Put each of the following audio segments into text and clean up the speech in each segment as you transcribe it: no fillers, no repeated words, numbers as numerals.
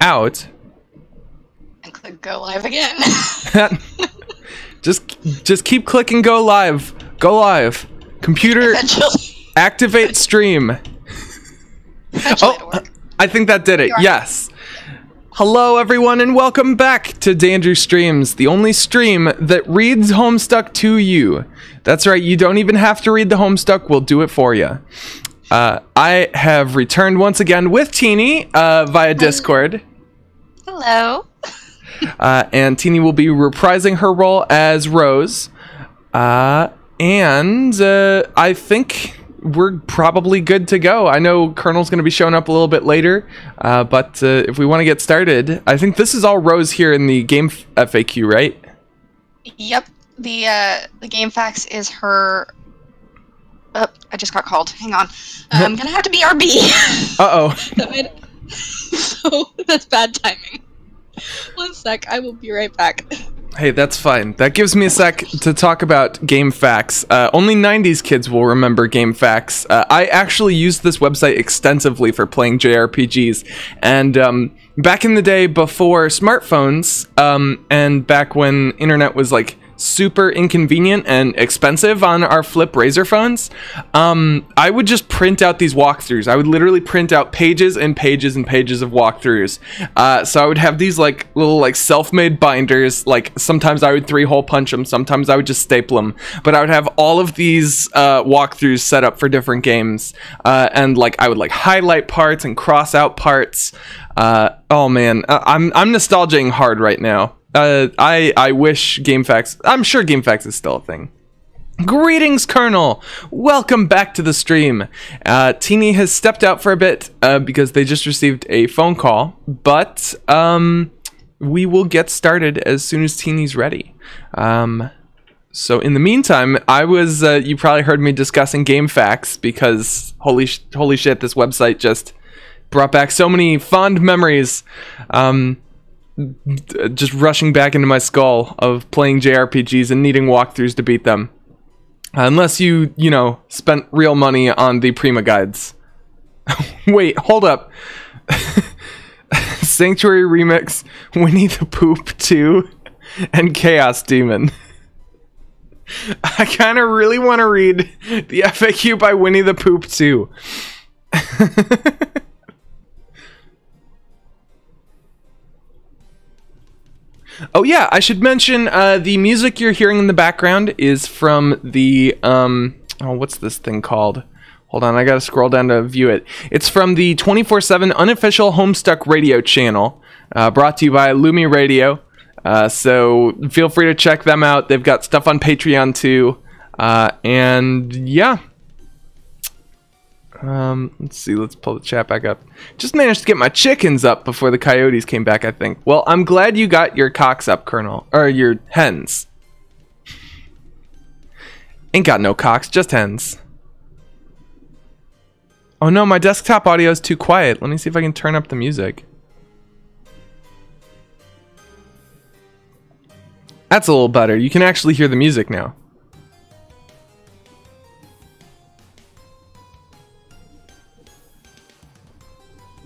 out. And click go live again. just keep clicking go live. Go live. Computer activate stream. Oh, I think that did it. Yes. Hello everyone and welcome back to Dandrew Streams, the only stream that reads Homestuck to you. That's right, you don't even have to read the Homestuck, we'll do it for you. I have returned once again with Teeny via Discord. Hello. And Teeny will be reprising her role as Rose. And I think we're probably good to go. I know Colonel's going to be showing up a little bit later, but if we want to get started, I think this is all Rose here in the game FAQ, right? Yep. The game facts is her. Oh, I just got called. Hang on. I'm gonna have to be RB. Uh-oh. So that's bad timing. One sec. I will be right back. Hey, that's fine. That gives me a sec to talk about game facts. Only 90s kids will remember game facts. I actually used this website extensively for playing JRPGs. And back in the day before smartphones, and back when internet was like super inconvenient and expensive on our flip Razr phones, I would just print out these walkthroughs. I would literally print out pages and pages and pages of walkthroughs. So I would have these like little like self-made binders. Like sometimes I would 3-hole punch them, sometimes I would just staple them. But I would have all of these walkthroughs set up for different games, and like I would like highlight parts and cross out parts. Oh man, I'm nostalging hard right now. I wish GameFAQs. I'm sure GameFAQs is still a thing. Greetings, Colonel. Welcome back to the stream. Teeny has stepped out for a bit because they just received a phone call, but we will get started as soon as Teeny's ready. So in the meantime, I was you probably heard me discussing GameFAQs because holy shit, this website just brought back so many fond memories. Just rushing back into my skull of playing JRPGs and needing walkthroughs to beat them. Unless you know, spent real money on the Prima guides. Wait, hold up. Sanctuary Remix, Winnie the Poop 2, and Chaos Demon. I kind of really want to read the FAQ by Winnie the Poop 2. Oh yeah, I should mention the music you're hearing in the background is from the oh, what's this thing called? Hold on, I gotta scroll down to view it. It's from the 24/7 unofficial Homestuck radio channel, brought to you by Lumi Radio. So feel free to check them out. They've got stuff on Patreon too, and yeah. Let's see, let's pull the chat back up. Just managed to get my chickens up before the coyotes came back, I think. Well, I'm glad you got your cocks up, Colonel. Or your hens. Ain't got no cocks, just hens. Oh no, my desktop audio is too quiet. Let me see if I can turn up the music. That's a little better. You can actually hear the music now.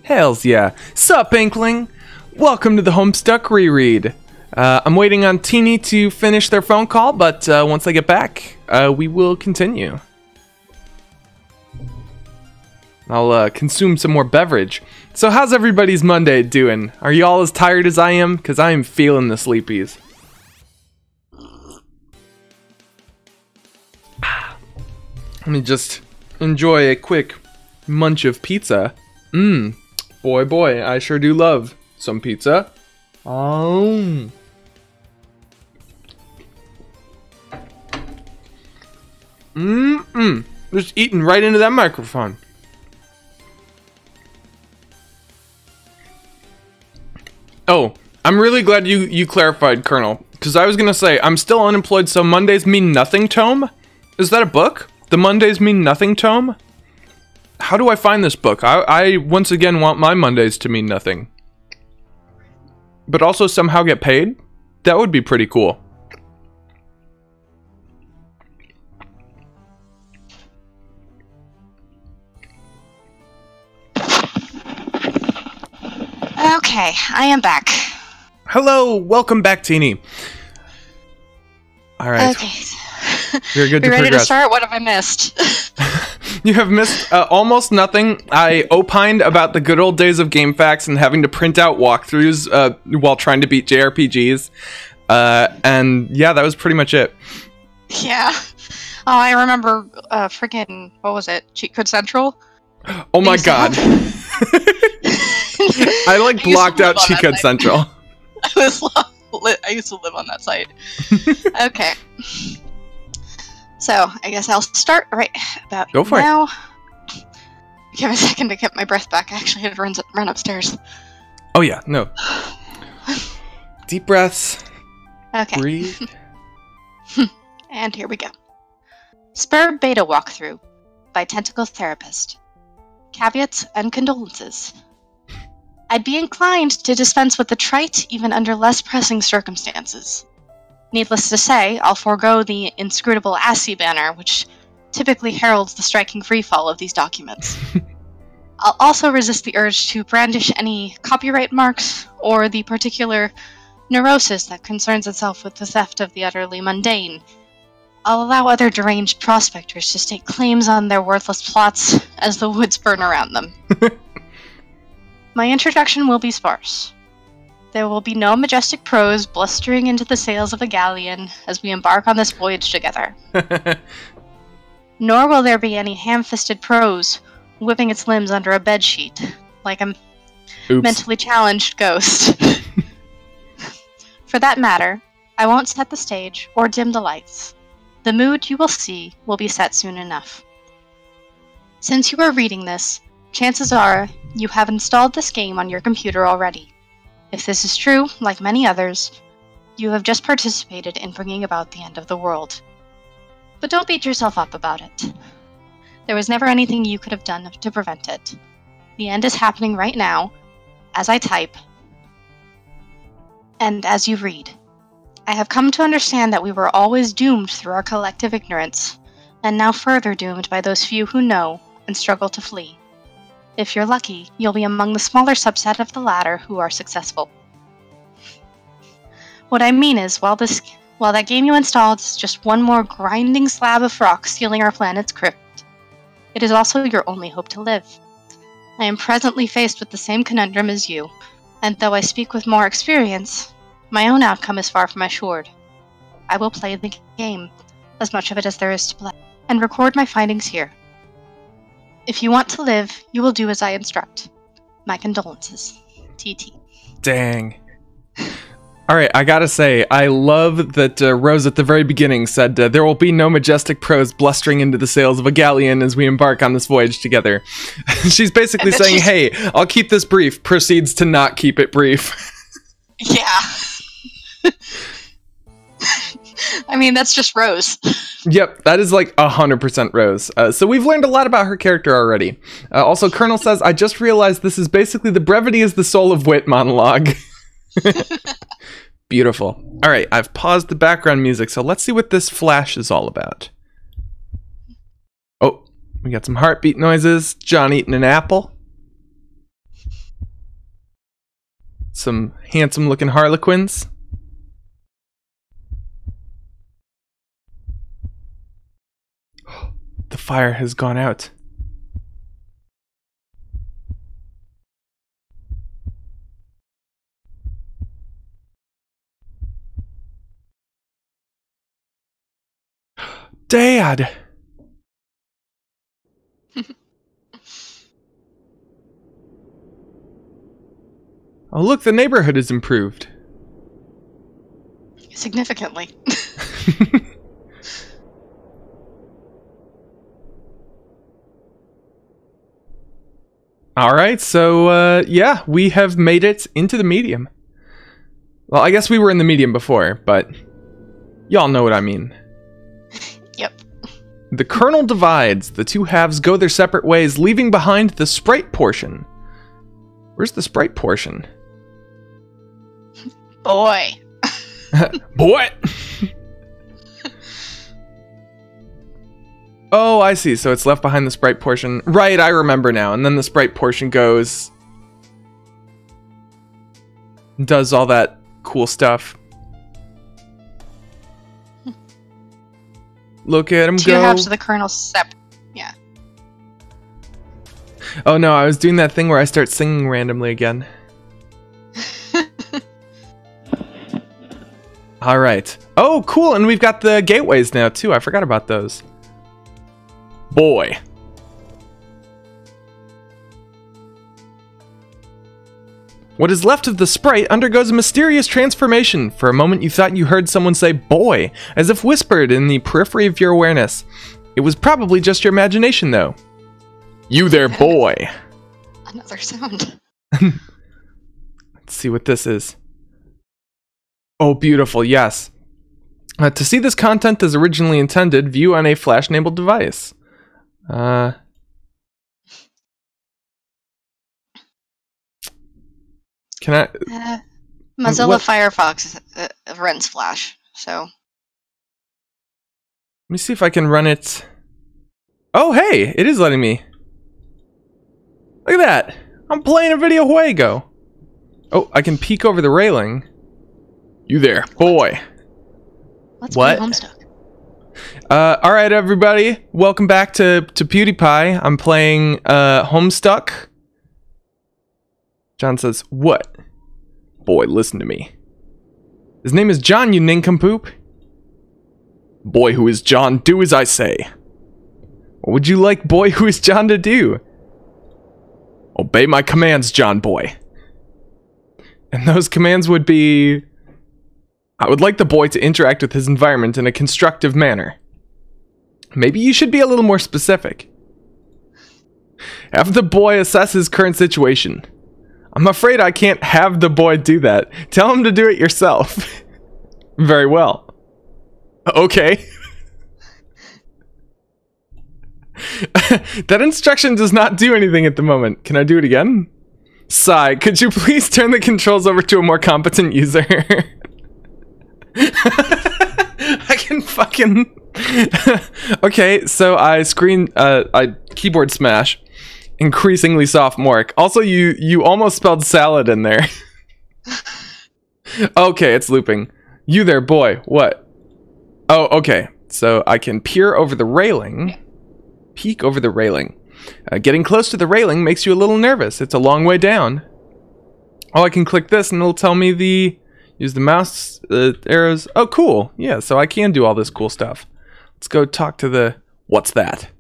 Hells yeah. Sup, Inkling? Welcome to the Homestuck Re-Read. I'm waiting on Teeny to finish their phone call, but once they get back, we will continue. I'll consume some more beverage. So how's everybody's Monday doing? Are you all as tired as I am? Because I am feeling the sleepies. Let me just enjoy a quick munch of pizza. Boy, I sure do love some pizza. Just eating right into that microphone. Oh, I'm really glad you clarified, Colonel, because I was gonna say I'm still unemployed, so Mondays mean nothing tome? Is that a book? The Mondays mean nothing tome? How do I find this book? I once again want my Mondays to mean nothing. But also somehow get paid? That would be pretty cool. Okay, I am back. Hello, welcome back, Teeny. All right. Okay. You're good to ready progress. to start? What have I missed? You have missed almost nothing. I opined about the good old days of GameFAQs and having to print out walkthroughs while trying to beat JRPGs. And yeah, that was pretty much it. Yeah. Oh, I remember freaking, what was it? Cheat Code Central? Oh my god. I like blocked out Cheat Code Central. I used to live on that site. Okay. So, I guess I'll start right about Go for now. Give me a second to get my breath back. I actually had to run upstairs. Oh yeah, no. Deep breaths. Okay. Breathe. And here we go. Spur Beta Walkthrough by Tentacle Therapist. Caveats and condolences. I'd be inclined to dispense with the trite even under less pressing circumstances. Needless to say, I'll forego the inscrutable ASCII banner, which typically heralds the striking freefall of these documents. I'll also resist the urge to brandish any copyright marks or the particular neurosis that concerns itself with the theft of the utterly mundane. I'll allow other deranged prospectors to stake claims on their worthless plots as the woods burn around them. My introduction will be sparse. There will be no majestic prose blustering into the sails of a galleon as we embark on this voyage together. Nor will there be any ham-fisted prose whipping its limbs under a bedsheet, like a mentally challenged ghost. For that matter, I won't set the stage or dim the lights. The mood you will see will be set soon enough. Since you are reading this, chances are you have installed this game on your computer already. If this is true, like many others, you have just participated in bringing about the end of the world. But don't beat yourself up about it. There was never anything you could have done to prevent it. The end is happening right now, as I type, and as you read. I have come to understand that we were always doomed through our collective ignorance, and now further doomed by those few who know and struggle to flee. If you're lucky, you'll be among the smaller subset of the latter who are successful. What I mean is, while that game you installed is just one more grinding slab of rock sealing our planet's crypt, it is also your only hope to live. I am presently faced with the same conundrum as you, and though I speak with more experience, my own outcome is far from assured. I will play the game, as much of it as there is to play, and record my findings here. If you want to live, you will do as I instruct. My condolences. TT. Dang. Alright, I gotta say, I love that Rose at the very beginning said, there will be no majestic prose blustering into the sails of a galleon as we embark on this voyage together. She's basically saying, hey, I'll keep this brief, proceeds to not keep it brief. Yeah. I mean, that's just Rose. Yep, that is like 100% Rose. So we've learned a lot about her character already. Also, Colonel says, I just realized this is basically the brevity is the soul of wit monologue. Beautiful. All right, I've paused the background music, so let's see what this flash is all about. Oh, we got some heartbeat noises. John eating an apple. Some handsome looking harlequins. The fire has gone out. Dad! Oh, look, the neighborhood has improved. Significantly. Alright, so, yeah, we have made it into the medium. Well, I guess we were in the medium before, but y'all know what I mean. Yep. The kernel divides. The two halves go their separate ways, leaving behind the sprite portion. Where's the sprite portion? Boy. Boy! Oh, I see. So it's left behind the sprite portion. Right, I remember now. And then the sprite portion goes... does all that cool stuff. Look at him go. 2 halves of the kernel separate. Yeah. Oh no, I was doing that thing where I start singing randomly again. All right. Oh, cool. And we've got the gateways now too. I forgot about those. Boy. What is left of the sprite undergoes a mysterious transformation. For a moment you thought you heard someone say boy, as if whispered in the periphery of your awareness. It was probably just your imagination though. You there, boy. Another sound. Let's see what this is. Oh, beautiful, yes. To see this content as originally intended, view on a flash-enabled device. Can I... Mozilla Firefox runs Flash, so... Let me see if I can run it. Oh, hey, it is letting me. Look at that. I'm playing a video juego. Oh, I can peek over the railing. You there, boy. Let's What? play Homestuck. Alright, everybody. Welcome back to PewDiePie. I'm playing Homestuck. John says, what? Boy, listen to me. His name is John, you nincompoop. Boy who is John, do as I say. What would you like boy who is John to do? Obey my commands, John boy. And those commands would be... I would like the boy to interact with his environment in a constructive manner. Maybe you should be a little more specific. Have the boy assess his current situation. I'm afraid I can't have the boy do that. Tell him to do it yourself. Very well. Okay. That instruction does not do anything at the moment. Can I do it again? Sigh, could you please turn the controls over to a more competent user? I can fucking... Okay, so I keyboard smash. Increasingly sophomoric. Also, you almost spelled salad in there. Okay, it's looping. You there, boy. What? Oh, okay. So I can peer over the railing. Peek over the railing. Getting close to the railing makes you a little nervous. It's a long way down. Oh, I can click this and it'll tell me the... Use the mouse arrows. Oh, cool. Yeah, so I can do all this cool stuff. Let's go talk to the... What's that?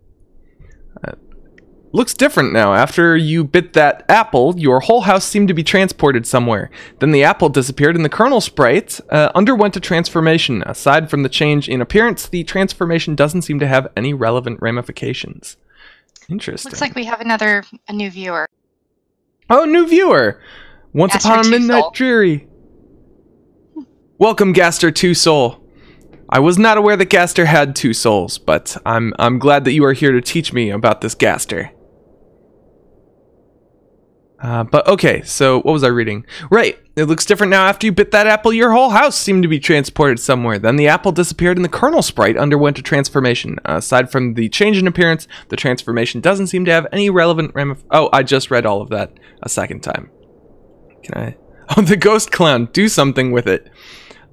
Looks different now. After you bit that apple, your whole house seemed to be transported somewhere. Then the apple disappeared and the kernel sprite underwent a transformation. Aside from the change in appearance, the transformation doesn't seem to have any relevant ramifications. Interesting. Looks like we have a new viewer. Oh, new viewer! Once Gaster upon a midnight Soul. dreary. Welcome, Gaster 2 Soul. I was not aware that Gaster had 2 souls, but I'm glad that you are here to teach me about this Gaster. But okay, so what was I reading? Right, it looks different now. After you bit that apple, your whole house seemed to be transported somewhere. Then the apple disappeared and the kernel sprite underwent a transformation. Aside from the change in appearance, the transformation doesn't seem to have any relevant Oh, I just read all of that a second time. Can I? Oh, the ghost clown. Do something with it.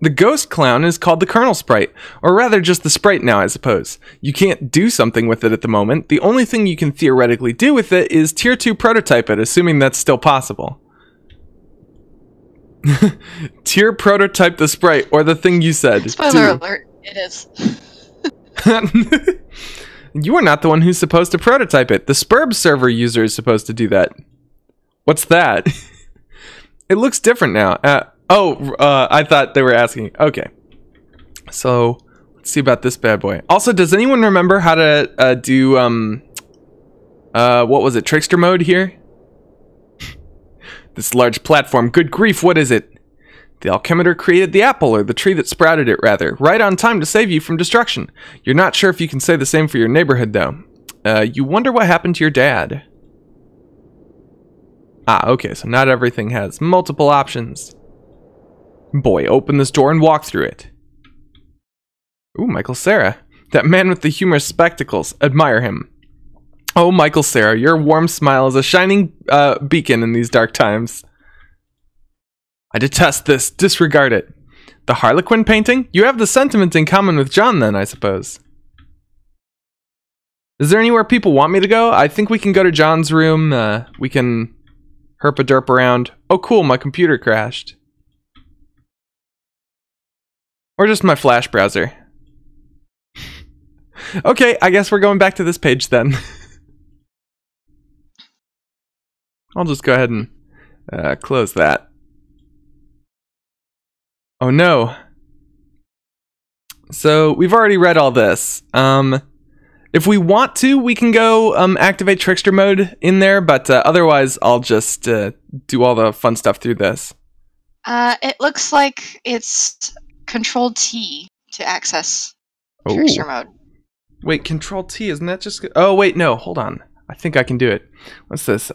The ghost clown is called the kernel sprite, or rather just the sprite now, I suppose. You can't do something with it at the moment. The only thing you can theoretically do with it is tier 2 prototype it, assuming that's still possible. Tier prototype the sprite, or the thing you said. Spoiler alert, it is. You are not the one who's supposed to prototype it. The Spurb server user is supposed to do that. What's that? It looks different now. I thought they were asking. Okay. So, let's see about this bad boy. Also, does anyone remember how to do, what was it, trickster mode here? This large platform, good grief, what is it? The alchemitor created the apple, or the tree that sprouted it, rather, right on time to save you from destruction. You're not sure if you can say the same for your neighborhood, though. You wonder what happened to your dad. Ah, okay, so not everything has multiple options. Boy, open this door and walk through it. Ooh, Michael Cera. That man with the humorous spectacles. Admire him. Oh, Michael Cera, your warm smile is a shining beacon in these dark times. I detest this. Disregard it. The Harlequin painting? You have the sentiment in common with John then, I suppose. Is there anywhere people want me to go? I think we can go to John's room. We can herp-a-derp around. Oh, cool, my computer crashed. Or just my Flash browser. Okay, I guess we're going back to this page then. I'll just go ahead and close that. Oh no. So, we've already read all this. If we want to, we can go activate Trickster mode in there, but otherwise I'll just do all the fun stuff through this. It looks like it's Control-T to access Trickster mode. Wait, Control-T, isn't that just... Oh, wait, no, hold on. I think I can do it. What's this?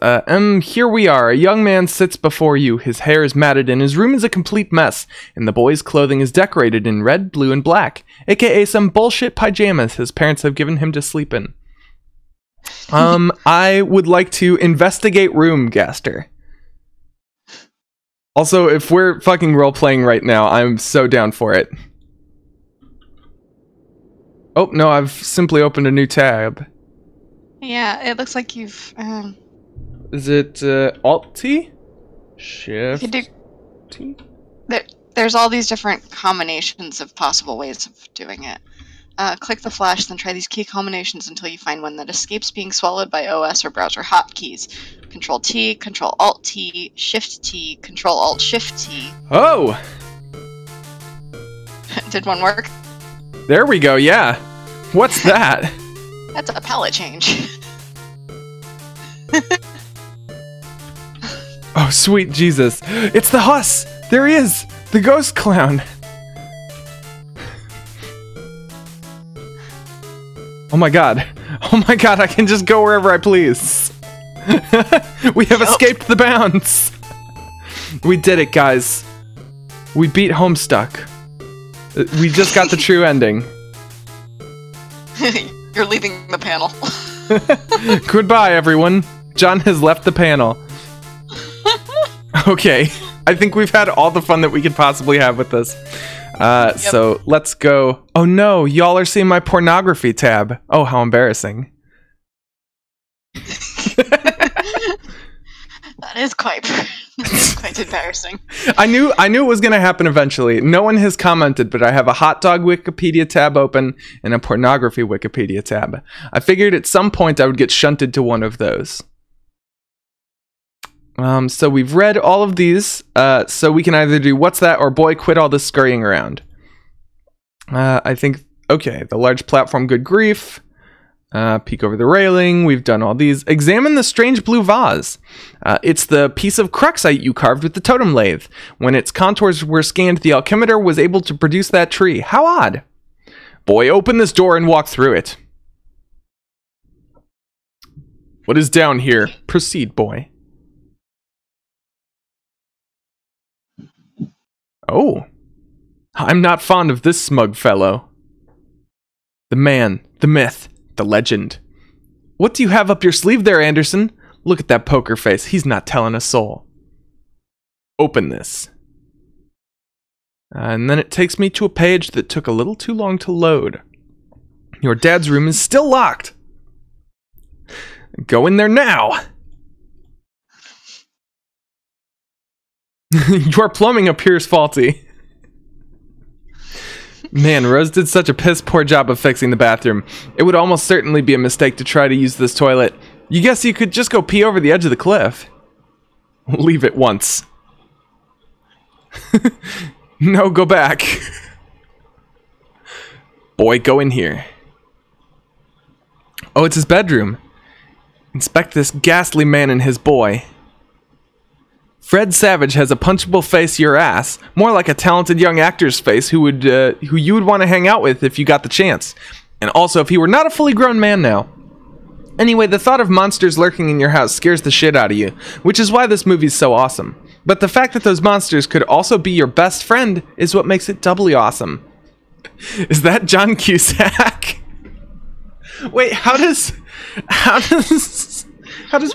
Here we are. A young man sits before you. His hair is matted and his room is a complete mess. And the boy's clothing is decorated in red, blue, and black. AKA some bullshit pajamas his parents have given him to sleep in. I would like to investigate room, Gaster. Also, if we're fucking role-playing right now, I'm so down for it. Oh, no, I've simply opened a new tab. Yeah, it looks like you've... Is it Alt-T? Shift-T? There's all these different combinations of possible ways of doing it. Click the flash, then try these key combinations until you find one that escapes being swallowed by OS or browser hotkeys. Control-T, Control-Alt-T, Shift-T, Control-Alt-Shift-T. Oh! Did one work? There we go, yeah. What's that? That's a palette change. Oh, sweet Jesus. It's the Huss! There he is! The ghost clown! Oh my god. Oh my god, I can just go wherever I please. We have escaped the bounds! We did it, guys. We beat Homestuck. We just got the true ending. You're leaving the panel. Goodbye, everyone. John has left the panel. Okay. I think we've had all the fun that we could possibly have with this. Yep. So let's go. Oh no, y'all are seeing my pornography tab. Oh, how embarrassing. That is quite embarrassing. I knew it was going to happen eventually. No one has commented, but I have a hot dog Wikipedia tab open and a pornography Wikipedia tab. I figured at some point I would get shunted to one of those. So we've read all of these, so we can either do what's that or boy, quit all this scurrying around. I think, okay, the large platform, good grief. Peek over the railing. We've done all these. Examine the strange blue vase. It's the piece of cruxite you carved with the totem lathe. When its contours were scanned, the alchemitor was able to produce that tree. How odd. Boy, open this door and walk through it. What is down here? Proceed, boy. Oh. I'm not fond of this smug fellow. The man, the myth, the legend. What do you have up your sleeve there, Anderson? Look at that poker face. He's not telling a soul. Open this. And then it takes me to a page that took a little too long to load. Your dad's room is still locked. Go in there now. Your plumbing appears faulty. Man, Rose did such a piss poor job of fixing the bathroom. It would almost certainly be a mistake to try to use this toilet. You guess you could just go pee over the edge of the cliff. Leave it once. No, go back. Boy, go in here. Oh, it's his bedroom. Inspect this ghastly man and his boy. Fred Savage has a punchable face your ass, more like a talented young actor's face who you would want to hang out with if you got the chance. And also if he were not a fully grown man now. Anyway, the thought of monsters lurking in your house scares the shit out of you, which is why this movie's so awesome. But the fact that those monsters could also be your best friend is what makes it doubly awesome. Is that John Cusack? Wait, how does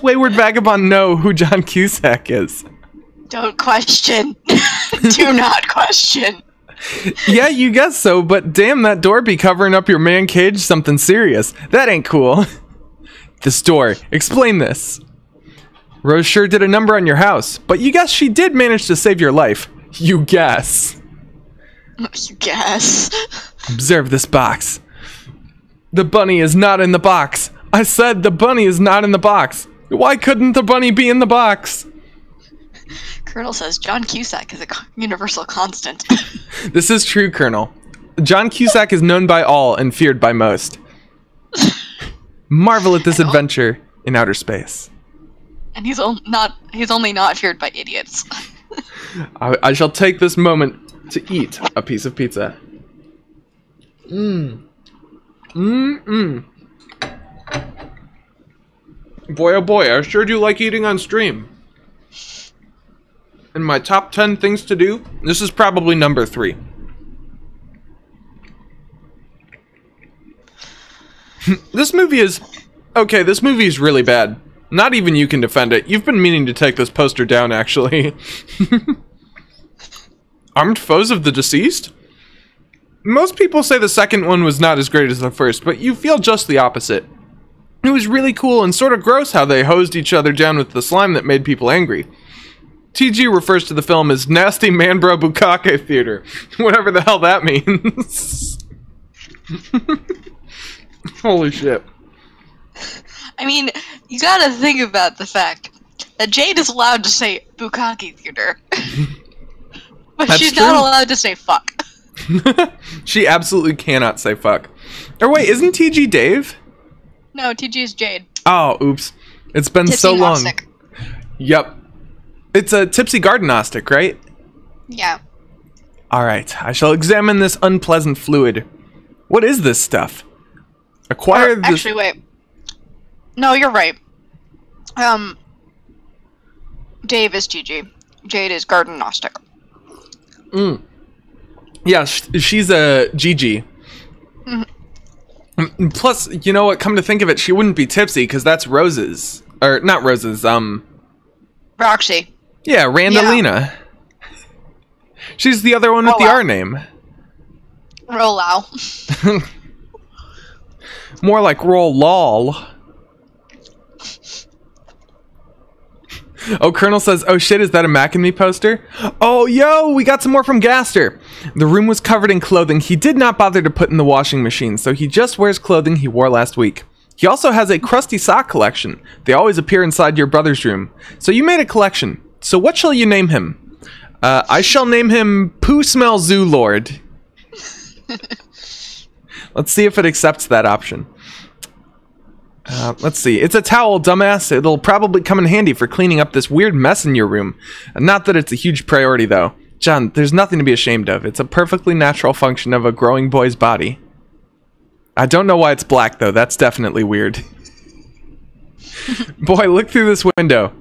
Wayward Vagabond know who John Cusack is? Don't question. Do not question. Yeah, you guess so, but damn, that door be covering up your man cage something serious. That ain't cool. This door. Explain this. Rose sure did a number on your house, but you guess she did manage to save your life. You guess. You guess. Observe this box. The bunny is not in the box. I said the bunny is not in the box. Why couldn't the bunny be in the box? Colonel says John Cusack is a universal constant. This is true, Colonel. John Cusack is known by all and feared by most. Marvel at this adventure in outer space. And he's only not feared by idiots. I shall take this moment to eat a piece of pizza. Boy, oh boy, I sure do like eating on stream. In my top 10 things to do, this is probably number 3. This movie is... Okay, this movie is really bad. Not even you can defend it. You've been meaning to take this poster down, actually. Armed Foes of the Deceased? Most people say the second one was not as great as the first, but you feel just the opposite. It was really cool and sort of gross how they hosed each other down with the slime that made people angry. TG refers to the film as Nasty Manbro Bukake Theater. Whatever the hell that means. Holy shit. I mean, you gotta think about the fact that Jade is allowed to say Bukake Theater. But That's she's true. not allowed to say fuck. She absolutely cannot say fuck. Or wait, isn't TG Dave? No, TG is Jade. Oh, oops. It's been so long. Gnostic. Yep. It's a tipsy garden gnostic, right? Yeah. Alright, I shall examine this unpleasant fluid. What is this stuff? Acquire this... Actually, wait. No, you're right. Dave is TG. Jade is garden gnostic. Yeah, she's a GG. Plus, you know what, come to think of it, she wouldn't be tipsy, because that's Rose's. Or, not Rose's, Roxy. yeah, Randalina. Yeah. She's the other one with the R name. Rollow. More like roll lol. Oh, Colonel says, oh shit, is that a Mac and Me poster? Oh, yo, we got some more from Gaster. The room was covered in clothing he did not bother to put in the washing machine, so he just wears clothing he wore last week. He also has a crusty sock collection. They always appear inside your brother's room. So you made a collection. So what shall you name him? I shall name him Poo Smell Zoo Lord. Let's see if it accepts that option. Let's see. It's a towel, dumbass. It'll probably come in handy for cleaning up this weird mess in your room. Not that it's a huge priority, though. John, there's nothing to be ashamed of. It's a perfectly natural function of a growing boy's body. I don't know why it's black, though. That's definitely weird. Boy, look through this window.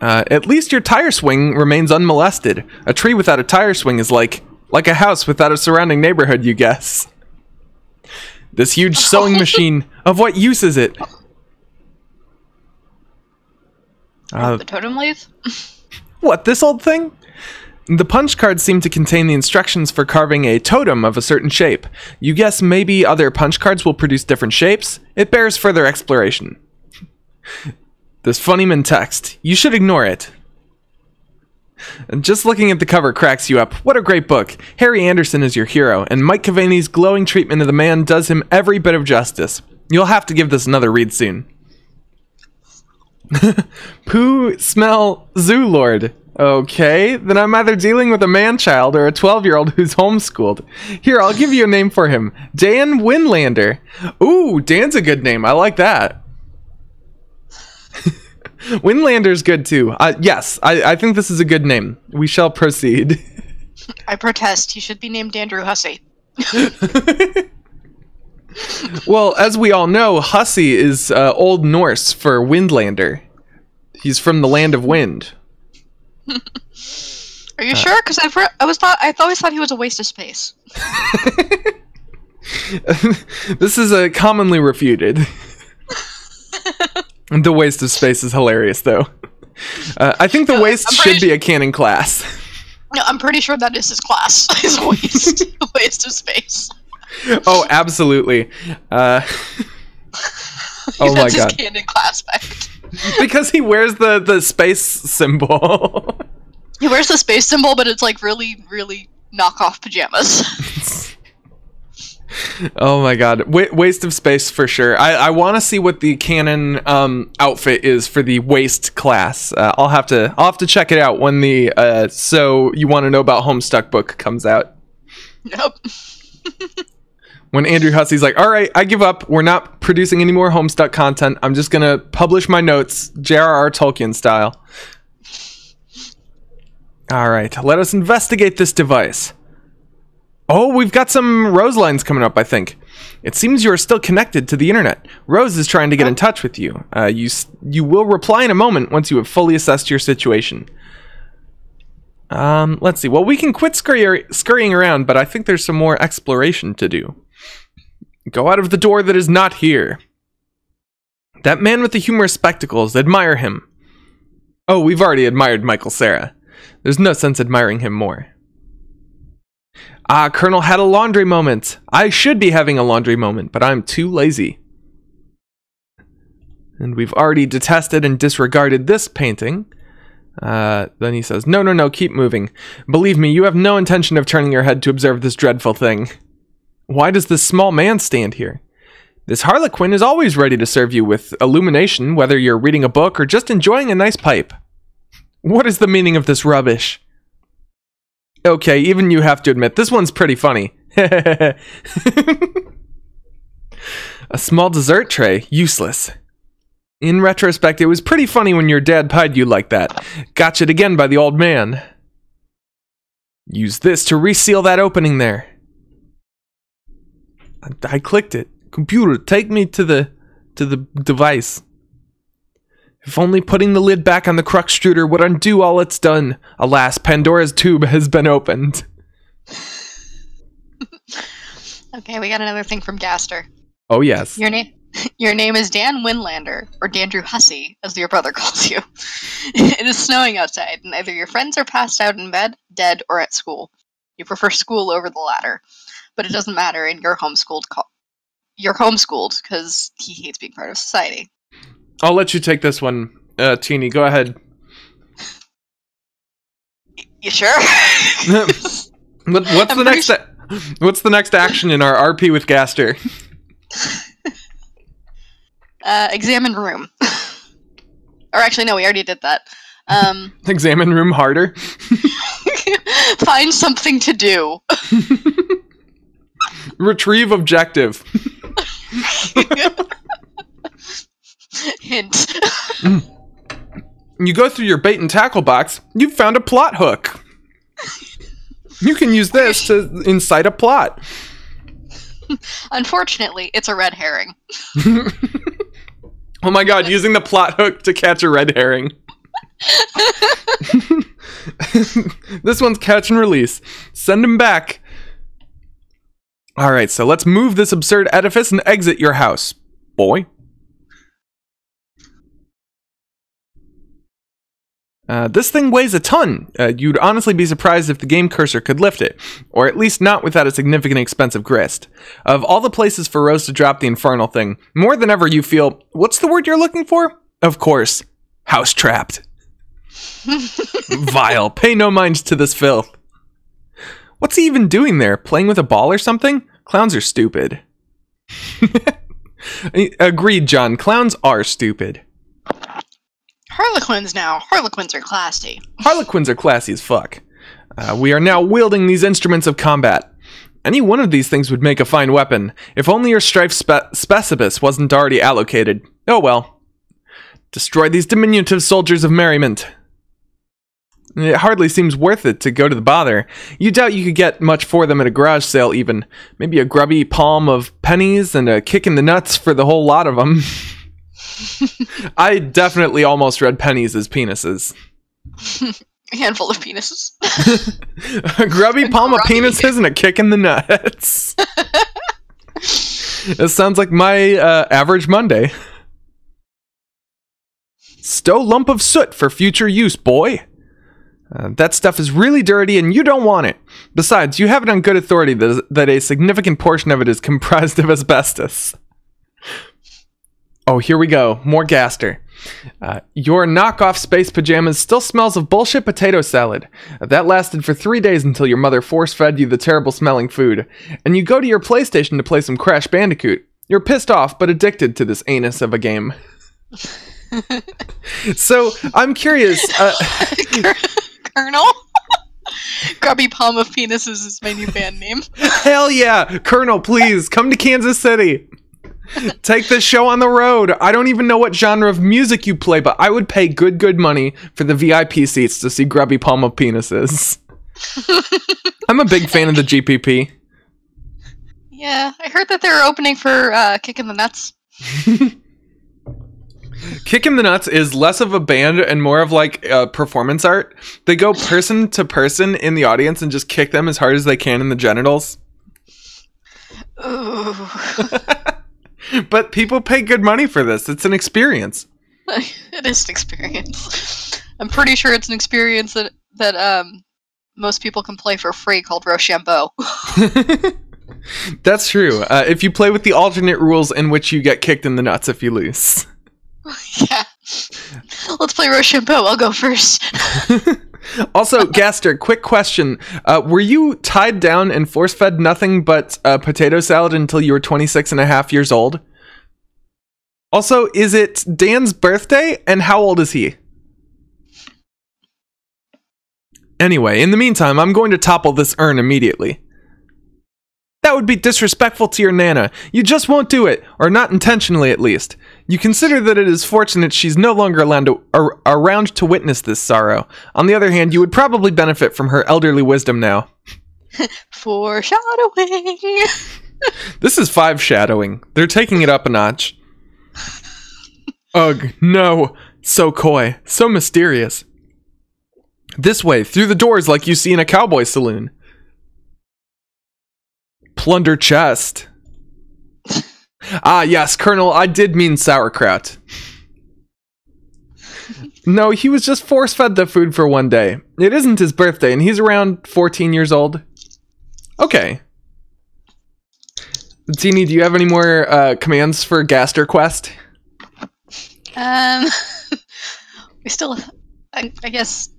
At least your tire swing remains unmolested. A tree without a tire swing is like a house without a surrounding neighborhood, you guess. This huge sewing machine, of what use is it? The totem lathe? What, this old thing? The punch cards seem to contain the instructions for carving a totem of a certain shape. You guess maybe other punch cards will produce different shapes? It bears further exploration. This Funnyman text. You should ignore it. Just looking at the cover cracks you up. What a great book. Harry Anderson is your hero, and Mike Cavani's glowing treatment of the man does him every bit of justice. You'll have to give this another read soon. Poo Smell Zoo Lord. Okay, then I'm either dealing with a man-child or a 12-year-old who's homeschooled. Here, I'll give you a name for him. Dan Winlander. Ooh, Dan's a good name. I like that. Winlander's good too. Yes, I think this is a good name. We shall proceed. I protest. He should be named Dandrew Hussey. Well, as we all know, Hussey is Old Norse for Windlander. He's from the land of wind. Are you sure? Because I always thought he was a waste of space. This is commonly refuted. The waste of space is hilarious, though. I think the waste should be a canon class. No, I'm pretty sure that is his class. His waste. Waste of space. Oh, absolutely. Oh my god. His canon class fact. Because he wears the space symbol. He wears the space symbol, but it's like really, really knockoff pajamas. Oh my god. Waste of space for sure. I want to see what the canon outfit is for the waste class. I'll have to check it out when the So You Want to Know About Homestuck book comes out. Yep. When Andrew Hussey's like, all right, I give up. We're not producing any more Homestuck content. I'm just going to publish my notes, J.R.R. Tolkien style. All right, let us investigate this device. Oh, we've got some Rose lines coming up, I think. It seems you are still connected to the internet. Rose is trying to get in touch with you. You will reply in a moment once you have fully assessed your situation. Let's see. Well, we can quit scurrying around, but I think there's some more exploration to do. Go out of the door that is not here. That man with the humorous spectacles, admire him. Oh, we've already admired Michael Cera. There's no sense admiring him more. Ah, Colonel had a laundry moment. I should be having a laundry moment, but I'm too lazy. And we've already detested and disregarded this painting. Then he says, no, keep moving. Believe me, you have no intention of turning your head to observe this dreadful thing. Why does this small man stand here? This Harlequin is always ready to serve you with illumination, whether you're reading a book or just enjoying a nice pipe. What is the meaning of this rubbish? Okay, even you have to admit, this one's pretty funny. A small dessert tray, useless. In retrospect, it was pretty funny when your dad pied you like that. Gotcha'd again by the old man. Use this to reseal that opening there. I clicked it. Computer, take me to the device. If only putting the lid back on the Cruxtruder would undo all it's done. Alas, Pandora's tube has been opened. Okay, we got another thing from Gaster. Oh, yes. Your name is Dan Winlander, or Dandrew Hussey, as your brother calls you. It is snowing outside, and either your friends are passed out in bed, dead, or at school. You prefer school over the latter. But it doesn't matter, and you're homeschooled because he hates being part of society. I'll let you take this one, Teeny. Go ahead. You sure? What's the next action in our RP with Gaster? Examine room. Or actually, no, we already did that. Examine room harder? Find something to do. Retrieve objective. Hint. You go through your bait and tackle box, you've found a plot hook. You can use this to incite a plot. Unfortunately, it's a red herring. Oh my god, using the plot hook to catch a red herring. This one's catch and release. Send him back. Alright, so let's move this absurd edifice and exit your house, boy. This thing weighs a ton. You'd honestly be surprised if the game cursor could lift it, or at least not without a significant expense of grist. Of all the places for Rose to drop the infernal thing, more than ever you feel, what's the word you're looking for? Of course, house-trapped. Vile, pay no mind to this filth. What's he even doing there? Playing with a ball or something? Clowns are stupid. Agreed, John. Clowns are stupid. Harlequins now. Harlequins are classy. Harlequins are classy as fuck. We are now wielding these instruments of combat. Any one of these things would make a fine weapon, if only your strife specibus wasn't already allocated. Oh well. Destroy these diminutive soldiers of merriment. It hardly seems worth it to go to the bother. You doubt you could get much for them at a garage sale even. Maybe a grubby palm of pennies and a kick in the nuts for the whole lot of them. I definitely almost read pennies as penises. A handful of penises. A grubby palm of penises and a kick in the nuts. It sounds like my average Monday. Stow lump of soot for future use, boy. That stuff is really dirty and you don't want it. Besides, you have it on good authority that a significant portion of it is comprised of asbestos. Oh, here we go. More Gaster. Your knockoff space pajamas still smells of bullshit potato salad. That lasted for 3 days until your mother force-fed you the terrible smelling food. And you go to your PlayStation to play some Crash Bandicoot. You're pissed off but addicted to this anus of a game. So, I'm curious. Colonel? Grubby Palm of Penises is my new band name. Hell yeah! Colonel, please, come to Kansas City. Take this show on the road. I don't even know what genre of music you play, but I would pay good money for the VIP seats to see Grubby Palm of Penises. I'm a big fan of the GPP. Yeah, I heard that they were opening for Kickin' the Nuts. Kickin' the Nuts is less of a band and more of like performance art. They go person to person in the audience and just kick them as hard as they can in the genitals. Ooh. But people pay good money for this. It's an experience. It is an experience. I'm pretty sure it's an experience that most people can play for free called Rochambeau. That's true. If you play with the alternate rules in which you get kicked in the nuts if you lose. Yeah. Let's play Rochambeau. I'll go first. Also, Gaster, quick question. Were you tied down and force-fed nothing but potato salad until you were 26 and a half years old? Also, is it Dan's birthday, and how old is he? Anyway, in the meantime, I'm going to topple this urn immediately. That would be disrespectful to your Nana. You just won't do it, or not intentionally at least. You consider that it is fortunate she's no longer around to witness this sorrow. On the other hand, you would probably benefit from her elderly wisdom now. Foreshadowing! This is 5 shadowing. They're taking it up a notch. Ugh, no. So coy. So mysterious. This way, through the doors like you see in a cowboy saloon. Plunder chest. Ah, yes, Colonel, I did mean sauerkraut. No, he was just force-fed the food for one day. It isn't his birthday, and he's around 14 years old. Okay. Teeny, do you have any more commands for Gaster Quest? We still... I guess...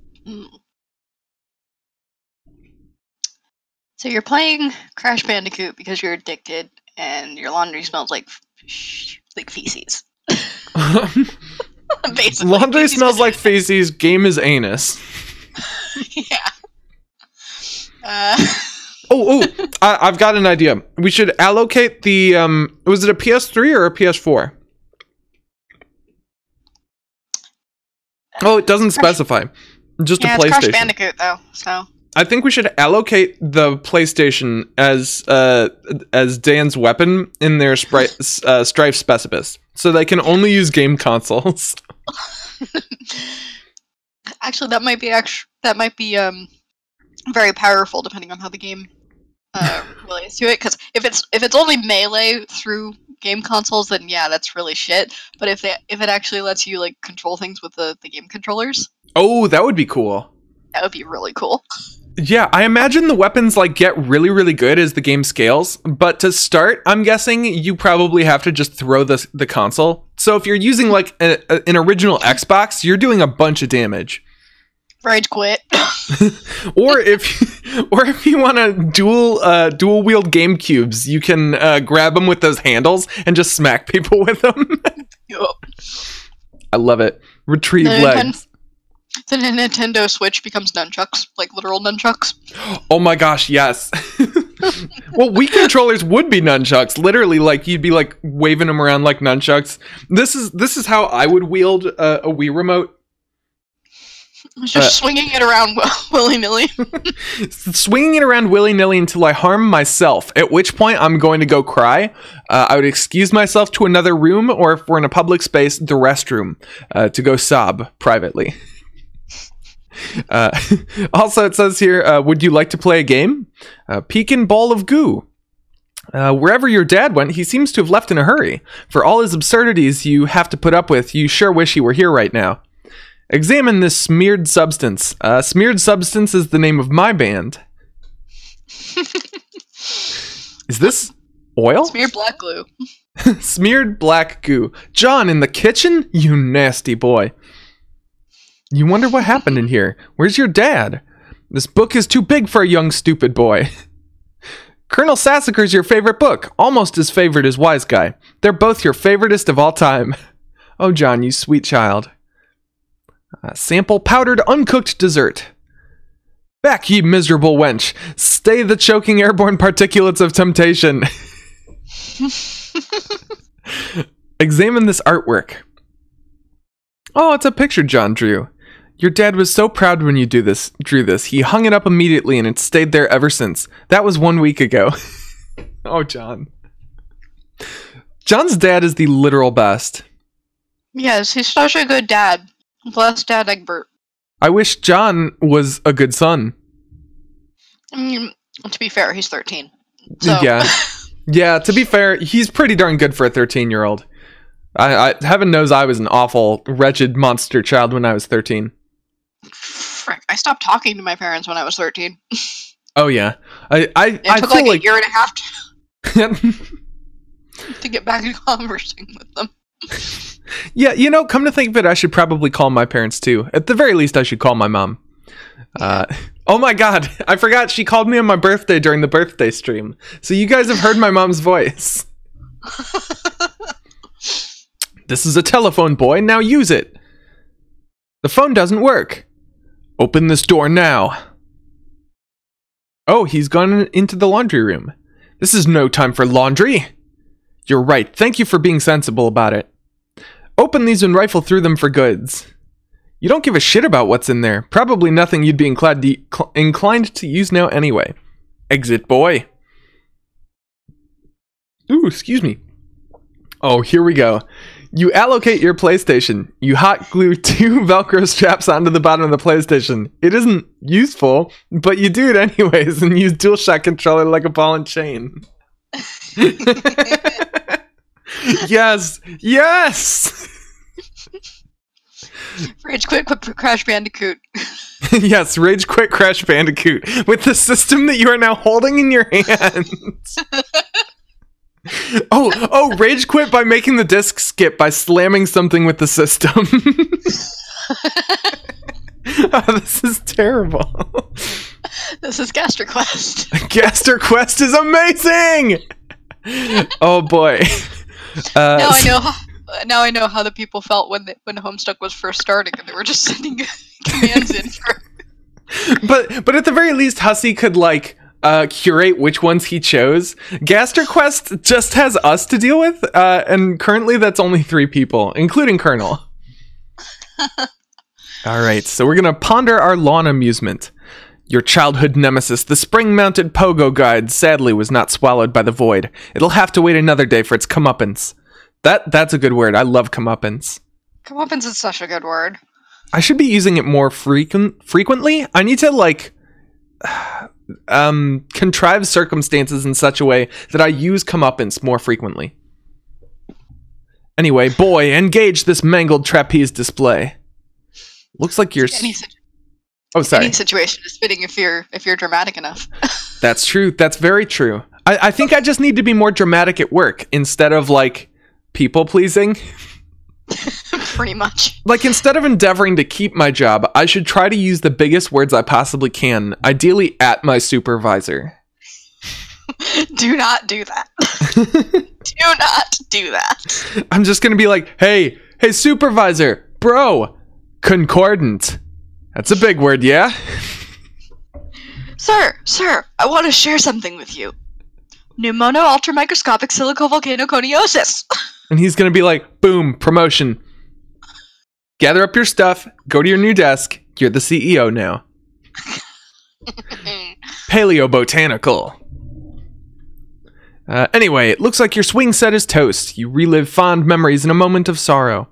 So you're playing Crash Bandicoot because you're addicted, and your laundry smells like feces. Basically, laundry smells like feces. Game is anus. Yeah. I've got an idea. We should allocate the was it a PS3 or a PS4? Oh, it doesn't specify. Just a PlayStation. It's Crash Bandicoot though, so. I think we should allocate the PlayStation as Dan's weapon in their Strife Specipus, so they can only use game consoles. Actually, that might be very powerful depending on how the game relates to it. Because if it's only melee through game consoles, then yeah, that's really shit. But if it actually lets you like control things with the game controllers, oh, that would be cool. That would be really cool. Yeah, I imagine the weapons like get really good as the game scales, but to start, I'm guessing you probably have to just throw the console. So if you're using like an original Xbox, you're doing a bunch of damage. Rage quit. or if you want to dual wield GameCubes, you can grab them with those handles and just smack people with them. Yep. I love it. Retrieve legs. The Nintendo Switch becomes nunchucks, like literal nunchucks. Oh my gosh, yes. Well, Wii controllers would be nunchucks. Literally, like you'd be like waving them around like nunchucks. This is how I would wield a Wii remote. Just swinging it around willy-nilly. Swinging it around willy-nilly until I harm myself, at which point I'm going to go cry. I would excuse myself to another room, or if we're in a public space, the restroom, to go sob privately. Also, it says here, would you like to play a game? Pekin Ball of Goo. Wherever your dad went, he seems to have left in a hurry. For all his absurdities you have to put up with, you sure wish he were here right now. Examine this smeared substance. Smeared substance is the name of my band. Is this oil? Smeared black glue. Smeared black goo. John, in the kitchen? You nasty boy. You wonder what happened in here. Where's your dad? This book is too big for a young stupid boy. Colonel Sassacre's your favorite book. Almost as favorite as Wise Guy. They're both your favoritist of all time. Oh, John, you sweet child. Sample powdered uncooked dessert. Back, ye miserable wench. Stay the choking airborne particulates of temptation. Examine this artwork. Oh, it's a picture John drew. Your dad was so proud when you drew this. He hung it up immediately and it's stayed there ever since. That was 1 week ago. Oh, John. John's dad is the literal best. Yes, he's such a good dad. Bless Dad Egbert. I wish John was a good son. To be fair, he's 13. So. Yeah. Yeah, to be fair, he's pretty darn good for a 13-year-old. Heaven knows I was an awful, wretched monster child when I was 13. Frick, I stopped talking to my parents when I was 13. Oh, yeah. It took feel like a year and a half to get back to conversing with them. Yeah, you know, come to think of it, I should probably call my parents too. At the very least, I should call my mom. Oh my god, I forgot she called me on my birthday during the birthday stream. So you guys have heard my mom's voice. This is a telephone, boy, now use it. The phone doesn't work. Open this door now. Oh, he's gone into the laundry room. This is no time for laundry. You're right, thank you for being sensible about it. Open these and rifle through them for goods. You don't give a shit about what's in there. Probably nothing you'd be inclined to use now anyway. Exit, boy. Ooh, excuse me. Oh, here we go. You allocate your PlayStation. You hot glue 2 Velcro straps onto the bottom of the PlayStation. It isn't useful, but you do it anyways and use DualShock controller like a ball and chain. Yes! Yes! Rage quit Crash Bandicoot. Yes, Rage quit Crash Bandicoot. With the system that you are now holding in your hands. Oh, rage quit by making the disc skip by slamming something with the system. Oh, this is terrible. This is GasterQuest. GasterQuest is amazing! Oh boy. Now I know how the people felt when Homestuck was first starting and they were just sending commands in for. But at the very least, Hussey could curate which ones he chose. GasterQuest just has us to deal with, and currently that's only 3 people, including Colonel. Alright, so we're gonna ponder our lawn amusement. Your childhood nemesis, the spring-mounted pogo guide, sadly was not swallowed by the void. It'll have to wait another day for its comeuppance. That's a good word. I love comeuppance. Comeuppance is such a good word. I should be using it more frequently. I need to, contrive circumstances in such a way that I use comeuppance more frequently. Anyway, boy, engage this mangled trapeze display. Looks like you're... Oh, sorry. Any situation is fitting if you're dramatic enough. That's true. That's very true. I think I just need to be more dramatic at work instead of, people-pleasing. Pretty much. Instead of endeavoring to keep my job, I should try to use the biggest words I possibly can, ideally at my supervisor. Do not do that. Do not do that. I'm just gonna be like, hey, supervisor, bro, concordant. That's a big word, yeah? Sir, I want to share something with you. Pneumono ultramicroscopic silicovolcanoconiosis. And he's gonna be like, boom, promotion. Gather up your stuff, go to your new desk, you're the CEO now. Paleobotanical. Anyway, it looks like your swing set is toast. You relive fond memories in a moment of sorrow.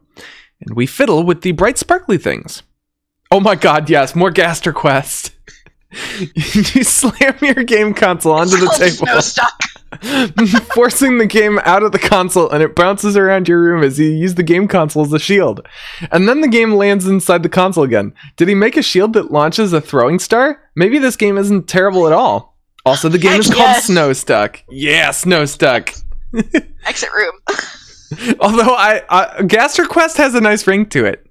And we fiddle with the bright sparkly things. Oh my god, yes, more GasterQuest. You slam your game console onto the table. No stuck. forcing the game out of the console, and it bounces around your room as you use the game console as a shield. And then the game lands inside the console again. Did he make a shield that launches a throwing star? Maybe this game isn't terrible at all. Also, the game is called Snowstuck. Yeah, Snowstuck. Exit room. Although Gaster Quest has a nice ring to it.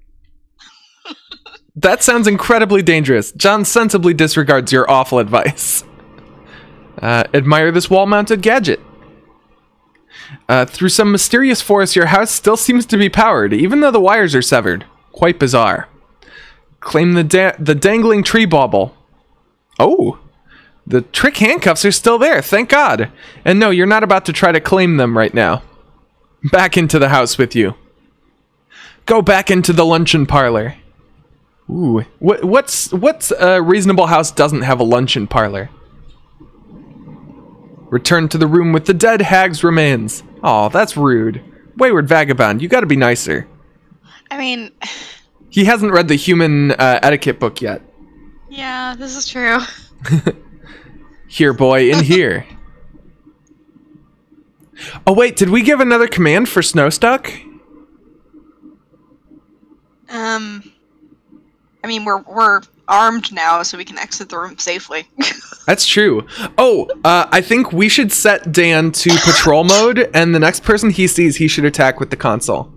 That sounds incredibly dangerous. John sensibly disregards your awful advice. Admire this wall-mounted gadget. Through some mysterious force, your house still seems to be powered, even though the wires are severed. Quite bizarre. Claim the dangling tree bauble. Oh, the trick handcuffs are still there, thank God. And no, you're not about to try to claim them right now. Back into the house with you. Go back into the luncheon parlor. Ooh, what's a reasonable house doesn't have a luncheon parlor? Return to the room with the dead hag's remains. Aw, that's rude. Wayward vagabond, you gotta be nicer. I mean... He hasn't read the human etiquette book yet. Yeah, this is true. Here, boy, in here. Oh, wait, did we give another command for Snowstuck? I mean, we're armed now, so we can exit the room safely. That's true. Oh, I think we should set Dan to patrol mode, and the next person he sees, he should attack with the console.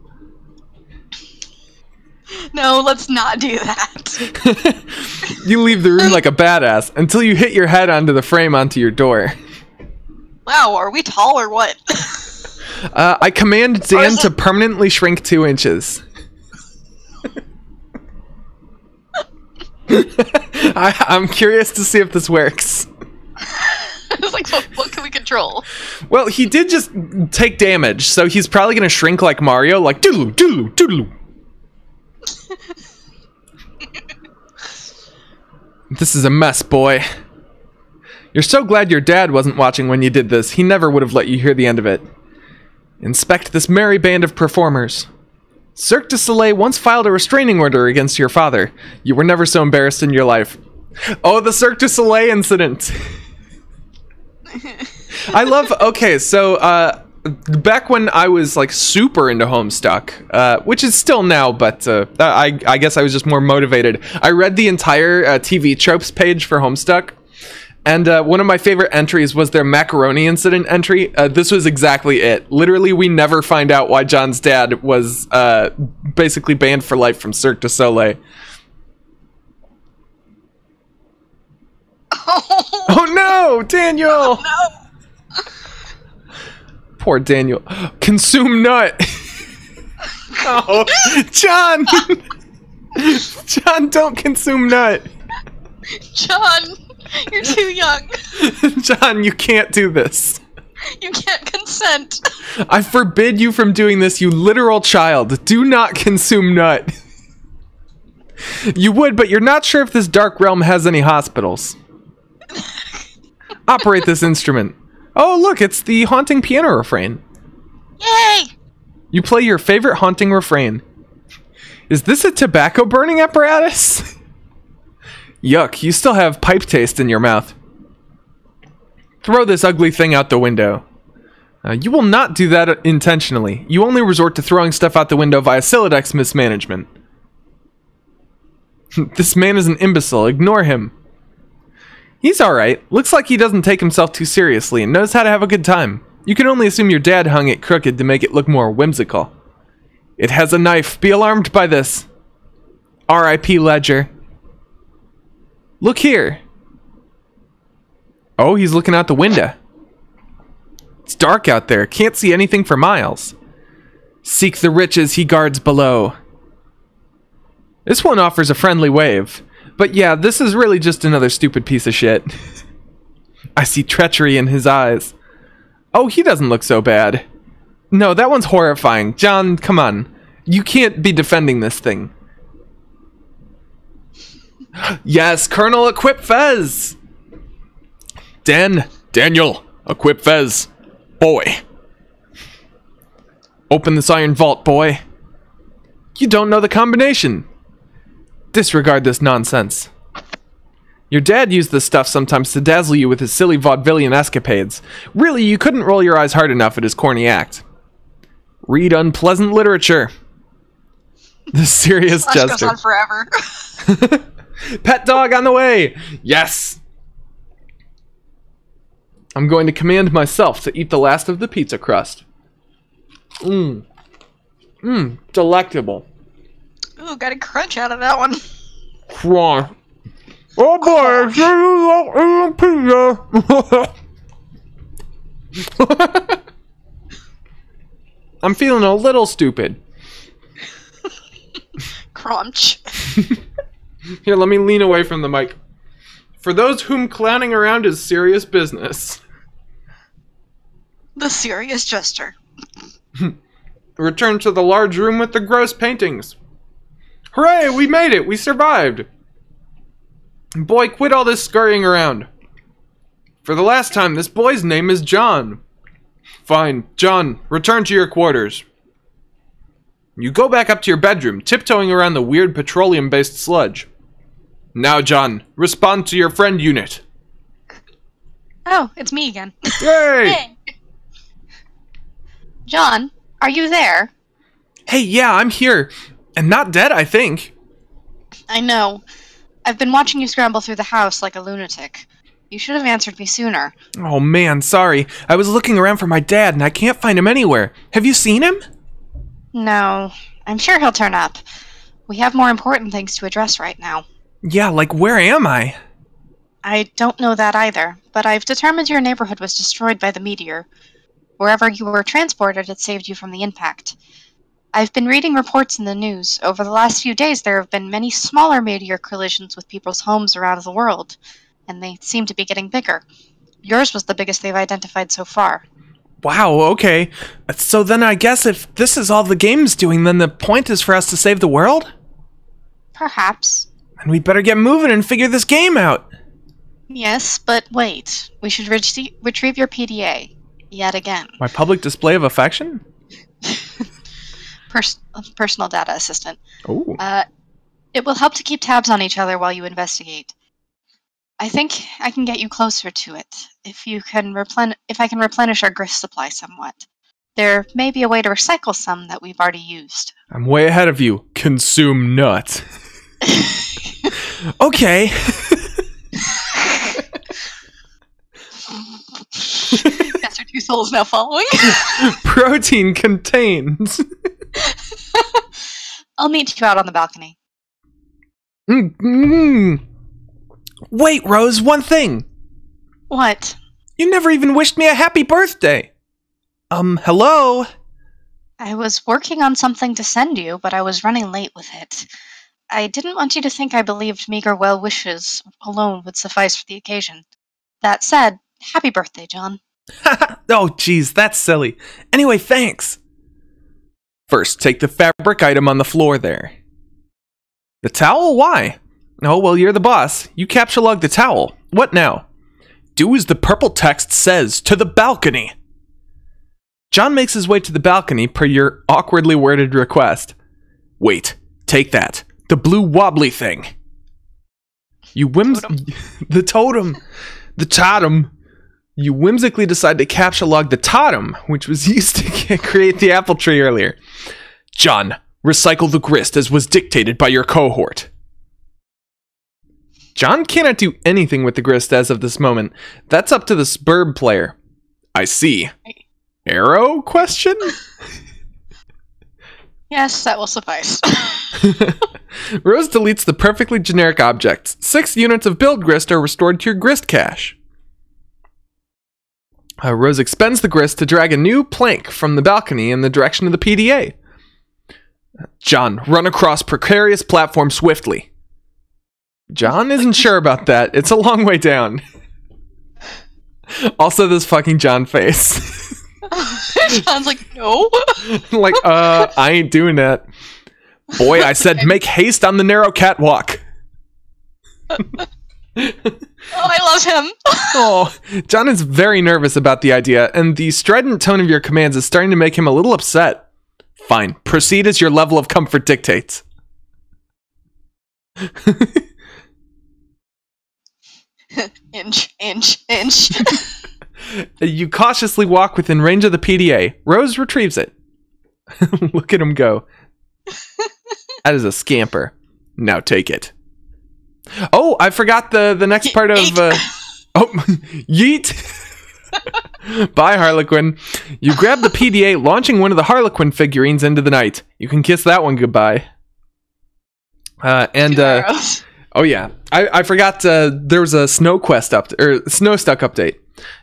No, let's not do that. You leave the room like a badass until you hit your head onto the frame onto your door. Wow, are we tall or what? I command Dan to permanently shrink 2 inches. I'm curious to see if this works. It's like, what can we control? Well, he did just take damage, so he's probably going to shrink like Mario, like doodaloo, doodaloo, doodaloo. This is a mess, boy. You're so glad your dad wasn't watching when you did this. He never would have let you hear the end of it. Inspect this merry band of performers. Cirque du Soleil once filed a restraining order against your father. You were never so embarrassed in your life. Oh, the Cirque du Soleil incident. I love... Okay, so, back when I was, like, super into Homestuck, which is still now, but I guess I was just more motivated. I read the entire TV tropes page for Homestuck, and one of my favorite entries was their macaroni incident entry. This was exactly it. Literally, we never find out why John's dad was basically banned for life from Cirque du Soleil. Oh no, Daniel! Oh, no! Poor Daniel. Consume nut! Oh, John! John, don't consume nut! John, you're too young. John, you can't do this. You can't consent. I forbid you from doing this, you literal child. Do not consume nut. You would, but you're not sure if this dark realm has any hospitals. Operate this instrument. Oh, look, it's the haunting piano refrain. Yay! You play your favorite haunting refrain. Is this a tobacco burning apparatus? Yuck, you still have pipe taste in your mouth. Throw this ugly thing out the window. You will not do that intentionally. You only resort to throwing stuff out the window via Silodex mismanagement. This man is an imbecile. Ignore him. He's alright. Looks like he doesn't take himself too seriously and knows how to have a good time. You can only assume your dad hung it crooked to make it look more whimsical. It has a knife. Be alarmed by this. R.I.P. Ledger. Look here. Oh, he's looking out the window. It's dark out there. Can't see anything for miles. Seek the riches he guards below. This one offers a friendly wave. But yeah, this is really just another stupid piece of shit. I see treachery in his eyes. Oh, he doesn't look so bad. No, that one's horrifying. John, come on. You can't be defending this thing. Yes, Colonel, equip Fez! Daniel, equip Fez. Boy. Open this iron vault, boy. You don't know the combination. Disregard this nonsense. Your dad used this stuff sometimes to dazzle you with his silly vaudevillian escapades. Really, you couldn't roll your eyes hard enough at his corny act. Read unpleasant literature. The serious Slash jester. goes on forever. Pet dog on the way! Yes! I'm going to command myself to eat the last of the pizza crust. Delectable. Ooh, got a crunch out of that one. Crunch. Oh boy, pizza! I'm feeling a little stupid. Crunch. Here, let me lean away from the mic. For those whom clowning around is serious business. The serious jester. Return to the large room with the gross paintings. Hooray, we made it! We survived! Boy, quit all this scurrying around. For the last time, this boy's name is John. Fine, John, return to your quarters. You go back up to your bedroom, tiptoeing around the weird petroleum-based sludge. Now, John, respond to your friend unit. Oh, it's me again. Yay! Hey. John, are you there? Hey, yeah, I'm here. And not dead, I think. I know. I've been watching you scramble through the house like a lunatic. You should have answered me sooner. Oh man, sorry. I was looking around for my dad and I can't find him anywhere. Have you seen him? No, I'm sure he'll turn up. We have more important things to address right now. Yeah, like where am I? I don't know that either, but I've determined your neighborhood was destroyed by the meteor. Wherever you were transported, it saved you from the impact. I've been reading reports in the news. Over the last few days, there have been many smaller meteor collisions with people's homes around the world, and they seem to be getting bigger. Yours was the biggest they've identified so far. Wow, okay. So then I guess if this is all the game's doing, then the point is for us to save the world? Perhaps. And we'd better get moving and figure this game out. Yes, but wait. We should retrieve your PDA. Yet again. My public display of affection? Personal data assistant. Oh. It will help to keep tabs on each other while you investigate. I think I can get you closer to it if I can replenish our grist supply somewhat. There may be a way to recycle some that we've already used. I'm way ahead of you. Consume nut. Okay. That's our two souls now following. Protein contains. I'll meet you out on the balcony. Wait, Rose, one thing. What? You never even wished me a happy birthday. Hello? I was working on something to send you, but I was running late with it. I didn't want you to think I believed meager well wishes alone would suffice for the occasion. That said, happy birthday, John. Oh, geez, that's silly. Anyway, thanks. First, take the fabric item on the floor there. The towel? Why? Oh, well, you're the boss. You capture log the towel. What now? Do as the purple text says, to the balcony. John makes his way to the balcony per your awkwardly worded request. Wait, take that. The blue wobbly thing. You the totem. The totem. You whimsically decide to capture log the totem, which was used to create the apple tree earlier. John, recycle the grist as was dictated by your cohort. John cannot do anything with the grist as of this moment. That's up to the Spurb player. I see. Arrow question? Yes, that will suffice. Rose deletes the perfectly generic objects. 6 units of build grist are restored to your grist cache. Rose expends the grist to drag a new plank from the balcony in the direction of the PDA. John, run across precarious platform swiftly. John isn't sure about that. It's a long way down. Also, this fucking John face. John's like, no. Like, I ain't doing that. Boy, I said make haste on the narrow catwalk. Oh, I love him. Oh, John is very nervous about the idea, and the strident tone of your commands is starting to make him a little upset. Fine, proceed as your level of comfort dictates. Inch, inch, inch. You cautiously walk within range of the PDA. Rose retrieves it. Look at him go. That is a scamper. Now take it. Oh, I forgot the next part of... yeet! Bye, Harlequin. You grab the PDA, launching one of the Harlequin figurines into the night. You can kiss that one goodbye. Oh yeah, I forgot there was a Snow Quest Snowstuck update.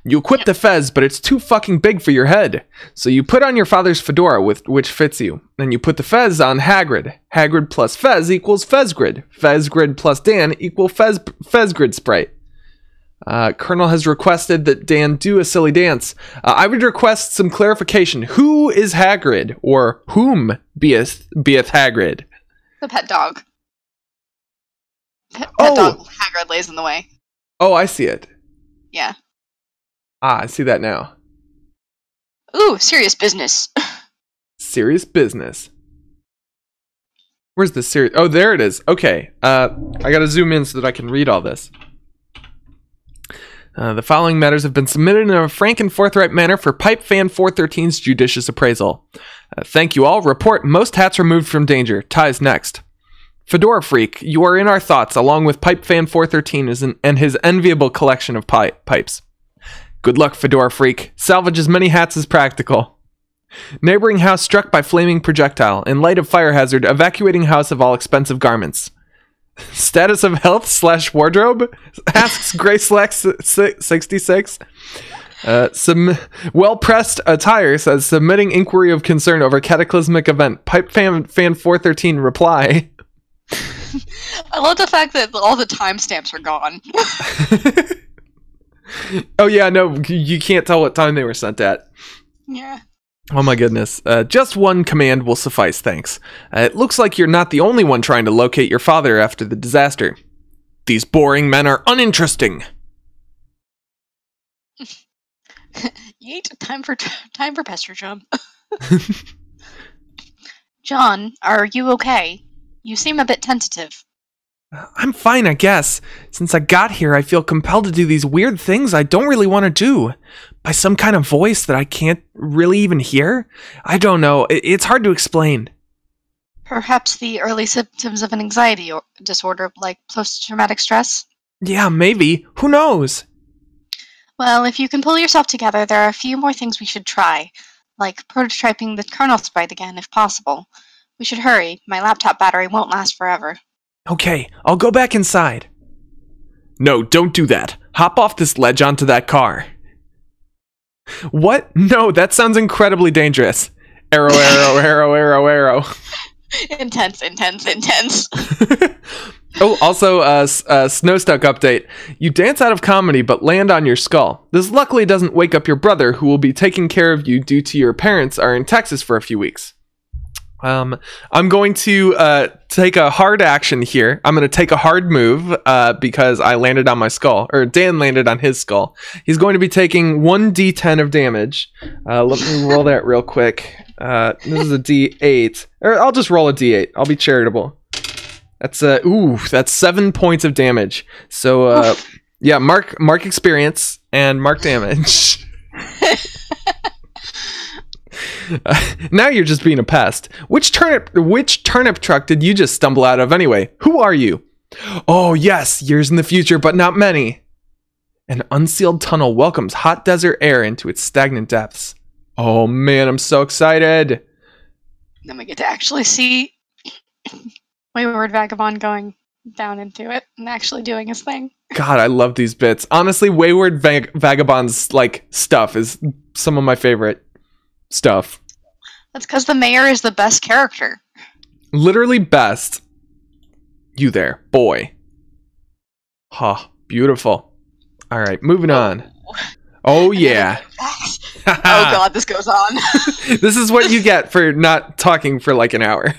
You equip the fez, but it's too fucking big for your head. So you put on your father's fedora, which fits you. Then you put the fez on Hagrid. Hagrid plus fez equals Fezgrid. Fezgrid plus Dan equal Fezgrid sprite. Colonel has requested that Dan do a silly dance. I would request some clarification. Who is Hagrid? Or whom beeth Hagrid? The pet dog. Pet dog Hagrid lays in the way. Oh, I see it. Yeah. I see that now. Ooh, serious business. Serious business. Where's the serious... Oh, there it is. Okay. I gotta zoom in so that I can read all this. The following matters have been submitted in a frank and forthright manner for Pipe Fan 413's judicious appraisal. Thank you all. Report most hats removed from danger. Ties next. Fedora Freak, you are in our thoughts, along with Pipe Fan 413 and his enviable collection of pipes. Good luck, Fedora Freak. Salvage as many hats as practical. Neighboring house struck by flaming projectile. In light of fire hazard, evacuating house of all expensive garments. Status of health / wardrobe? Asks GraceLex66. Some well-pressed attire says submitting inquiry of concern over cataclysmic event. Pipe fan 413 reply. I love the fact that all the timestamps are gone. Oh yeah, no, you can't tell what time they were sent at. Yeah. Oh my goodness. Just one command will suffice, thanks. It looks like you're not the only one trying to locate your father after the disaster. These boring men are uninteresting. Yeet, time for pester jump. John, are you okay? You seem a bit tentative. I'm fine, I guess. Since I got here, I feel compelled to do these weird things I don't really want to do. By some kind of voice that I can't really even hear? I don't know. It's hard to explain. Perhaps the early symptoms of an anxiety disorder, like post-traumatic stress? Yeah, maybe. Who knows? Well, if you can pull yourself together, there are a few more things we should try. Like prototyping the kernel sprite again, if possible. We should hurry. My laptop battery won't last forever. Okay, I'll go back inside. No, don't do that. Hop off this ledge onto that car. What? No, that sounds incredibly dangerous. Arrow, arrow, arrow, arrow, arrow. Intense, intense, intense. Oh, also, Snowstuck update. You dance out of comedy, but land on your skull. This luckily doesn't wake up your brother, who will be taking care of you due to your parents are in Texas for a few weeks. I'm going to take a hard action here. I'm going to take a hard move because I landed on my skull, or Dan landed on his skull. He's going to be taking 1d10 of damage. Let me roll that real quick. This is a d8, or I'll just roll a d8. I'll be charitable. That's that's 7 points of damage. So yeah, mark experience and mark damage. Now you're just being a pest. Which turnip truck did you just stumble out of anyway? Who are you? Oh yes, years in the future, but not many. An unsealed tunnel welcomes hot desert air into its stagnant depths. Oh man, I'm so excited. Then we get to actually see Wayward Vagabond going down into it and actually doing his thing. God, I love these bits. Honestly, Wayward Vagabond's stuff is some of my favorite stuff. That's because the mayor is the best character. Literally best. You there, boy. Huh, beautiful. All right, moving on. Oh yeah. Oh god, this goes on. This is what you get for not talking for like an hour.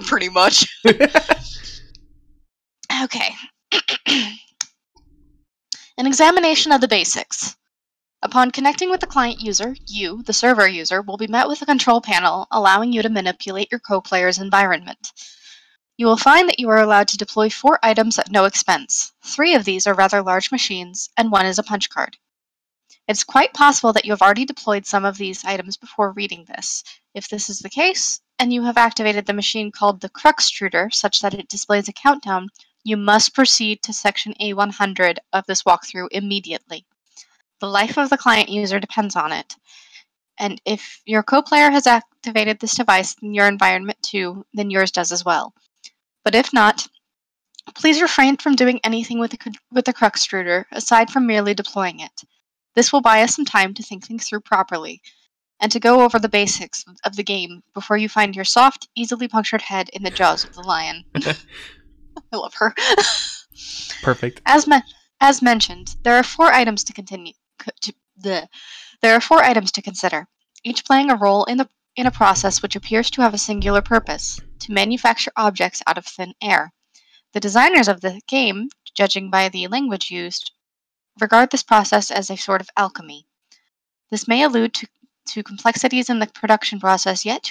Pretty much. Okay. An examination of the basics. Upon connecting with the client user, you, the server user, will be met with a control panel allowing you to manipulate your co-player's environment. You will find that you are allowed to deploy 4 items at no expense. 3 of these are rather large machines, and 1 is a punch card. It's quite possible that you have already deployed some of these items before reading this. If this is the case, and you have activated the machine called the Cruxtruder such that it displays a countdown, you must proceed to section A100 of this walkthrough immediately. The life of the client user depends on it. And if your co-player has activated this device in your environment too, then yours does as well. But if not, please refrain from doing anything with the Cruxtruder aside from merely deploying it. This will buy us some time to think things through properly, and to go over the basics of the game before you find your soft, easily punctured head in the jaws of the lion. I love her. Perfect. As mentioned, there are 4 items to There are 4 items to consider, each playing a role in a process which appears to have a singular purpose: to manufacture objects out of thin air. The designers of the game, judging by the language used, regard this process as a sort of alchemy. This may allude to complexities in the production process yet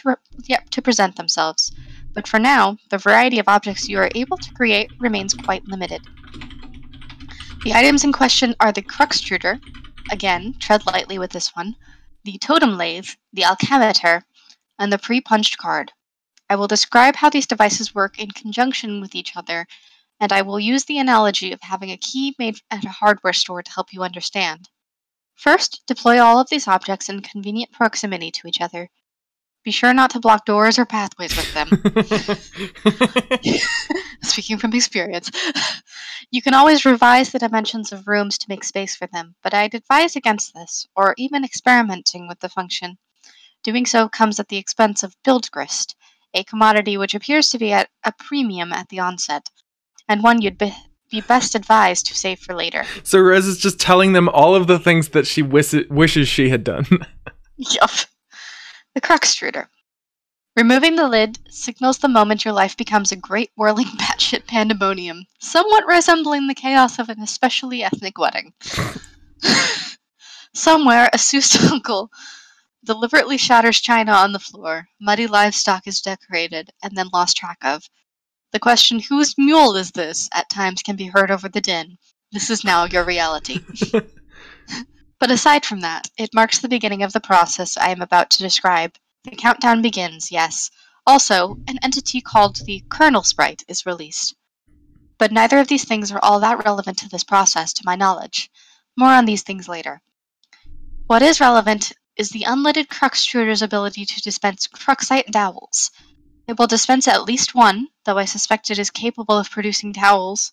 to present themselves, but for now, the variety of objects you are able to create remains quite limited. The items in question are the Cruxtruder, again, tread lightly with this one, the Totem Lathe, the Alchemitter, and the pre-punched card. I will describe how these devices work in conjunction with each other, and I will use the analogy of having a key made at a hardware store to help you understand. First, deploy all of these objects in convenient proximity to each other. Be sure not to block doors or pathways with them. Speaking from experience. You can always revise the dimensions of rooms to make space for them, but I'd advise against this, or even experimenting with the function. Doing so comes at the expense of build grist, a commodity which appears to be at a premium at the onset, and one you'd be best advised to save for later. So Rose is just telling them all of the things that she wishes she had done. Yup. The Cruxtruder. Removing the lid signals the moment your life becomes a great whirling batshit pandemonium, somewhat resembling the chaos of an especially ethnic wedding. Somewhere, a Seuss uncle deliberately shatters china on the floor, muddy livestock is decorated, and then lost track of. The question, whose mule is this, at times can be heard over the din. This is now your reality. But aside from that, it marks the beginning of the process I am about to describe. The countdown begins, yes. Also, an entity called the Kernel Sprite is released. But neither of these things are all that relevant to this process, to my knowledge. More on these things later. What is relevant is the unlidded Cruxtruder's ability to dispense Cruxite dowels. It will dispense at least one, though I suspect it is capable of producing dowels.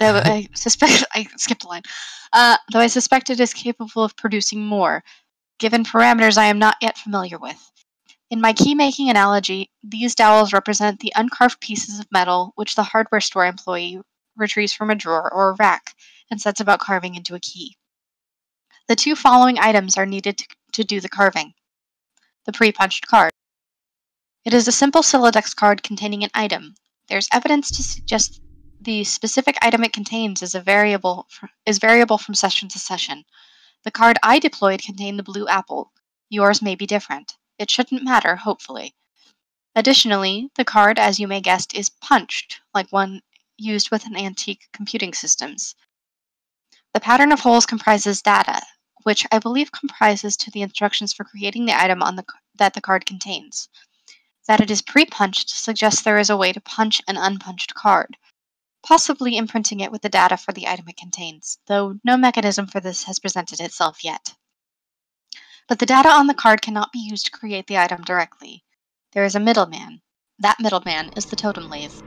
I skipped a line. Though I suspect it is capable of producing more, given parameters I am not yet familiar with. In my key-making analogy, these dowels represent the uncarved pieces of metal which the hardware store employee retrieves from a drawer or a rack and sets about carving into a key. The 2 following items are needed to do the carving. The pre-punched card. It is a simple Sylladex card containing an item. There's evidence to suggest the specific item it contains is variable from session to session. The card I deployed contained the blue apple. Yours may be different. It shouldn't matter, hopefully. Additionally, the card, as you may guess, is punched, like one used with an antique computing systems. The pattern of holes comprises data, which I believe comprises to the instructions for creating the item that the card contains. That it is pre-punched suggests there is a way to punch an unpunched card, possibly imprinting it with the data for the item it contains, though no mechanism for this has presented itself yet. But the data on the card cannot be used to create the item directly. There is a middleman. That middleman is the Totem Lathe.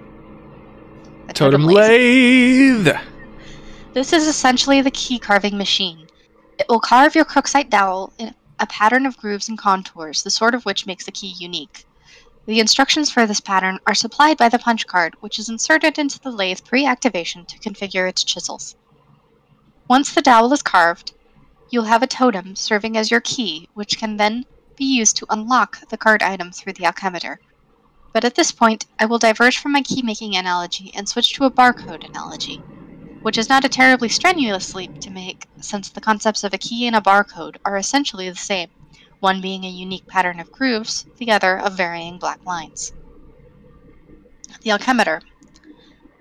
Totem Lathe! This is essentially the key carving machine. It will carve your Cruxite dowel in a pattern of grooves and contours, the sort of which makes the key unique. The instructions for this pattern are supplied by the punch card, which is inserted into the lathe pre-activation to configure its chisels. Once the dowel is carved, you'll have a totem serving as your key, which can then be used to unlock the card item through the alchemitter. But at this point, I will diverge from my key-making analogy and switch to a barcode analogy, which is not a terribly strenuous leap to make, since the concepts of a key and a barcode are essentially the same, one being a unique pattern of grooves, the other of varying black lines. The Alchemeter.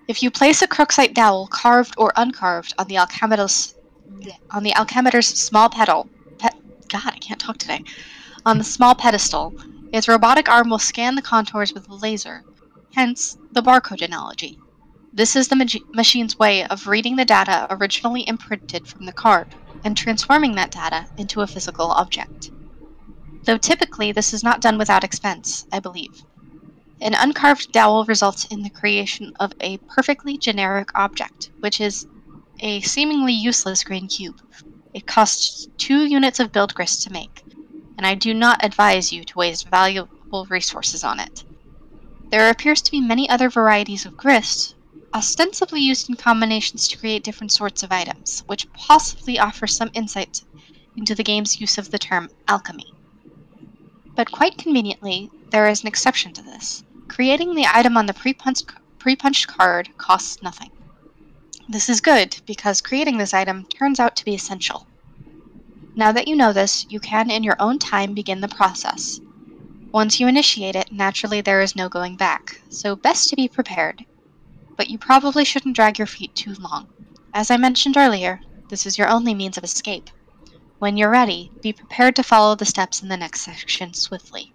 If you place a Crooksite dowel, carved or uncarved, on the Alchemeter's small God, I can't talk today. On the small pedestal, its robotic arm will scan the contours with a laser, hence the barcode analogy. This is the machine's way of reading the data originally imprinted from the card, and transforming that data into a physical object. Though typically this is not done without expense, I believe. An uncarved dowel results in the creation of a perfectly generic object, which is a seemingly useless green cube. It costs 2 units of build grist to make, and I do not advise you to waste valuable resources on it. There appears to be many other varieties of grist, ostensibly used in combinations to create different sorts of items, which possibly offer some insight into the game's use of the term alchemy. But quite conveniently, there is an exception to this. Creating the item on the pre-punched card costs nothing. This is good, because creating this item turns out to be essential. Now that you know this, you can in your own time begin the process. Once you initiate it, naturally there is no going back, so best to be prepared. But you probably shouldn't drag your feet too long. As I mentioned earlier, this is your only means of escape. When you're ready, be prepared to follow the steps in the next section swiftly.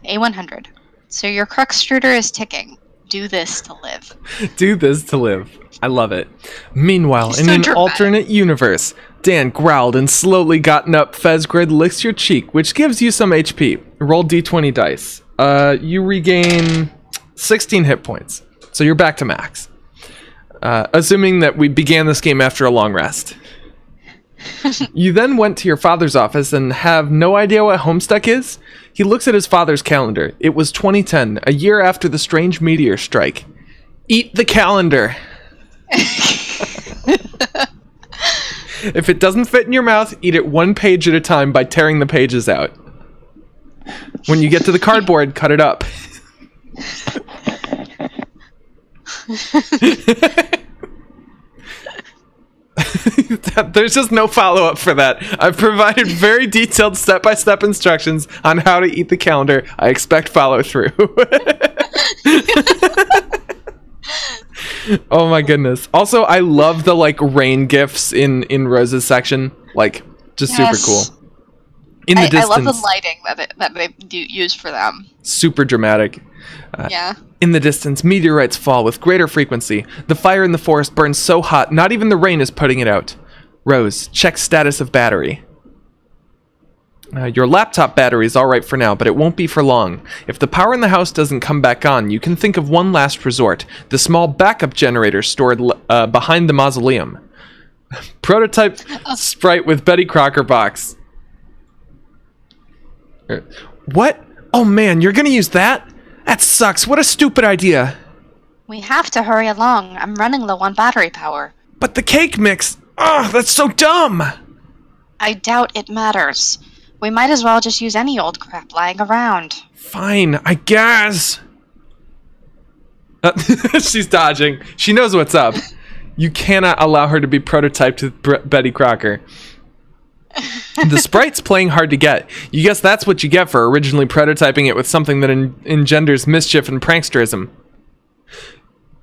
A100. So your Cruxtruder is ticking. Do this to live. Do this to live. I love it. Meanwhile, in an alternate universe, Dan growled and slowly gotten up. Fezgrid licks your cheek, which gives you some HP. Roll d20 dice. You regain 16 hit points. So you're back to max. Assuming that we began this game after a long rest. You then went to your father's office and have no idea what Homestuck is? He looks at his father's calendar. It was 2010, a year after the strange meteor strike. Eat the calendar. If it doesn't fit in your mouth, eat it 1 page at a time by tearing the pages out. When you get to the cardboard, cut it up. There's just no follow-up for that. I've provided very detailed step-by-step instructions on how to eat the calendar. I expect follow-through. Oh my goodness. Also, I love the like rain gifs in Rose's section. Like, just super cool. In the distance, I love the lighting that they use for them. Super dramatic. Yeah. In the distance, meteorites fall with greater frequency. The fire in the forest burns so hot, not even the rain is putting it out. Rose, check status of battery. Your laptop battery is alright for now, but it won't be for long. If the power in the house doesn't come back on, you can think of one last resort. The small backup generator stored behind the mausoleum. Prototype sprite with Betty Crocker box. What? Oh man, you're gonna use that? That sucks. What a stupid idea. We have to hurry along. I'm running low on battery power. But the cake mix... Ugh, that's so dumb. I doubt it matters. We might as well just use any old crap lying around. Fine, I guess. She's dodging. She knows what's up. You cannot allow her to be prototyped with Betty Crocker. The sprite's playing hard to get. You guess that's what you get for originally prototyping it with something that engenders mischief and pranksterism.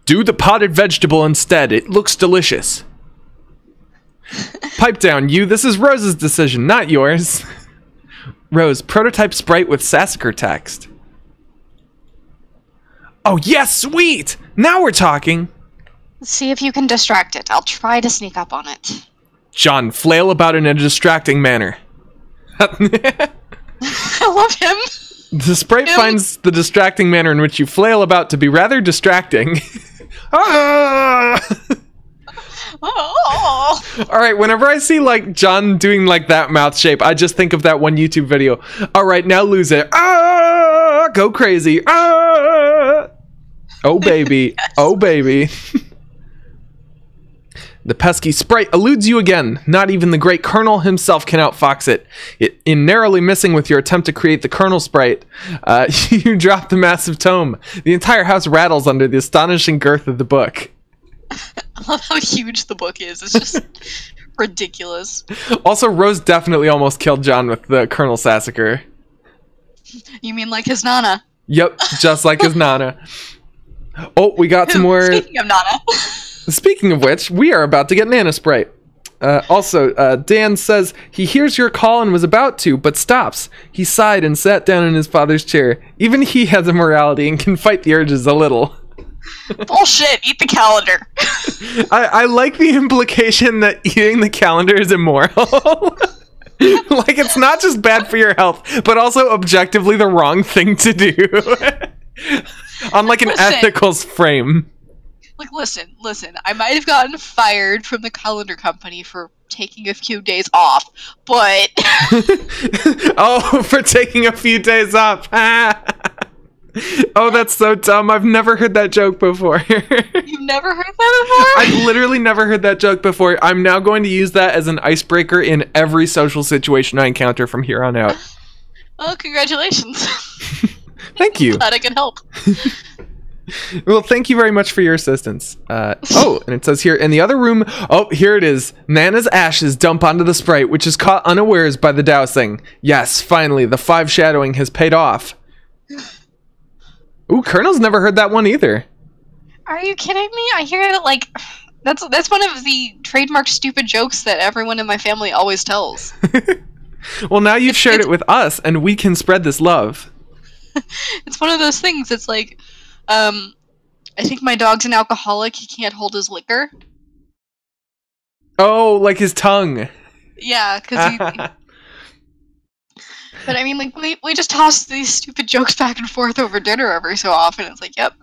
Do the potted vegetable instead. It looks delicious. Pipe down, you. This is Rose's decision, not yours. Rose, prototype sprite with Sassacre text. Oh, yes, sweet! Now we're talking. See if you can distract it. I'll try to sneak up on it. John, flail about in a distracting manner. I love him. The sprite finds the distracting manner in which you flail about to be rather distracting. Oh. Alright, whenever I see like John doing like that mouth shape, I just think of that one YouTube video. Alright, now lose it. Go crazy. Oh baby. Yes. Oh baby. The pesky sprite eludes you again. Not even the great Colonel himself can outfox it. In narrowly missing with your attempt to create the Colonel sprite, you drop the massive tome. The entire house rattles under the astonishing girth of the book. I love how huge the book is. It's just ridiculous. Also, Rose definitely almost killed John with the Colonel Sassacre. You mean like his nana? Yep, just like his Nana. Oh, we got some more. Speaking of Nana. Speaking of which, we are about to get Nana Sprite. Also, Dan says he hears your call and was about to, but stops. He sighed and sat down in his father's chair. Even he has a morality and can fight the urges a little. Bullshit, eat the calendar. I like the implication that eating the calendar is immoral. Like, it's not just bad for your health, but also objectively the wrong thing to do. On like an ethical frame. Like, listen, I might have gotten fired from the calendar company for taking a few days off, but... Oh, for taking a few days off. Oh, that's so dumb. I've never heard that joke before. You've never heard that before? I've literally never heard that joke before. I'm now going to use that as an icebreaker in every social situation I encounter from here on out. Well, congratulations. Thank you. Glad I can help. Well, thank you very much for your assistance. Oh, and it says here, in the other room, oh, here it is. Nana's ashes dump onto the sprite, which is caught unawares by the dousing. Yes, finally, the 5 shadowing has paid off. Ooh, Colonel's never heard that one either. Are you kidding me? I hear it like... That's one of the trademark stupid jokes that everyone in my family always tells. Well, now you've shared it with us, and we can spread this love. It's one of those things. It's like... I think my dog's an alcoholic. He can't hold his liquor. Oh, like his tongue. Yeah, because he... But I mean, like, we just toss these stupid jokes back and forth over dinner every so often. It's like, yep.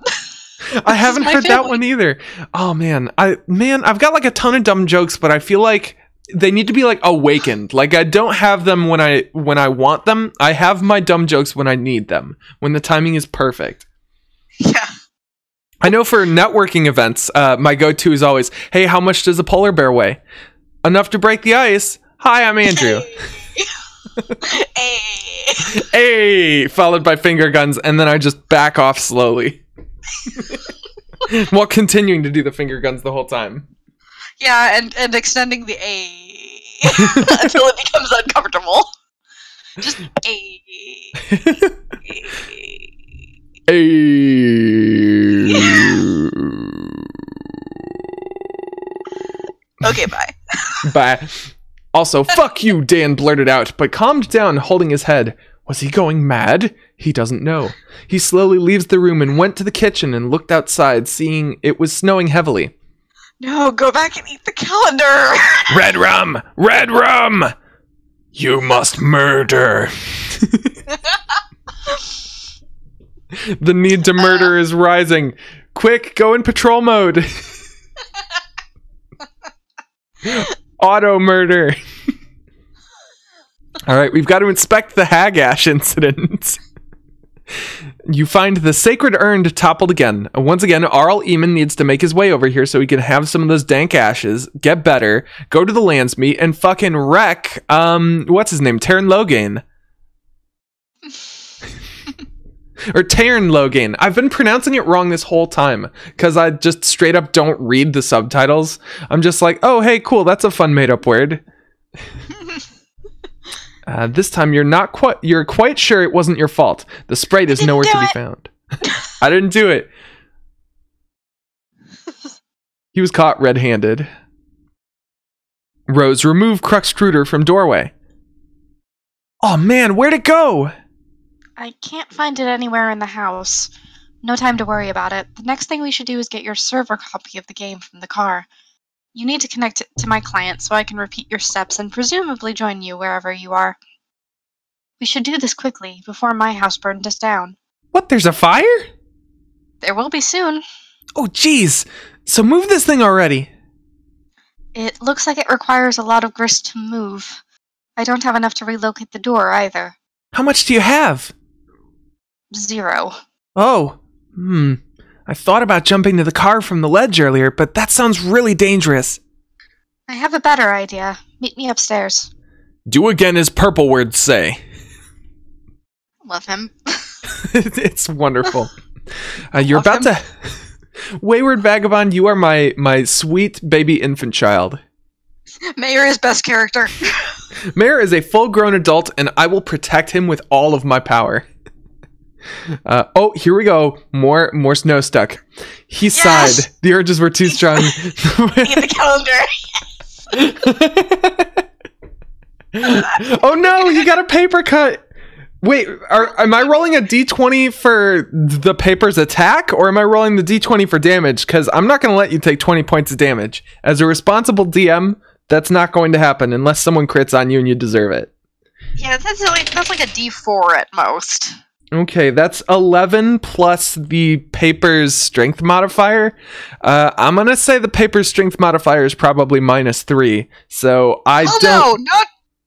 I haven't heard that one either. Oh, man. I've got, like, a ton of dumb jokes, but I feel like they need to be, like, awakened. Like, I don't have them when I want them. I have my dumb jokes when I need them, when the timing is perfect. Yeah. I know for networking events, my go-to is always, hey, how much does a polar bear weigh? Enough to break the ice. Hi, I'm Andrew. Hey. Hey, followed by finger guns, and then I just back off slowly. While continuing to do the finger guns the whole time. Yeah, and extending the A until it becomes uncomfortable. Just A. Okay, bye. Bye. Also, fuck you, Dan blurted out, but calmed down, holding his head. Was he going mad? He doesn't know. He slowly leaves the room and went to the kitchen and looked outside, seeing it was snowing heavily. No, go back and eat the calendar! Red rum! Red rum! You must murder. The need to murder is rising. Quick, go in patrol mode. Auto murder. All right, we've got to inspect the hag ash incident. You find the sacred urn toppled again. Once again, Arl Eamon needs to make his way over here so he can have some of those dank ashes, get better, go to the lands meet, and fucking wreck, what's his name? Taryn Logain. Or Taryn Logain. I've been pronouncing it wrong this whole time because I just straight up don't read the subtitles. I'm just like, oh, hey, cool, that's a fun made-up word. This time you're quite sure it wasn't your fault. The sprite is nowhere to be found. I didn't do it. He was caught red-handed. Rose, remove Cruxtruder from doorway. Oh man, where'd it go? I can't find it anywhere in the house. No time to worry about it. The next thing we should do is get your server copy of the game from the car. You need to connect it to my client so I can repeat your steps and presumably join you wherever you are. We should do this quickly, before my house burned us down. What, there's a fire? There will be soon. Oh, jeez. So move this thing already. It looks like it requires a lot of grist to move. I don't have enough to relocate the door, either. How much do you have? 0. Oh, I thought about jumping to the car from the ledge earlier, but that sounds really dangerous. I have a better idea. Meet me upstairs. Do again as purple words say. Love him. It's wonderful. You're about to... Wayward Vagabond, you are my sweet baby infant child. Mayor is best character. Mayor is a full-grown adult, and I will protect him with all of my power. Oh, here we go. More snow stuck. He sighed. The urges were too strong. Get the calendar. Oh no, you got a paper cut. Wait, am I rolling a d20 for the paper's attack, or am I rolling the d20 for damage? Because I'm not going to let you take 20 points of damage. As a responsible DM, that's not going to happen unless someone crits on you and you deserve it. Yeah, that's like a D4 at most. Okay, that's 11 plus the paper's strength modifier. I'm going to say the paper's strength modifier is probably -3. So I don't... No,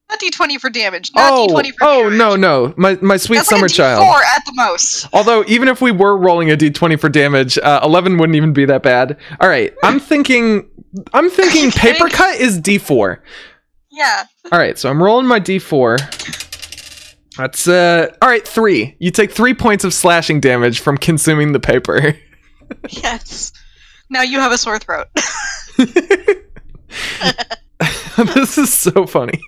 not D20 for damage. Not D20 for damage. No. My sweet that's summer like a child. D4 at the most. Although, even if we were rolling a d20 for damage, 11 wouldn't even be that bad. All right, I'm thinking paper cut is d4. Yeah. All right, so I'm rolling my d4. That's all right, 3. You take 3 points of slashing damage from consuming the paper. Yes. Now you have a sore throat. This is so funny.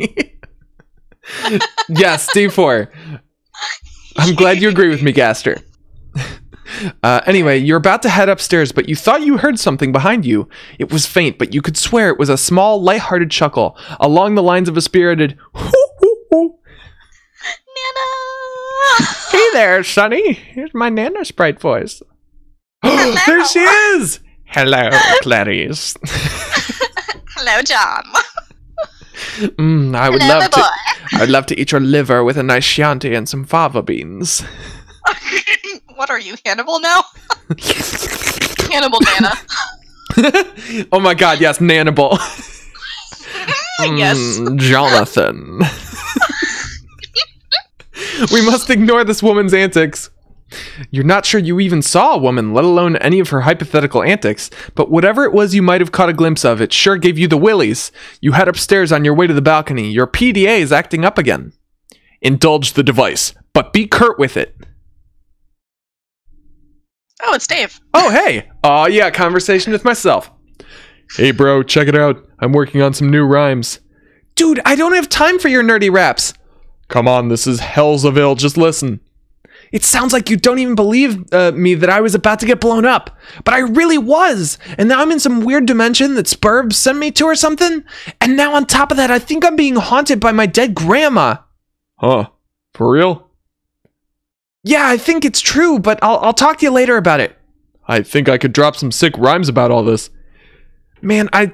Yes, d4. I'm glad you agree with me, Gaster. Anyway, you're about to head upstairs, but you thought you heard something behind you. It was faint, but you could swear it was a small, light-hearted chuckle, along the lines of a spirited hoo hoo hoo. Nana! Hey there, Sonny. Here's my Nana Sprite voice. There she is! Hello, Clarice. Hello, John. I'd love to eat your liver with a nice Chianti and some fava beans. What are you, Hannibal now? Hannibal Nana. Oh my god, yes, Nannibal. Yes. Jonathan. We must ignore this woman's antics. You're not sure you even saw a woman, let alone any of her hypothetical antics, but whatever it was you might have caught a glimpse of, it sure gave you the willies. You head upstairs on your way to the balcony. Your PDA is acting up again. Indulge the device, but be curt with it. Oh, it's Dave. Oh, hey. Oh, yeah, conversation with myself. Hey, bro, check it out. I'm working on some new rhymes. Dude, I don't have time for your nerdy raps. Come on, this is Hellsville. Just listen. It sounds like you don't even believe me that I was about to get blown up. But I really was. And now I'm in some weird dimension that Spurb sent me to or something. And now on top of that, I think I'm being haunted by my dead grandma. Huh? For real? Yeah, I think it's true, but I'll talk to you later about it. I think I could drop some sick rhymes about all this. Man, I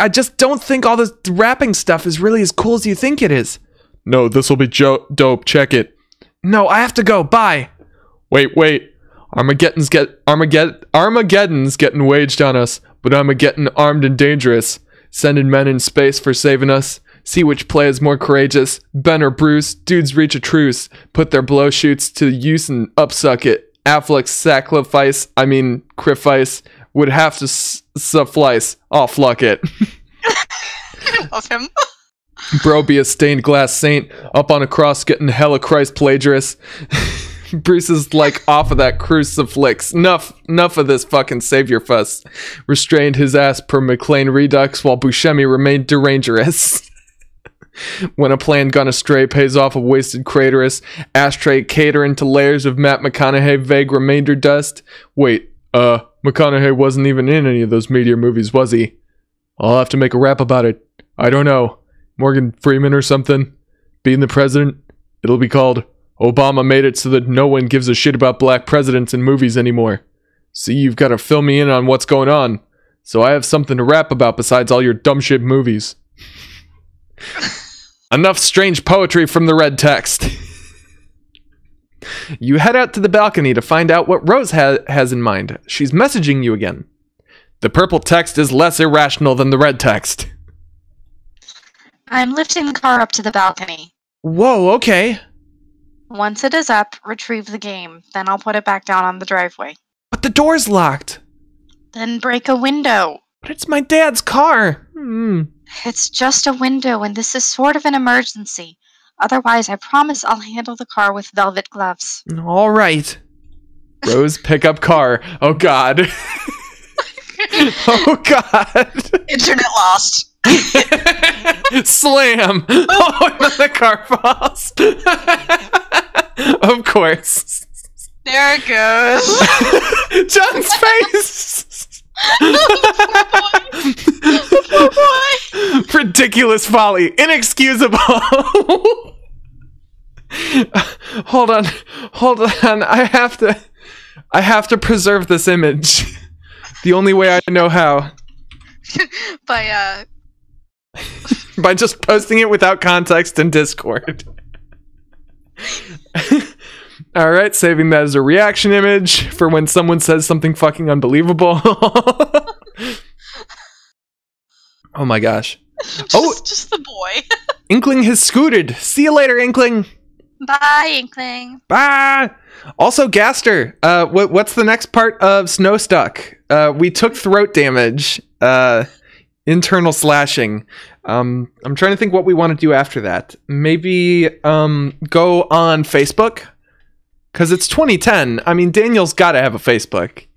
just don't think all this rapping stuff is really as cool as you think it is. No, this will be dope. Check it. No, I have to go. Bye. Wait. Armageddon's getting waged on us, but Armageddon armed and dangerous. Sending men in space for saving us. See which play is more courageous. Ben or Bruce, dudes reach a truce. Put their blow shoots to use and upsuck it. Affleck's sacrifice, would have to suffice. Oh, fluck it. I love him. Bro be a stained glass saint, up on a cross getting hella Christ plagiarist. Bruce is like off of that crucifix. Enough of this fucking savior fuss. Restrained his ass per McLean Redux while Buscemi remained derangerous. When a plan gone astray pays off a wasted craterus. Ashtray catering to layers of Matt McConaughey vague remainder dust. Wait, McConaughey wasn't even in any of those Meteor movies, was he? I'll have to make a rap about it. I don't know. Morgan Freeman or something? Being the president? It'll be called Obama Made It So That No One Gives a Shit About Black Presidents in Movies Anymore. See, you've got to fill me in on what's going on. So I have something to rap about besides all your dumb shit movies. Enough strange poetry from the red text. You head out to the balcony to find out what Rose has in mind. She's messaging you again. The purple text is less irrational than the red text. I'm lifting the car up to the balcony. Whoa, okay. Once it is up, retrieve the game. Then I'll put it back down on the driveway. But the door's locked. Then break a window. But it's my dad's car. It's just a window, and this is sort of an emergency. Otherwise, I promise I'll handle the car with velvet gloves. All right. Rose pickup car. Oh, God. Oh, God. Internet lost. Slam. Oh, and then the car falls. Of course. There it goes. John's face. Poor boy. Ridiculous folly. Inexcusable. Hold on. I have to preserve this image. The only way I know how. By just posting it without context in Discord. Alright, saving that as a reaction image for when someone says something fucking unbelievable. Oh my gosh. Just the boy. Inkling has scooted. See you later, Inkling. Bye, Inkling. Bye. Also, Gaster, what's the next part of Snowstuck? We took throat damage, internal slashing. I'm trying to think what we want to do after that. Maybe go on Facebook, because it's 2010. I mean, Daniel's got to have a Facebook.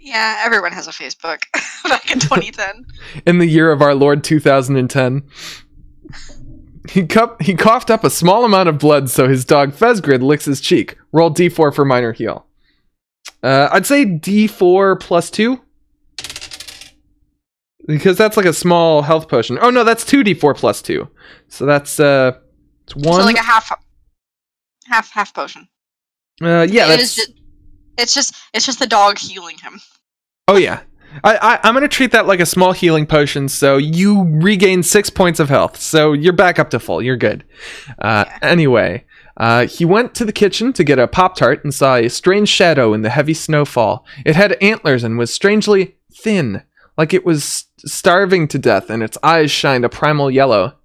Yeah, everyone has a Facebook back in 2010. In the year of our Lord 2010. He coughed up a small amount of blood, so his dog Fezgrid licks his cheek. Roll D4 for minor heal. I'd say D4 plus 2. Because that's like a small health potion. Oh no, that's 2d4 plus 2. So that's it's 1. So like a half potion. Yeah, it's just the dog healing him. Oh yeah. I'm gonna treat that like a small healing potion, so you regain 6 points of health. So you're back up to full. You're good. Anyway, he went to the kitchen to get a Pop-Tart and saw a strange shadow in the heavy snowfall. It had antlers and was strangely thin, like it was starving to death, and its eyes shined a primal yellow.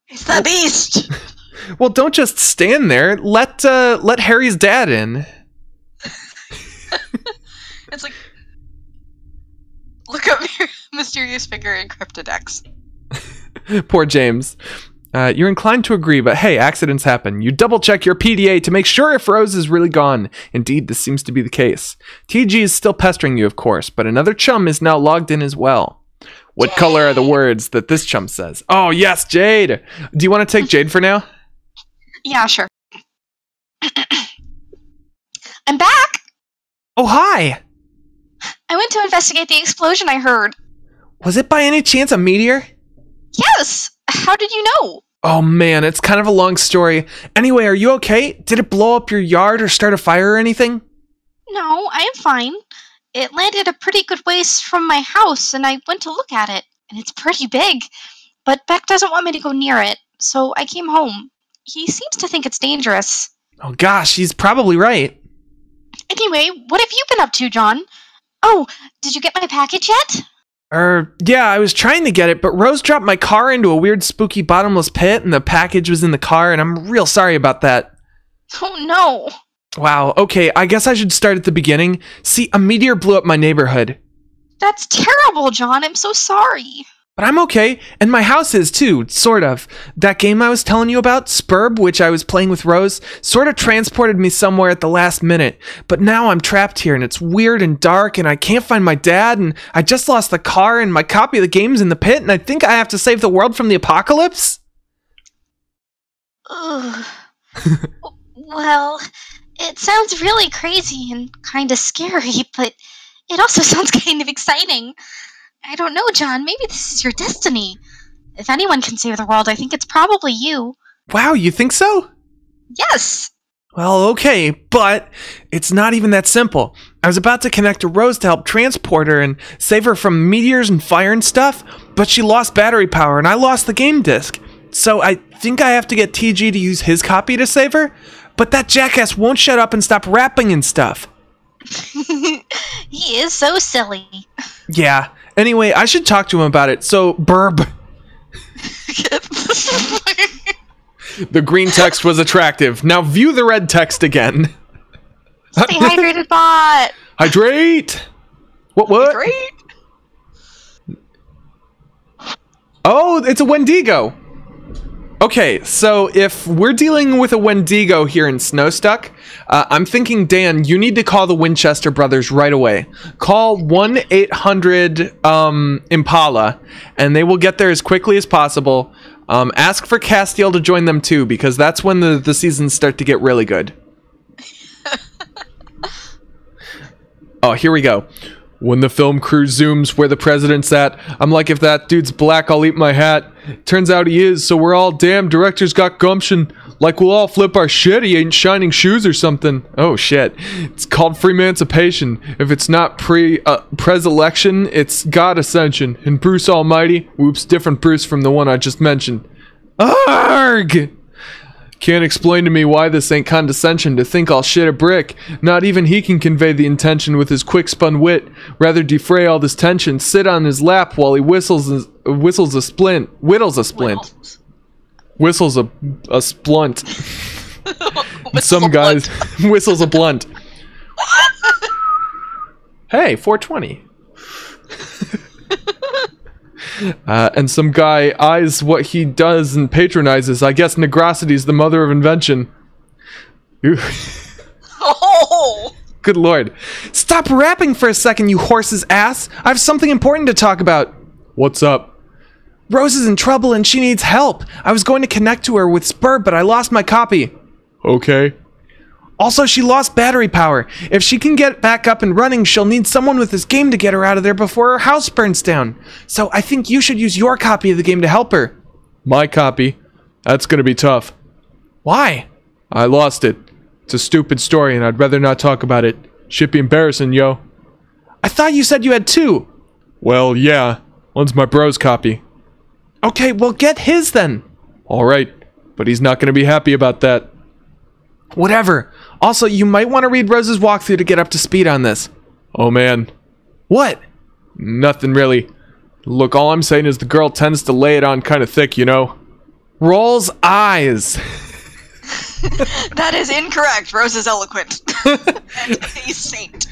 It's the beast! Well, don't just stand there. Let Harry's dad in. It's like, look up your mysterious figure in Cryptodex. Poor James. You're inclined to agree, but hey, accidents happen. You double-check your PDA to make sure if Rose is really gone. Indeed, this seems to be the case. TG is still pestering you, of course, but another chum is now logged in as well. What Jade. Color are the words that this chum says? Oh, yes, Jade! Do you want to take Jade for now? Yeah, sure. I'm back! Oh, hi! I went to investigate the explosion I heard. Was it by any chance a meteor? Yes! How did you know? Oh man, it's kind of a long story. Anyway, are you okay? Did it blow up your yard or start a fire or anything? No, I am fine. It landed a pretty good ways from my house, and I went to look at it, and it's pretty big. But Beck doesn't want me to go near it, so I came home. He seems to think it's dangerous. Oh gosh, he's probably right. Anyway, what have you been up to, John? Oh, did you get my package yet? Yeah, I was trying to get it, but Rose dropped my car into a weird spooky bottomless pit, and the package was in the car, and I'm real sorry about that. Oh no. Wow, okay, I guess I should start at the beginning. See, a meteor blew up my neighborhood. That's terrible, John. I'm so sorry. But I'm okay, and my house is too, sort of. That game I was telling you about, Spurb, which I was playing with Rose, sort of transported me somewhere at the last minute. But now I'm trapped here, and it's weird and dark, and I can't find my dad, and I just lost the car, and my copy of the game's in the pit, and I think I have to save the world from the apocalypse? Ugh. Well, it sounds really crazy and kind of scary, but it also sounds kind of exciting. I don't know, John. Maybe this is your destiny. If anyone can save the world, I think it's probably you. Wow, you think so? Yes. Well, okay, but it's not even that simple. I was about to connect to Rose to help transport her and save her from meteors and fire and stuff, but she lost battery power and I lost the game disc. So I think I have to get TG to use his copy to save her, but that jackass won't shut up and stop rapping and stuff. He is so silly. Yeah. Anyway, I should talk to him about it, so burb. The green text was attractive. Now view the red text again. Stay hydrated, bot. Hydrate! What? Hydrate? Oh, it's a Wendigo. Okay, so if we're dealing with a Wendigo here in Snowstuck, I'm thinking, Dan, you need to call the Winchester brothers right away. Call 1-800 Impala, and they will get there as quickly as possible. Ask for Castiel to join them too, because that's when the seasons start to get really good. Oh, here we go. When the film crew zooms where the president's at, I'm like, if that dude's black, I'll eat my hat. Turns out he is, so we're all, damn, director's got gumption. Like we'll all flip our shit, he ain't shining shoes or something. Oh shit. It's called free-emancipation. If it's not pres-election, it's God ascension. And Bruce Almighty, whoops, different Bruce from the one I just mentioned. Arg! Can't explain to me why this ain't condescension to think I'll shit a brick. Not even he can convey the intention with his quick-spun wit. Rather defray all this tension, sit on his lap while he whistles a splint. Whittles a splint. Whistles a splunt. Some guys whistles a blunt. Hey, 420. And some guy eyes what he does and patronizes. I guess negrosity's the mother of invention. Oh! Good lord. Stop rapping for a second, you horse's ass! I have something important to talk about. What's up? Rose is in trouble and she needs help. I was going to connect to her with Spur, but I lost my copy. Okay. Also, she lost battery power. If she can get back up and running, she'll need someone with this game to get her out of there before her house burns down. So I think you should use your copy of the game to help her. My copy? That's gonna be tough. Why? I lost it. It's a stupid story and I'd rather not talk about it. Should be embarrassing, yo. I thought you said you had two. Well, yeah. One's my bro's copy. Okay, well get his then. Alright, but he's not gonna be happy about that. Whatever. Also, you might want to read Rose's walkthrough to get up to speed on this. Oh man. What? Nothing really. Look, all I'm saying is the girl tends to lay it on kind of thick, you know? Rolls eyes. That is incorrect. Rose is eloquent. And a saint.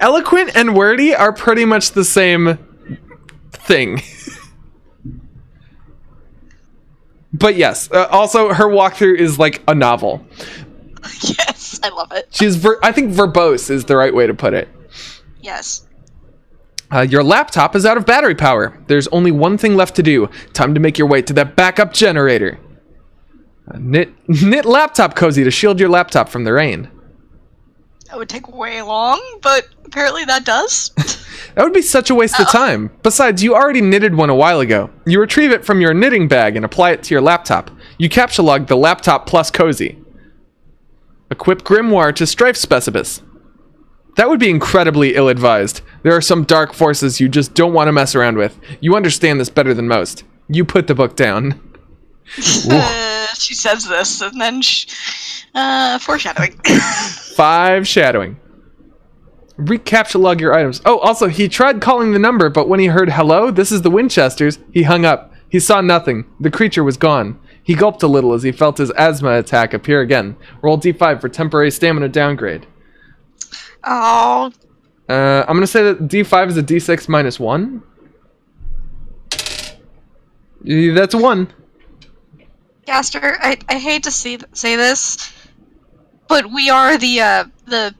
Eloquent and wordy are pretty much the same thing. But yes, also her walkthrough is like a novel. Yes, I love it. She's I think verbose is the right way to put it. Yes. Your laptop is out of battery power. There's only one thing left to do. Time to make your way to that backup generator. Knit laptop cozy to shield your laptop from the rain. That would take way long, but apparently that does. That would be such a waste of time. Besides, you already knitted one a while ago. You retrieve it from your knitting bag and apply it to your laptop. You captcha log the laptop plus cozy. Equip grimoire to strife specibus. That would be incredibly ill-advised. There are some dark forces you just don't want to mess around with. You understand this better than most. You put the book down. She says this, and then foreshadowing. 5 shadowing. Recapture log your items. Oh, also, he tried calling the number, but when he heard hello, this is the Winchesters, he hung up. He saw nothing. The creature was gone. He gulped a little as he felt his asthma attack appear again. Roll D5 for temporary stamina downgrade. Oh. I'm going to say that D5 is a D6 minus 1. That's a 1. Gaster, I hate to say this, but we are the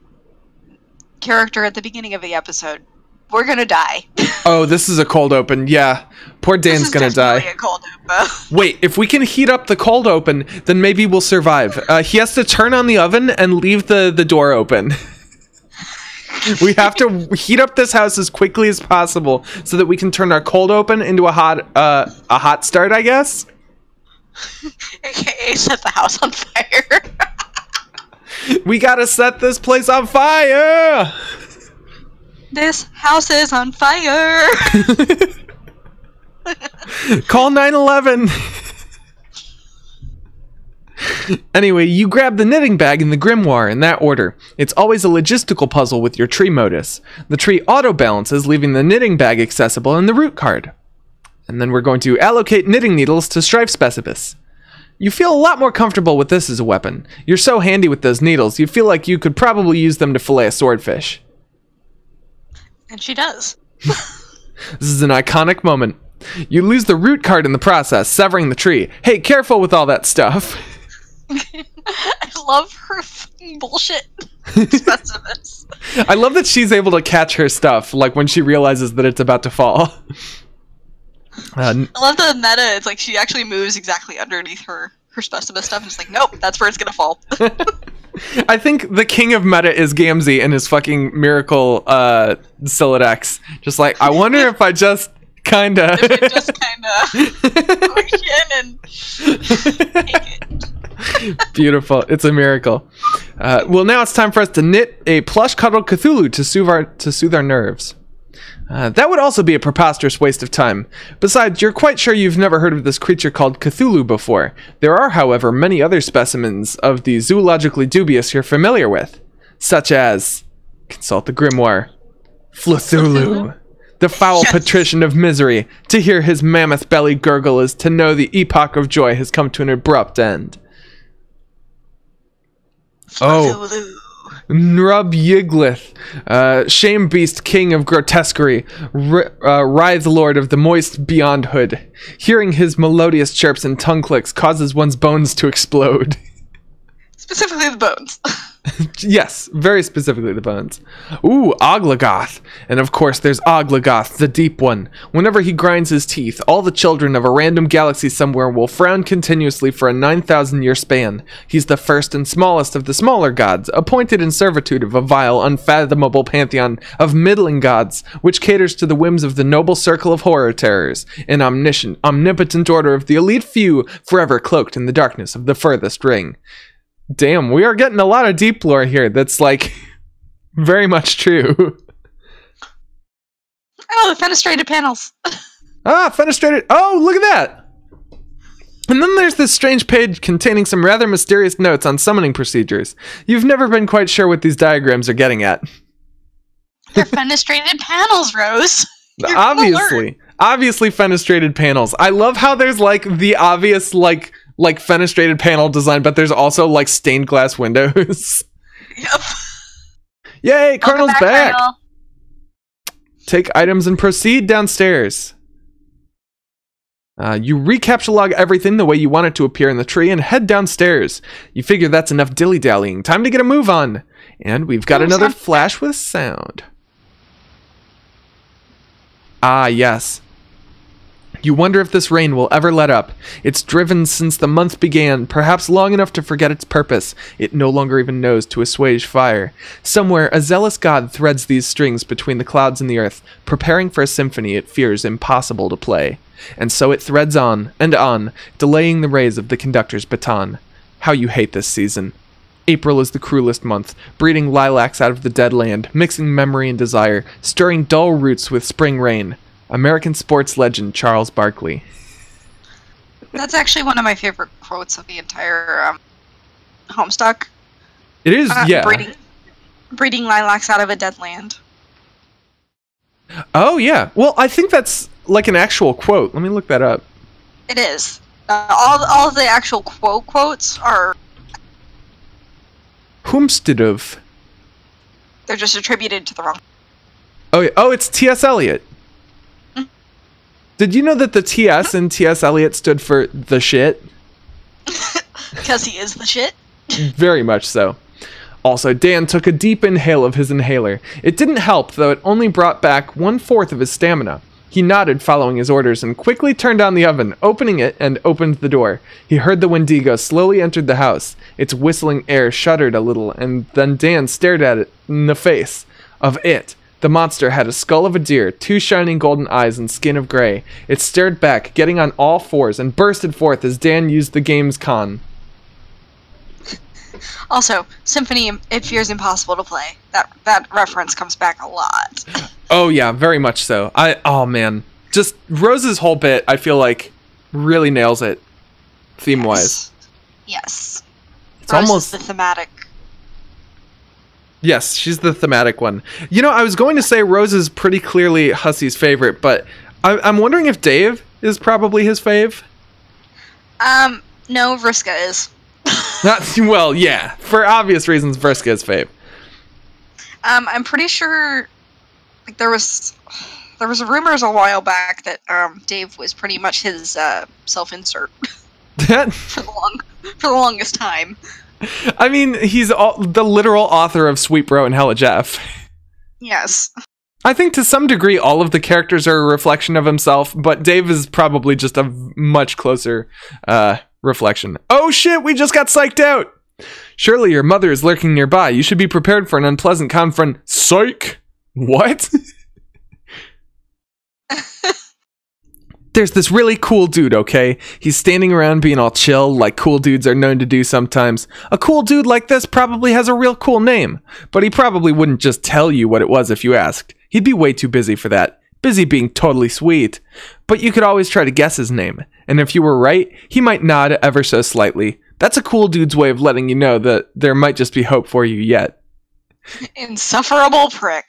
character at the beginning of the episode. We're gonna die. Oh, this is a cold open. Yeah, poor Dan's gonna die. A cold open. Wait, if we can heat up the cold open, then maybe we'll survive. He has to turn on the oven and leave the door open. We have to heat up this house as quickly as possible so that we can turn our cold open into a hot start, I guess. AKA set the house on fire. We gotta set this place on fire! This house is on fire! Call 911! Anyway, you grab the knitting bag and the grimoire in that order. It's always a logistical puzzle with your tree modus. The tree auto-balances, leaving the knitting bag accessible in the root card. And then we're going to allocate knitting needles to strife specibus. You feel a lot more comfortable with this as a weapon. You're so handy with those needles, you feel like you could probably use them to fillet a swordfish. And she does. This is an iconic moment. You lose the root card in the process, severing the tree. Hey, careful with all that stuff. I love her fucking bullshit. Specimens. I love that she's able to catch her stuff, like when she realizes that it's about to fall. I love the meta. It's like she actually moves exactly underneath her specimen stuff, and it's like, nope, that's where it's gonna fall. I think the king of meta is Gamzee and his fucking miracle Silodex. Just like, I wonder if I just kinda push in and take it. Beautiful. It's a miracle. Well, now it's time for us to knit a plush cuddled Cthulhu to soothe our nerves. That would also be a preposterous waste of time. Besides, you're quite sure you've never heard of this creature called Cthulhu before. There are, however, many other specimens of the zoologically dubious you're familiar with, such as, consult the grimoire, Fluthulu, the foul patrician of misery. To hear his mammoth belly gurgle is to know the epoch of joy has come to an abrupt end. Fluthulu. Nrub Yiglith, shame beast king of grotesquerie, writhe lord of the moist beyondhood. Hearing his melodious chirps and tongue clicks causes one's bones to explode. Specifically the bones. Yes, very specifically the bones. Ooh, Oglagoth. And of course there's Oglagoth, the deep one. Whenever he grinds his teeth, all the children of a random galaxy somewhere will frown continuously for a 9,000-year span. He's the first and smallest of the smaller gods, appointed in servitude of a vile, unfathomable pantheon of middling gods, which caters to the whims of the noble circle of horror terrors, an omnipotent order of the elite few, forever cloaked in the darkness of the furthest ring. Damn, we are getting a lot of deep lore here that's, like, very much true. Oh, the fenestrated panels. Fenestrated. Oh, look at that. And then there's this strange page containing some rather mysterious notes on summoning procedures. You've never been quite sure what these diagrams are getting at. They're fenestrated panels, Rose. Obviously fenestrated panels. I love how there's, like, the obvious, like fenestrated panel design, but there's also like stained glass windows. Yep. Yay, Colonel's back. Colonel. Take items and proceed downstairs. You recapture log everything the way you want it to appear in the tree and head downstairs. You figure that's enough dilly-dallying. Time to get a move on. And we've got another flash with sound. Ah, yes. You wonder if this rain will ever let up. It's driven since the month began, perhaps long enough to forget its purpose. It no longer even knows to assuage fire. Somewhere, a zealous god threads these strings between the clouds and the earth, preparing for a symphony it fears impossible to play. And so it threads on, delaying the rays of the conductor's baton. How you hate this season. April is the cruelest month, breeding lilacs out of the dead land, mixing memory and desire, stirring dull roots with spring rain. American sports legend Charles Barkley. That's actually one of my favorite quotes of the entire Homestuck. It is, yeah. Breeding lilacs out of a dead land. Oh, yeah. Well, I think that's like an actual quote. Let me look that up. It is. All of the actual quotes are... Homestead. They're just attributed to the wrong... Oh, it's T.S. Eliot. Did you know that the TS in T.S. Eliot stood for the shit? Because he is the shit? Very much so. Also, Dan took a deep inhale of his inhaler. It didn't help, though it only brought back 1/4 of his stamina. He nodded, following his orders, and quickly turned on the oven, opening it, and opened the door. He heard the Wendigo slowly entered the house. Its whistling air shuddered a little, and then Dan stared at it in the face of it. The monster had a skull of a deer, 2 shining golden eyes, and skin of gray. It stared back, getting on all fours, and bursted forth as Dan used the game's con. Also, Symphony, it fears impossible to play. That reference comes back a lot. Oh yeah, very much so. Oh man. Just Rose's whole bit, I feel like, really nails it, theme-wise. Yes. It's Rose almost is the thematic. Yes, she's the thematic one. You know, I was going to say Rose is pretty clearly Hussey's favorite, but I'm wondering if Dave is probably his fave. No, Vriska is. Well, yeah. For obvious reasons, Vriska is fave. I'm pretty sure like there was rumors a while back that Dave was pretty much his self-insert for the longest time. I mean, he's the literal author of Sweet Bro and Hella Jeff. Yes. I think to some degree all of the characters are a reflection of himself, but Dave is probably just a much closer reflection. Oh shit, we just got psyched out! Surely your mother is lurking nearby. You should be prepared for an unpleasant Psych! What? There's this really cool dude, okay? He's standing around being all chill, like cool dudes are known to do sometimes. A cool dude like this probably has a real cool name, but he probably wouldn't just tell you what it was if you asked. He'd be way too busy for that. Busy being totally sweet. But you could always try to guess his name, and if you were right, he might nod ever so slightly. That's a cool dude's way of letting you know that there might just be hope for you yet. Insufferable prick.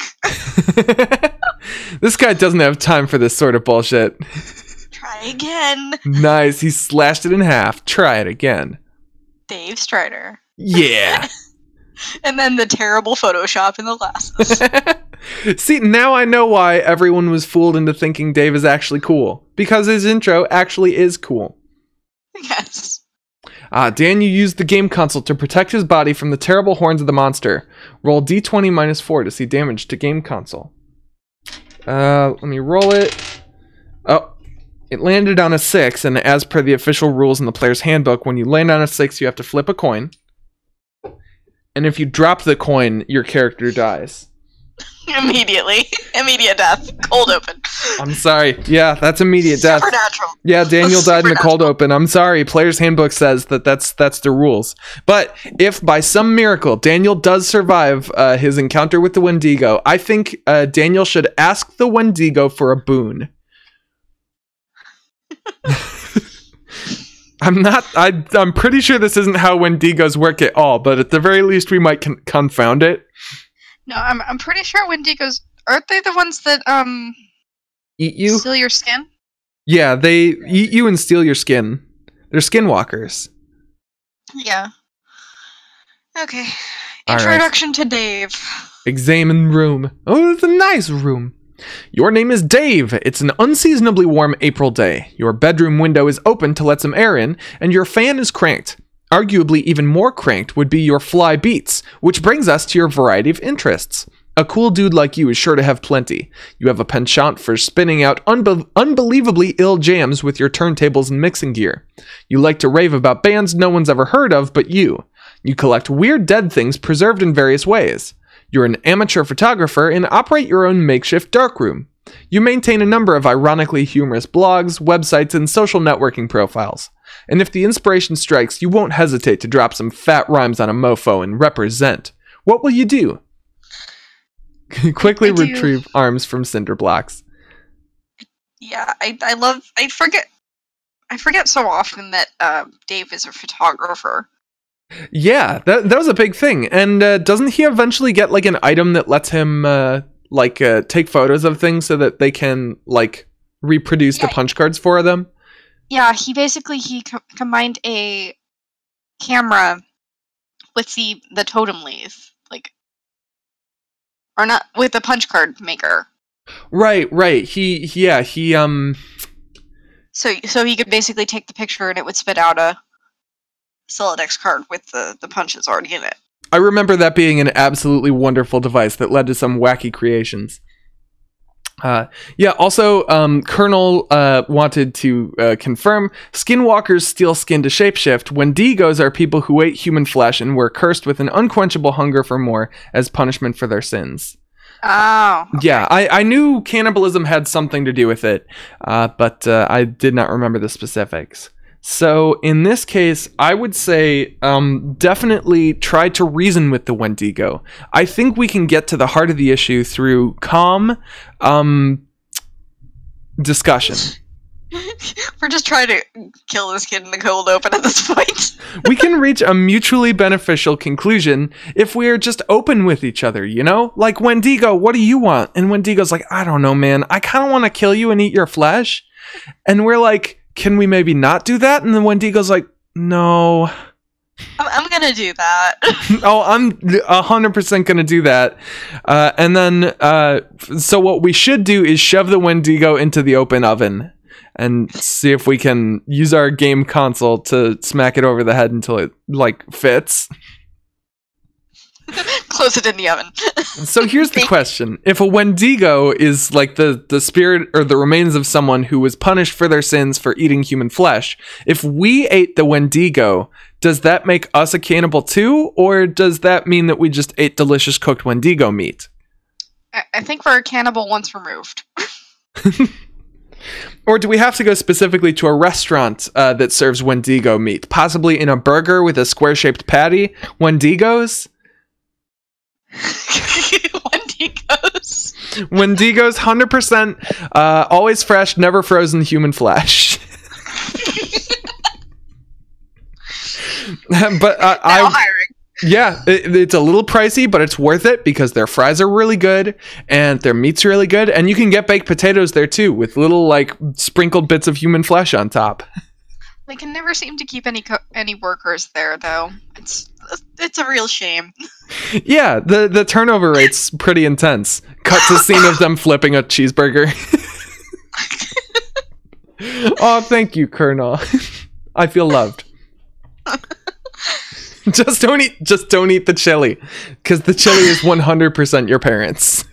This guy doesn't have time for this sort of bullshit. Try again. Nice, he slashed it in half. Try it again. Dave Strider. Yeah. And then the terrible Photoshop in the glasses. See, now I know why everyone was fooled into thinking Dave is actually cool. Because his intro actually is cool. Yes. Daniel used the game console to protect his body from the terrible horns of the monster. Roll d20 minus 4 to see damage to game console. Let me roll it. Oh, it landed on a 6, and as per the official rules in the player's handbook, when you land on a 6, you have to flip a coin. And if you drop the coin, your character dies. Immediately. Immediate death. Cold open. I'm sorry. Yeah, that's immediate death. Supernatural. Yeah, Daniel died in a cold open. I'm sorry. Player's handbook says that's the rules. But if by some miracle Daniel does survive his encounter with the Wendigo, I think Daniel should ask the Wendigo for a boon. I'm pretty sure this isn't how Wendigos work at all, but at the very least we might confound it. No, I'm pretty sure Wendigos, aren't they the ones that eat you? Steal your skin? Yeah, they eat you and steal your skin. They're skinwalkers. Yeah. Okay. All Introduction to Dave. Examine room. Oh, it's a nice room. Your name is Dave. It's an unseasonably warm April day. Your bedroom window is open to let some air in, and your fan is cranked. Arguably even more cranked would be your fly beats, which brings us to your variety of interests. A cool dude like you is sure to have plenty. You have a penchant for spinning out unbelievably ill jams with your turntables and mixing gear. You like to rave about bands no one's ever heard of but you. You collect weird dead things preserved in various ways. You're an amateur photographer and operate your own makeshift darkroom. You maintain a number of ironically humorous blogs, websites, and social networking profiles. And if the inspiration strikes, you won't hesitate to drop some fat rhymes on a mofo and represent. What will you do? Quickly retrieve arms from cinder blocks. Yeah, I forget so often that Dave is a photographer. Yeah, that was a big thing. And doesn't he eventually get like an item that lets him take photos of things so that they can like reproduce the punch cards for them? Yeah, he combined a camera with the totem leaf, or not with the punch card maker. Right. So he could basically take the picture and it would spit out a Solidex card with the punches already in it. I remember that being an absolutely wonderful device that led to some wacky creations. Also, Colonel wanted to confirm, skinwalkers steal skin to shapeshift. Wendigos are people who ate human flesh and were cursed with an unquenchable hunger for more as punishment for their sins. Oh. Okay. Yeah, I knew cannibalism had something to do with it, but I did not remember the specifics. So in this case, I would say definitely try to reason with the Wendigo. I think we can get to the heart of the issue through calm discussion. We're just trying to kill this kid in the cold open at this point. We can reach a mutually beneficial conclusion if we are just open with each other, you know? Like, Wendigo, what do you want? And Wendigo's like, I don't know, man. I kind of want to kill you and eat your flesh. And we're like, can we maybe not do that? And then Wendigo's like, no. I'm going to do that. Oh, I'm 100% going to do that. And then, so what we should do is shove the Wendigo into the open oven and see if we can use our game console to smack it over the head until it, fits. close it in the oven. So here's the question. If a Wendigo is like the spirit or the remains of someone who was punished for their sins for eating human flesh, if we ate the Wendigo, does that make us a cannibal too? Or does that mean that we just ate delicious cooked Wendigo meat? I think we're a cannibal once removed. Or do we have to go specifically to a restaurant that serves Wendigo meat? Possibly in a burger with a square-shaped patty? Wendigos? Wendigos. Wendigos, 100%, always fresh, never frozen human flesh. But I'm hiring. Yeah, it's a little pricey, but it's worth it because their fries are really good and their meat's really good, and you can get baked potatoes there too with little like sprinkled bits of human flesh on top. They can never seem to keep any workers there, though. It's a real shame. Yeah, the turnover rate's pretty intense. Cut to scene of them flipping a cheeseburger. Oh, thank you, Colonel. I feel loved. Just don't eat the chili, because the chili is 100% your parents.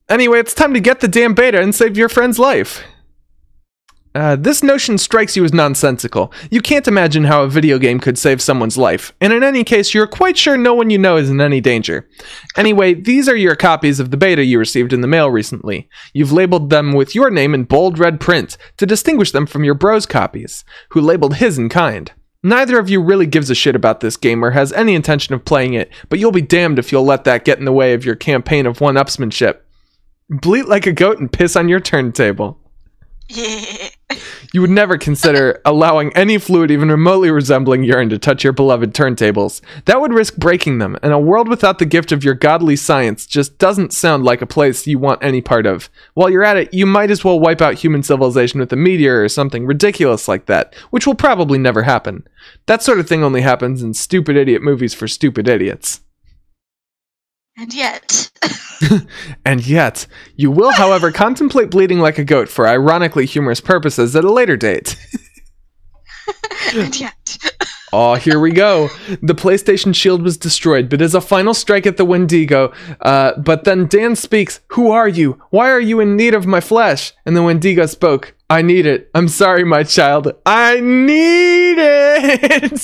Anyway, it's time to get the damn beta and save your friend's life. This notion strikes you as nonsensical. You can't imagine how a video game could save someone's life, and in any case, you're quite sure no one you know is in any danger. Anyway, these are your copies of the beta you received in the mail recently. You've labeled them with your name in bold red print to distinguish them from your bro's copies, who labeled his in kind. Neither of you really gives a shit about this game or has any intention of playing it, but you'll be damned if you'll let that get in the way of your campaign of one-upsmanship. Bleat like a goat and piss on your turntable. Yeah. You would never consider allowing any fluid even remotely resembling urine to touch your beloved turntables. That would risk breaking them, and a world without the gift of your godly science just doesn't sound like a place you want any part of. While you're at it, you might as well wipe out human civilization with a meteor or something ridiculous like that, which will probably never happen. That sort of thing only happens in stupid idiot movies for stupid idiots. And yet... And yet, you will, however, contemplate bleeding like a goat for ironically humorous purposes at a later date. And yet... Oh, here we go. The PlayStation Shield was destroyed, but as a final strike at the Wendigo, but then Dan speaks, "Who are you? Why are you in need of my flesh?" And the Wendigo spoke, "I need it. I'm sorry, my child. I need it."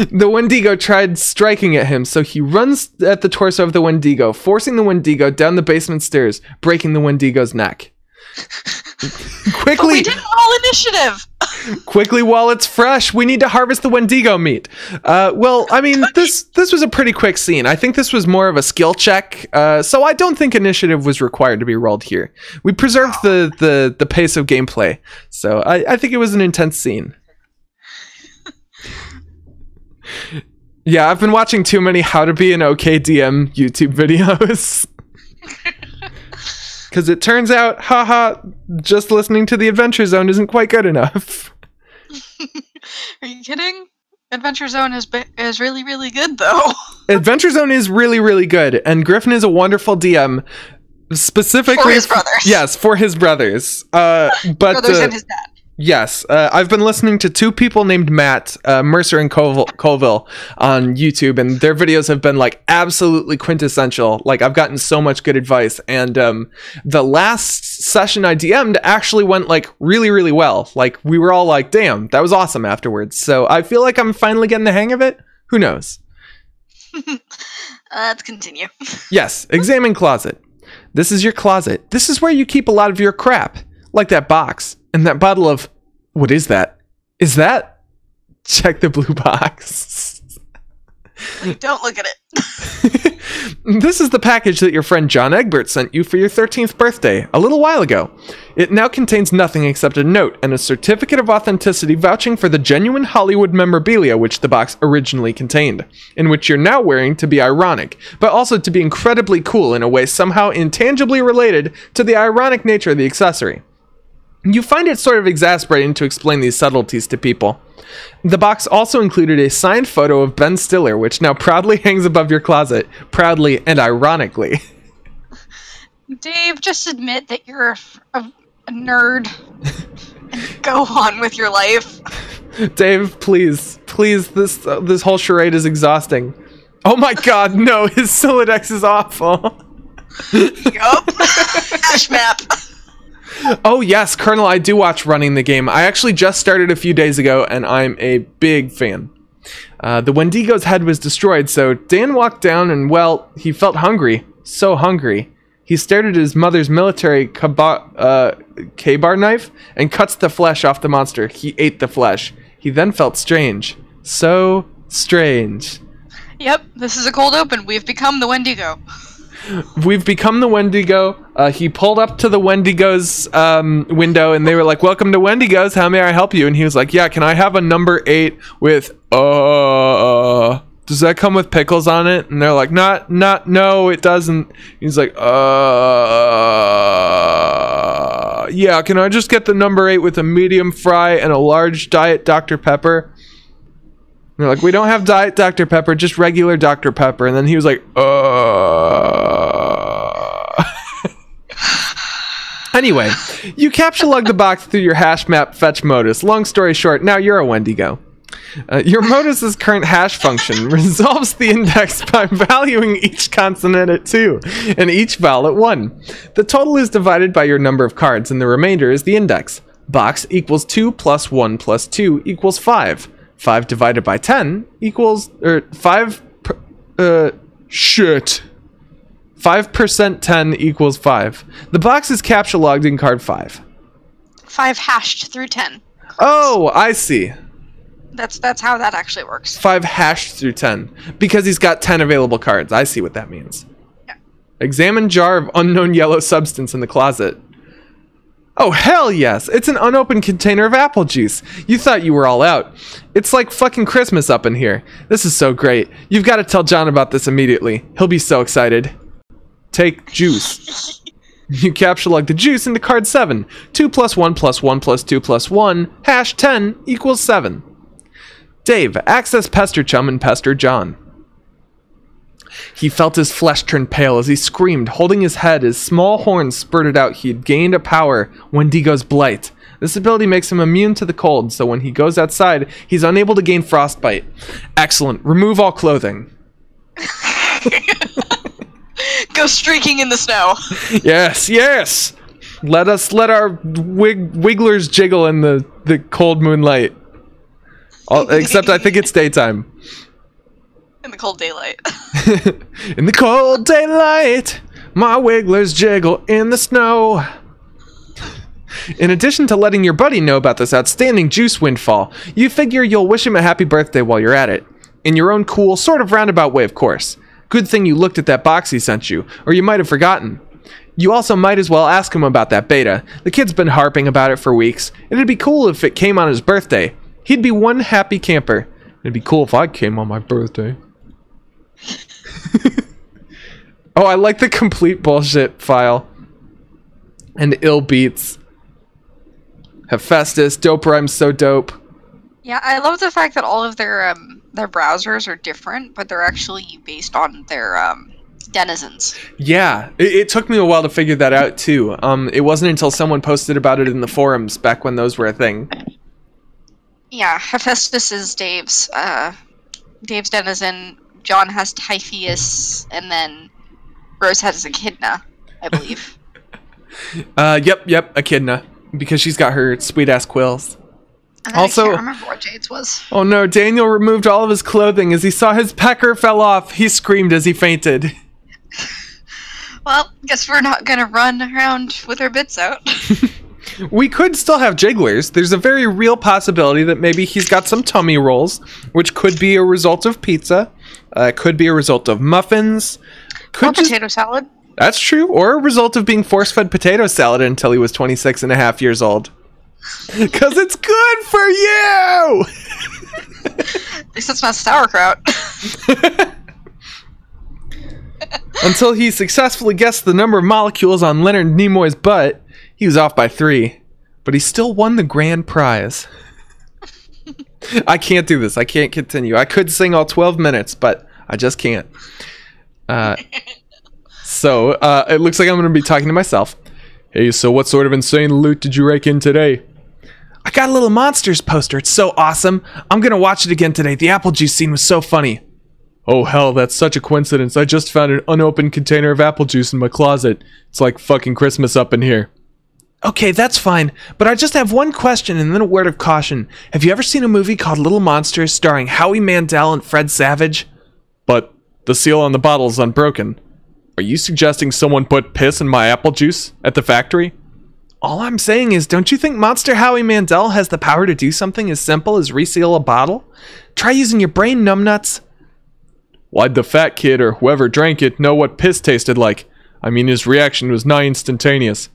The Wendigo tried striking at him, so he runs at the torso of the Wendigo, forcing the Wendigo down the basement stairs, breaking the Wendigo's neck. Quickly! But we didn't roll initiative! Quickly, while it's fresh, we need to harvest the Wendigo meat. Well, I mean, this was a pretty quick scene. I think this was more of a skill check, so I don't think initiative was required to be rolled here. We preserved the pace of gameplay, so I think it was an intense scene. Yeah, I've been watching too many how to be an okay DM YouTube videos. Because it turns out, haha, just listening to the Adventure Zone isn't quite good enough. Are you kidding? Adventure Zone is really, really good, though. Adventure Zone is really, really good, and Griffin is a wonderful DM. Specifically... For his brothers. Yes, for his brothers. Brothers and his dad. Yes, I've been listening to two people named Matt, Mercer and Colville on YouTube, and their videos have been like absolutely quintessential. Like I've gotten so much good advice, and the last session I DM'd actually went like really, really well. Like we were all like, damn, that was awesome afterwards. So I feel like I'm finally getting the hang of it. Who knows? Let's continue. Yes, examine closet. This is your closet. This is where you keep a lot of your crap, like that box. And that bottle of... What is that? Is that... Check the blue box. Don't look at it. This is the package that your friend John Egbert sent you for your 13th birthday, a little while ago. It now contains nothing except a note and a certificate of authenticity vouching for the genuine Hollywood memorabilia which the box originally contained, in which you're now wearing to be ironic, but also to be incredibly cool in a way somehow intangibly related to the ironic nature of the accessory. You find it sort of exasperating to explain these subtleties to people. The box also included a signed photo of Ben Stiller, which now proudly hangs above your closet, proudly and ironically. Dave, just admit that you're a nerd and go on with your life. Dave, please please, this whole charade is exhausting. Oh my god, no, his Sylladex is awful. Yup. Hash map. Oh yes, Colonel, I do watch Running the Game. I actually just started a few days ago, and I'm a big fan. The Wendigo's head was destroyed, so Dan walked down and, well, he felt hungry. So hungry. He stared at his mother's military K-bar knife and cuts the flesh off the monster. He ate the flesh. He then felt strange. So strange. Yep, this is a cold open. We've become the Wendigo. We've become the Wendigo. He pulled up to the Wendigo's window, and they were like, "Welcome to Wendigo's. How may I help you?" And he was like, "Yeah, can I have a number 8 with does that come with pickles on it?" And they're like, no, it doesn't." He's like, yeah, can I just get the number 8 with a medium fry and a large Diet Dr. Pepper? And they're like, "We don't have Diet Dr. Pepper, just regular Dr. Pepper." And then he was like, Anyway, you capture log the box through your hash map fetch modus. Long story short, now you're a Wendigo. Your modus's current hash function resolves the index by valuing each consonant at 2 and each vowel at 1. The total is divided by your number of cards, and the remainder is the index. Box equals 2 plus 1 plus 2 equals 5. 5 divided by 10 equals, 5% 10 equals 5. The box is capture logged in card 5. 5 hashed through 10. Cards. Oh, I see. That's how that actually works. 5 hashed through 10. Because he's got 10 available cards. I see what that means. Yeah. Examine jar of unknown yellow substance in the closet. Oh, hell yes! It's an unopened container of apple juice. You thought you were all out. It's like fucking Christmas up in here. This is so great. You've got to tell John about this immediately. He'll be so excited. Take juice. You capture log the juice into card 7. 2 plus 1 plus 1 plus 2 plus 1, hash 10 equals 7. Dave, access Pester Chum and Pester John. He felt his flesh turn pale as he screamed, holding his head as small horns spurted out. He had gained a power, Wendigo's Blight. This ability makes him immune to the cold, so when he goes outside, he's unable to gain frostbite. Excellent. Remove all clothing. Go streaking in the snow. Yes, yes. Let our wigglers jiggle in the cold moonlight. Except I think it's daytime. In the cold daylight. In the cold daylight, my wigglers jiggle in the snow. In addition to letting your buddy know about this outstanding juice windfall, you figure you'll wish him a happy birthday while you're at it. In your own cool, sort of roundabout way, of course. Good thing you looked at that box he sent you, or you might have forgotten. You also might as well ask him about that beta. The kid's been harping about it for weeks. It'd be cool if it came on his birthday. He'd be one happy camper. It'd be cool if I came on my birthday. Oh, I like the complete bullshit file. And ill beats. Hephaestus, dope rhymes so dope. Yeah, I love the fact that all of their browsers are different, but they're actually based on their denizens. Yeah, it took me a while to figure that out too. It wasn't until someone posted about it in the forums back when those were a thing. Yeah, Hephaestus is Dave's denizen. John has Typheus, and then Rose has Echidna, I believe. Yep, Echidna, because she's got her sweet ass quills. And Also, I can't remember what Jade's was. Oh no, Daniel removed all of his clothing as he saw his pecker fell off. He screamed as he fainted. Well, guess we're not gonna run around with our bits out. We could still have jigglers. There's a very real possibility that maybe he's got some tummy rolls, which could be a result of pizza. Could be a result of muffins. Or potato salad. That's true. Or a result of being force-fed potato salad until he was 26 and a half years old. Because it's good for you! At least it's not sauerkraut. Until he successfully guessed the number of molecules on Leonard Nimoy's butt, he was off by 3. But he still won the grand prize. I can't do this. I can't continue. I could sing all 12 minutes, but I just can't. So, it looks like I'm going to be talking to myself. Hey, so what sort of insane loot did you rake in today? I got a Little Monsters poster. It's so awesome. I'm gonna watch it again today. The apple juice scene was so funny. Oh hell, that's such a coincidence. I just found an unopened container of apple juice in my closet. It's like fucking Christmas up in here. Okay, that's fine, but I just have one question and then a word of caution. Have you ever seen a movie called Little Monsters starring Howie Mandel and Fred Savage? But the seal on the bottle is unbroken. Are you suggesting someone put piss in my apple juice at the factory? All I'm saying is, don't you think Monster Howie Mandel has the power to do something as simple as reseal a bottle? Try using your brain, numbnuts. Why'd the fat kid or whoever drank it know what piss tasted like? I mean, his reaction was nigh instantaneous.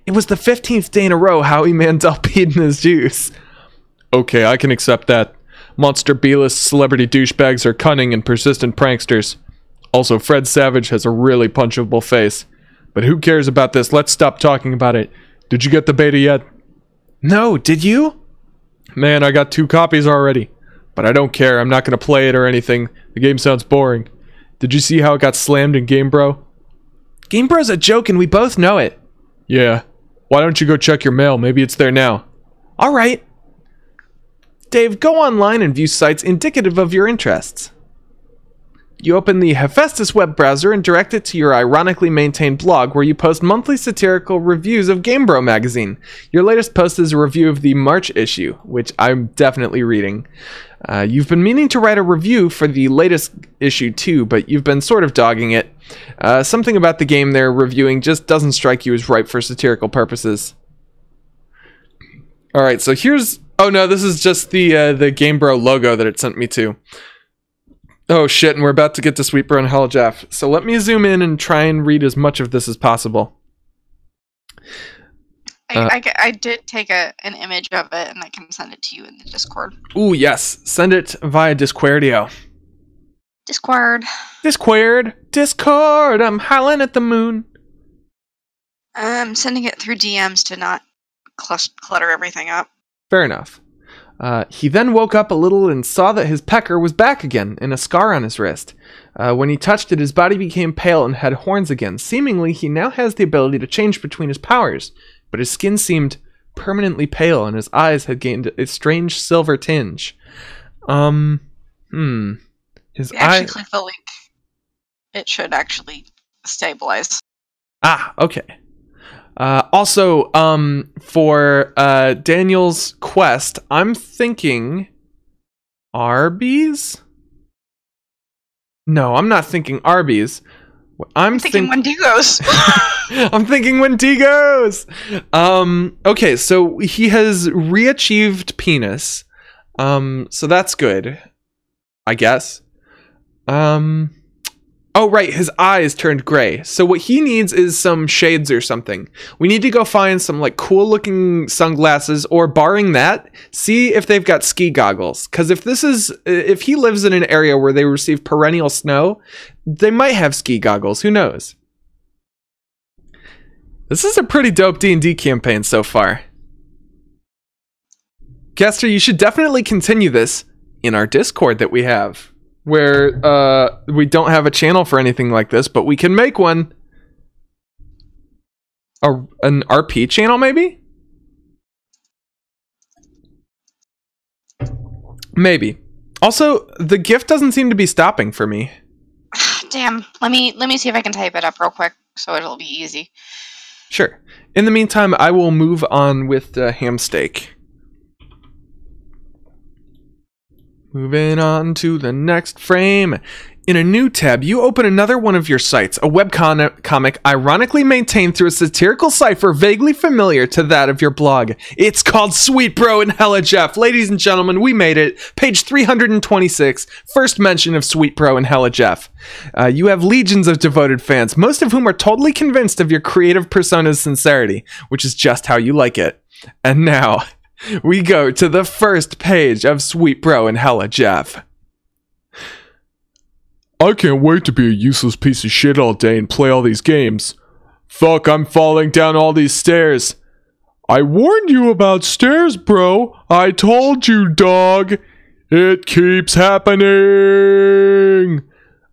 It was the 15th day in a row Howie Mandel peed in his juice. Okay, I can accept that. Monster B-list celebrity douchebags are cunning and persistent pranksters. Also, Fred Savage has a really punchable face. But who cares about this? Let's stop talking about it. Did you get the beta yet? No, did you? Man, I got 2 copies already. But I don't care, I'm not gonna play it or anything. The game sounds boring. Did you see how it got slammed in Game Bro? Game Bro's a joke and we both know it. Yeah. Why don't you go check your mail? Maybe it's there now. Alright. Dave, go online and view sites indicative of your interests. You open the Hephaestus web browser and direct it to your ironically maintained blog where you post monthly satirical reviews of Game Bro magazine. Your latest post is a review of the March issue, which I'm definitely reading. You've been meaning to write a review for the latest issue too, but you've been sort of dogging it. Something about the game they're reviewing just doesn't strike you as ripe for satirical purposes. Alright, so here's... Oh no, this is just the Game Bro logo that it sent me to. Oh shit, and we're about to get to Sweet Bro and Hella Jeff. So let me zoom in and try and read as much of this as possible. I did take an image of it, and I can send it to you in the Discord. Ooh, yes. Send it via Discordio. Discord. Discord, I'm howling at the moon. I'm sending it through DMs to not clutter everything up. Fair enough. He then woke up a little and saw that his pecker was back again, and a scar on his wrist. When he touched it, his body became pale and had horns again. Seemingly, he now has the ability to change between his powers, but his skin seemed permanently pale, and his eyes had gained a strange silver tinge. His eye... Actually, click the link. It should actually stabilize. Ah, okay. Also, for Daniel's quest, I'm thinking Arby's? No, I'm not thinking Arby's. I'm thinking Wendigos. I'm thinking Wendigos. Okay, so he has re-achieved penis. So that's good, I guess. Oh, right, his eyes turned gray. So what he needs is some shades or something. We need to go find some, like, cool-looking sunglasses, or barring that, see if they've got ski goggles. Because if he lives in an area where they receive perennial snow, they might have ski goggles. Who knows? This is a pretty dope D&D campaign so far. Kester, you should definitely continue this in our Discord that we have. Where we don't have a channel for anything like this, but we can make one. An RP channel, maybe? Maybe. Also, the GIF doesn't seem to be stopping for me. Damn. Let me see if I can type it up real quick, so it'll be easy. Sure. In the meantime, I will move on with Hamsteak. Moving on to the next frame. In a new tab, you open another one of your sites, a webcomic ironically maintained through a satirical cipher vaguely familiar to that of your blog. It's called Sweet Bro and Hella Jeff. Ladies and gentlemen, we made it. Page 326, first mention of Sweet Bro and Hella Jeff. You have legions of devoted fans, most of whom are totally convinced of your creative persona's sincerity, which is just how you like it. And now... we go to the first page of Sweet Bro and Hella Jeff. I can't wait to be a useless piece of shit all day and play all these games. Fuck, I'm falling down all these stairs. I warned you about stairs, bro. I told you, dog. It keeps happening.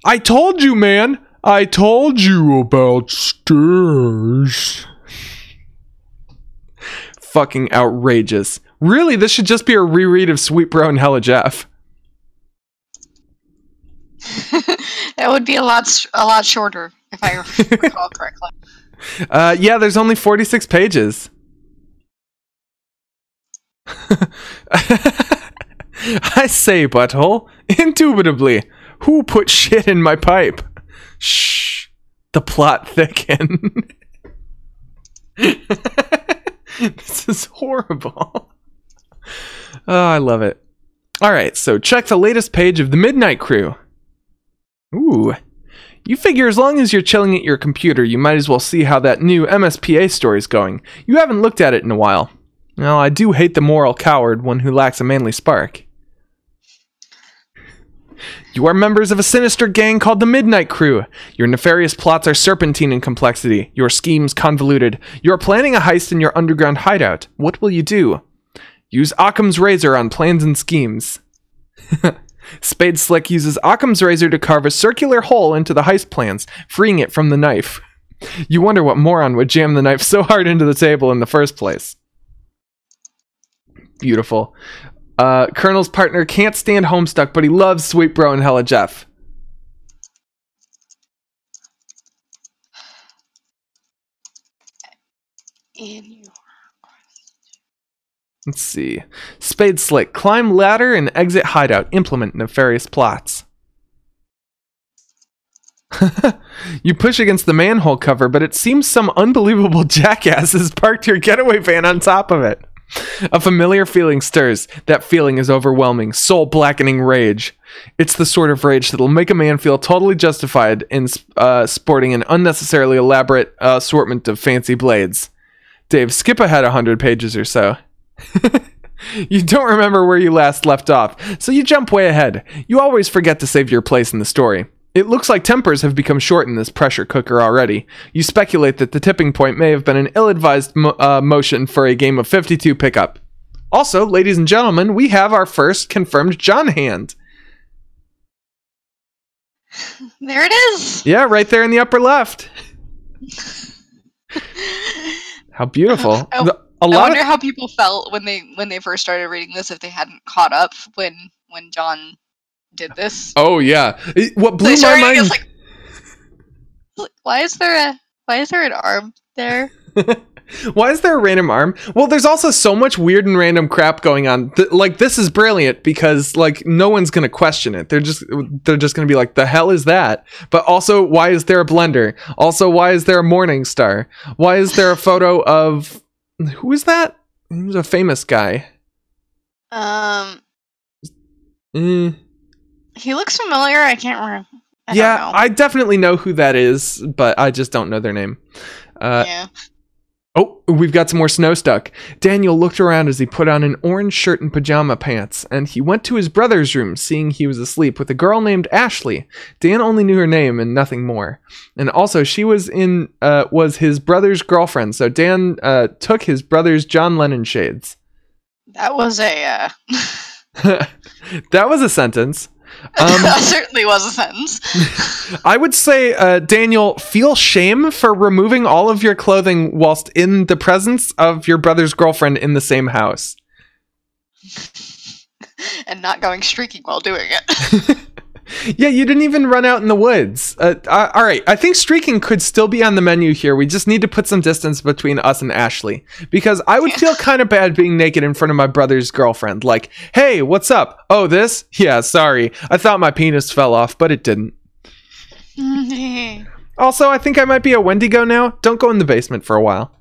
I told you, man. I told you about stairs. fucking outrageous. Really, this should just be a reread of Sweet Bro and Hella Jeff. That would be a lot shorter, if I recall correctly. Yeah, there's only 46 pages. I say, butthole, indubitably, who put shit in my pipe? Shh, the plot thickened. This is horrible. Oh, I love it. Alright, so check the latest page of the Midnight Crew. Ooh. You figure as long as you're chilling at your computer, you might as well see how that new MSPA story's going. You haven't looked at it in a while. Well, I do hate the moral coward, one who lacks a manly spark. You are members of a sinister gang called the Midnight Crew. Your nefarious plots are serpentine in complexity. Your schemes convoluted. You are planning a heist in your underground hideout. What will you do? Use Occam's razor on plans and schemes. Spade Slick uses Occam's razor to carve a circular hole into the heist plans, freeing it from the knife. You wonder what moron would jam the knife so hard into the table in the first place. Beautiful. Colonel's partner can't stand Homestuck, but he loves Sweet Bro and Hella Jeff. Let's see. Spade Slick. Climb ladder and exit hideout. Implement nefarious plots. You push against the manhole cover, but it seems some unbelievable jackass has parked your getaway van on top of it. A familiar feeling stirs. That feeling is overwhelming, soul-blackening rage. It's the sort of rage that'll make a man feel totally justified in sporting an unnecessarily elaborate assortment of fancy blades. Dave, skip ahead 100 pages or so. You don't remember where you last left off, so you jump way ahead. You always forget to save your place in the story. It looks like tempers have become short in this pressure cooker already. You speculate that the tipping point may have been an ill-advised motion for a game of 52 pickup. Also, ladies and gentlemen, we have our first confirmed John hand. There it is! Yeah, right there in the upper left. How beautiful. I wonder how people felt when they first started reading this, if they hadn't caught up when John did this. Oh yeah, what blew my mind? Like, why is there an arm there? Why is there a random arm? Well, there's also so much weird and random crap going on. Like, this is brilliant because like no one's gonna question it. They're just gonna be like, the hell is that? But also, why is there a blender? Also, why is there a morning star? Why is there a photo of who is that? He was a famous guy. He looks familiar. I can't remember. I yeah, don't know. I definitely know who that is, but I just don't know their name. Yeah. Oh, we've got some more Snowstuck. Daniel looked around as he put on an orange shirt and pajama pants, and he went to his brother's room, seeing he was asleep with a girl named Ashley. Dan only knew her name and nothing more. And also, she was his brother's girlfriend, so Dan took his brother's John Lennon shades. That was a... That was a sentence. That certainly was a sentence. I would say, Daniel, feel shame for removing all of your clothing whilst in the presence of your brother's girlfriend in the same house. And not going streaking while doing it. Yeah, you didn't even run out in the woods. Alright, I think streaking could still be on the menu here. We just need to put some distance between us and Ashley. Because I would feel kind of bad being naked in front of my brother's girlfriend. Like, hey, what's up? Oh, this? Yeah, sorry. I thought my penis fell off, but it didn't. Also, I think I might be a Wendigo now. Don't go in the basement for a while.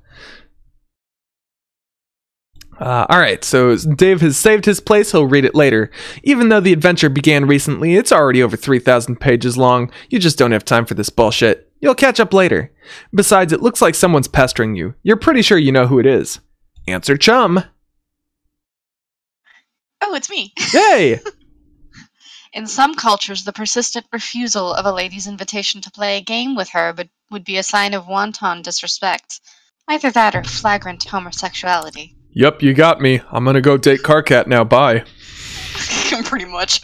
Alright, so Dave has saved his place, he'll read it later. Even though the adventure began recently, it's already over 3,000 pages long. You just don't have time for this bullshit. You'll catch up later. Besides, it looks like someone's pestering you. You're pretty sure you know who it is. Answer chum. Oh, it's me. Hey! In some cultures, the persistent refusal of a lady's invitation to play a game with her would be a sign of wanton disrespect. Either that or flagrant homosexuality. Yup, you got me. I'm gonna go date Carcat now, bye. Pretty much.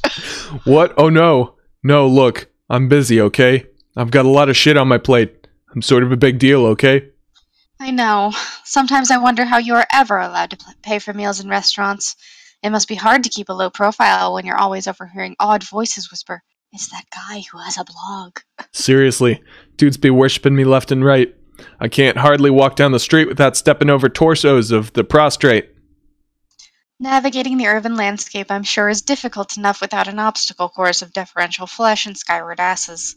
What? Oh no. No, look. I'm busy, okay? I've got a lot of shit on my plate. I'm sort of a big deal, okay? I know. Sometimes I wonder how you are ever allowed to pay for meals in restaurants. It must be hard to keep a low profile when you're always overhearing odd voices whisper, "It's that guy who has a blog." Seriously, dudes be worshipping me left and right. I can't hardly walk down the street without stepping over torsos of the prostrate. Navigating the urban landscape, I'm sure, is difficult enough without an obstacle course of deferential flesh and skyward asses.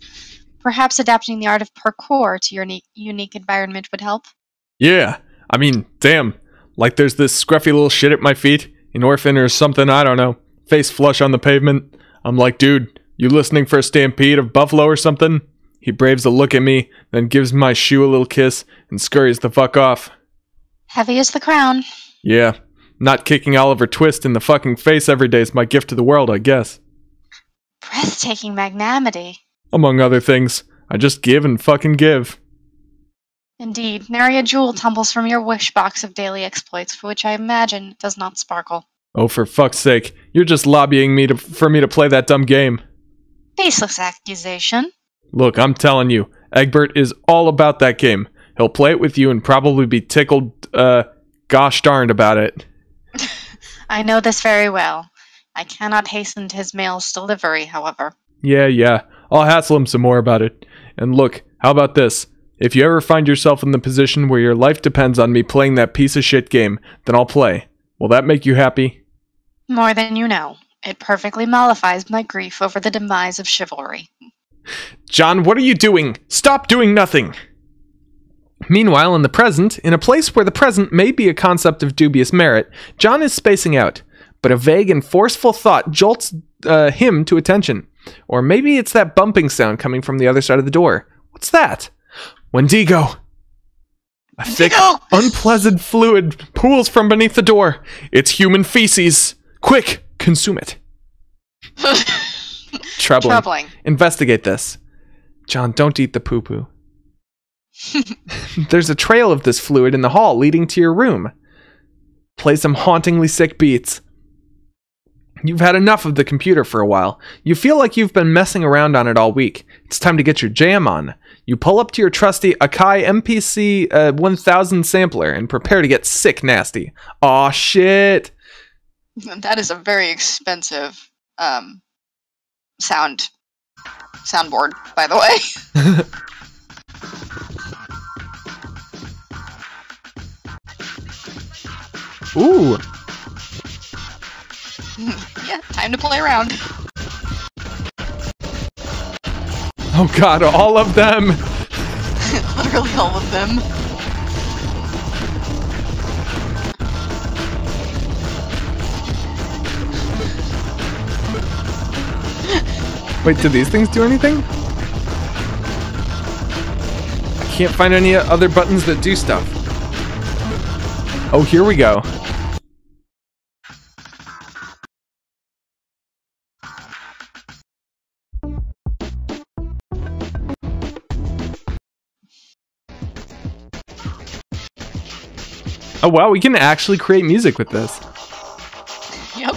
Perhaps adapting the art of parkour to your unique environment would help? Yeah, I mean, damn. Like there's this scruffy little shit at my feet, an orphan or something, I don't know. Face flush on the pavement. I'm like, dude, you listening for a stampede of buffalo or something? He braves a look at me, then gives my shoe a little kiss, and scurries the fuck off. Heavy as the crown. Yeah, not kicking Oliver Twist in the fucking face every day is my gift to the world, I guess. Breathtaking magnanimity. Among other things, I just give and fucking give. Indeed, nary a jewel tumbles from your wish box of daily exploits, for which I imagine does not sparkle. Oh, for fuck's sake, you're just lobbying me for me to play that dumb game. Baseless accusation. Look, I'm telling you, Egbert is all about that game. He'll play it with you and probably be tickled, gosh darned about it. I know this very well. I cannot hasten his mail's delivery, however. Yeah, I'll hassle him some more about it. And look, how about this? If you ever find yourself in the position where your life depends on me playing that piece of shit game, then I'll play. Will that make you happy? More than you know. It perfectly mollifies my grief over the demise of chivalry. John, what are you doing? Stop doing nothing! Meanwhile, in the present, in a place where the present may be a concept of dubious merit, John is spacing out, but a vague and forceful thought jolts him to attention. Or maybe it's that bumping sound coming from the other side of the door. What's that? Wendigo! A thick, unpleasant fluid pools from beneath the door. It's human feces. Quick, consume it. Troubling. Investigate this. John, don't eat the poo-poo. There's a trail of this fluid in the hall leading to your room. Play some hauntingly sick beats. You've had enough of the computer for a while. You feel like you've been messing around on it all week. It's time to get your jam on. You pull up to your trusty Akai MPC 1000 sampler and prepare to get sick nasty. Aw, shit. That is a very expensive soundboard, by the way. Ooh. Yeah, time to play around. Oh god, all of them! Literally all of them. Wait, do these things do anything? I can't find any other buttons that do stuff. Oh, here we go. Oh wow, we can actually create music with this. Yep.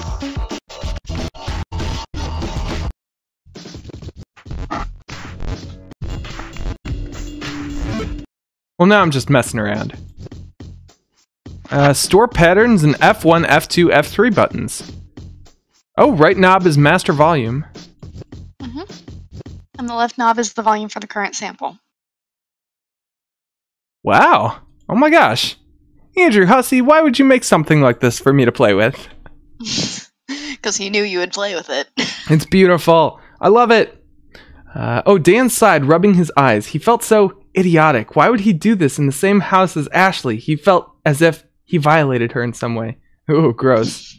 Well, now I'm just messing around. Store patterns and F1, F2, F3 buttons. Oh, right knob is master volume. And the left knob is the volume for the current sample. Wow. Oh my gosh. Andrew Hussey, why would you make something like this for me to play with? Because he knew you would play with it. It's beautiful. I love it. Oh, Dan sighed, rubbing his eyes. He felt so idiotic. Why would he do this in the same house as Ashley? He felt as if he violated her in some way. Ooh, gross.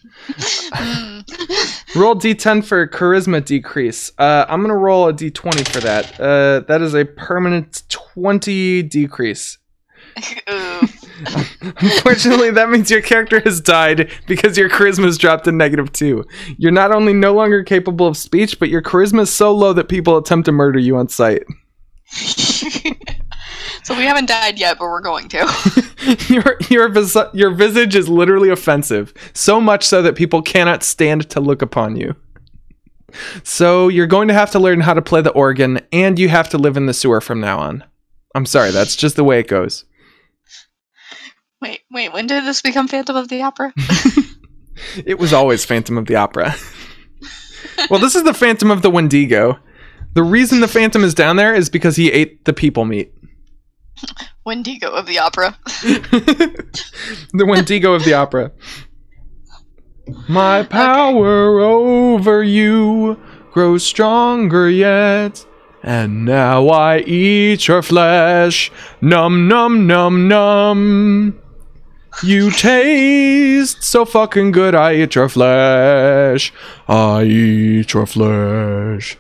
Roll D10 for charisma decrease. I'm going to roll a D20 for that. That is a permanent 20 decrease. Unfortunately, that means your character has died because your charisma has dropped to -2. You're not only no longer capable of speech, but your charisma is so low that people attempt to murder you on sight. So we haven't died yet, but we're going to. Your visage is literally offensive, so much so that people cannot stand to look upon you. So you're going to have to learn how to play the organ, and you have to live in the sewer from now on. I'm sorry, that's just the way it goes. Wait, when did this become Phantom of the Opera? It was always Phantom of the Opera. Well, this is the Phantom of the Wendigo. The reason the Phantom is down there is because he ate the people meat. Wendigo of the Opera. The Wendigo of the Opera. My power over you grows stronger yet, and now I eat your flesh. Num num num num. You taste so fucking good, I eat your flesh. I eat your flesh.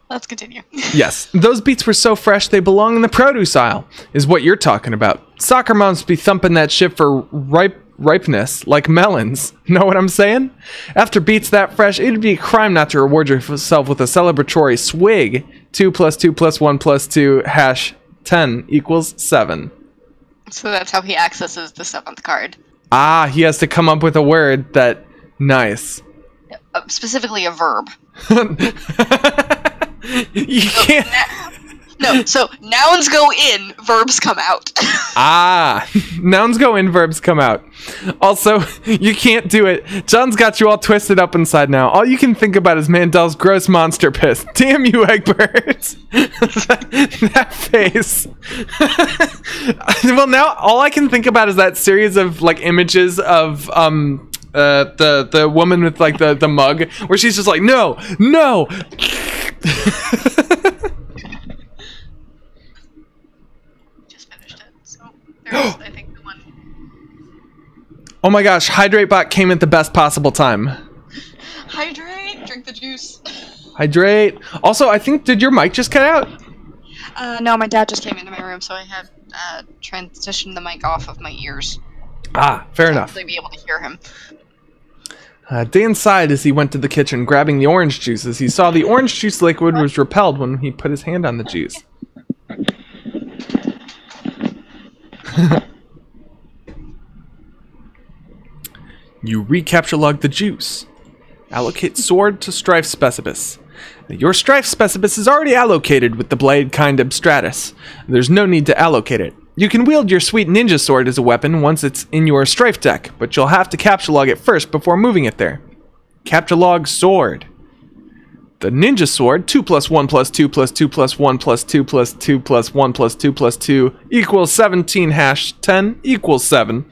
Let's continue. Yes, those beets were so fresh they belong in the produce aisle, is what you're talking about. Soccer moms be thumping that shit for ripeness, like melons. Know what I'm saying? After beets that fresh, it'd be a crime not to reward yourself with a celebratory swig. 2 + 2 + 1 + 2 #10 = 7. So that's how he accesses the 7th card. Ah, he has to come up with a word that... Nice. Specifically a verb. You can't... No, so nouns go in, verbs come out. Ah, nouns go in, verbs come out. Also, you can't do it. John's got you all twisted up inside now. All you can think about is Mandel's gross monster piss. Damn you, Egbert. That face. Well, now all I can think about is that series of like images of the woman with like the mug where she's just like, no. There's, I think, the one. Oh my gosh, Hydrate Bot came at the best possible time. Hydrate, drink the juice. Hydrate. Also, I think, did your mic just cut out? No, my dad just came into my room, so I had transitioned the mic off of my ears. Ah, fair enough. To be able to hear him. Dan sighed as he went to the kitchen, grabbing the orange juice, as he saw the orange juice liquid was repelled when he put his hand on the juice. You recapture log the juice. Allocate sword to Strife Specibus. Your Strife Specibus is already allocated with the blade kind Abstratus. There's no need to allocate it. You can wield your sweet ninja sword as a weapon once it's in your Strife deck, but you'll have to capture log it first before moving it there. Capture log sword. The ninja sword, 2 + 1 + 2 + 2 + 1 + 2 + 2 + 1 + 2 + 2 = 17 #10 = 7.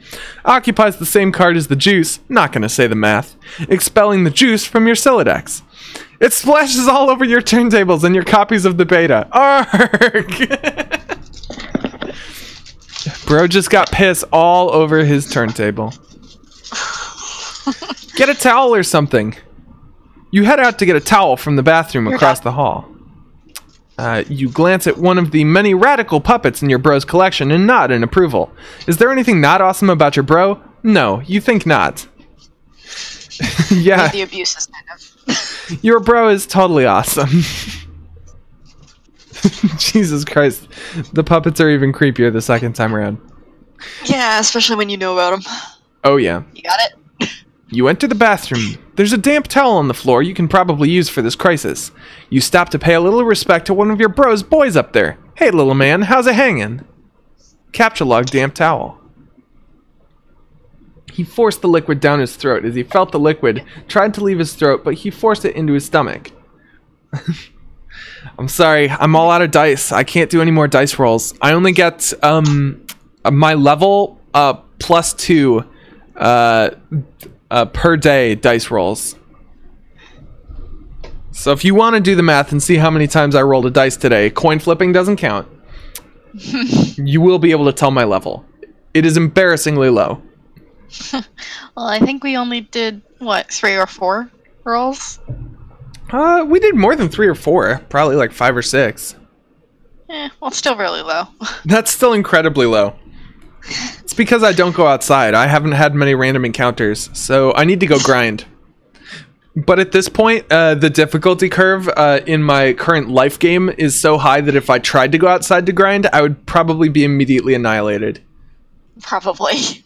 Occupies the same card as the juice, not gonna say the math, expelling the juice from your Siladex. It splashes all over your turntables and your copies of the beta. Arrgh! Bro just got piss all over his turntable. Get a towel or something. You head out to get a towel from the bathroom across the hall. You glance at one of the many radical puppets in your bro's collection and nod in approval. Is there anything not awesome about your bro? No, you think not. Yeah. The abuse is kind of. Your bro is totally awesome. Jesus Christ. The puppets are even creepier the second time around. Yeah, especially when you know about them. Oh yeah. You got it? You enter the bathroom. There's a damp towel on the floor you can probably use for this crisis. You stop to pay a little respect to one of your bro's boys up there. Hey little man, how's it hanging? Capture log damp towel. He forced the liquid down his throat as he felt the liquid, tried to leave his throat, but he forced it into his stomach. I'm sorry, I'm all out of dice. I can't do any more dice rolls. I only get my level +2 per day dice rolls. So if you want to do the math and see how many times I rolled a dice today, coin flipping doesn't count. You will be able to tell my level. It is embarrassingly low. Well, I think we only did, what, 3 or 4 rolls? We did more than 3 or 4. Probably like 5 or 6. Well, it's still really low. That's still incredibly low. It's because I don't go outside. I haven't had many random encounters, so I need to go grind. But at this point, the difficulty curve in my current life game is so high that if I tried to go outside to grind, I would probably be immediately annihilated. Probably.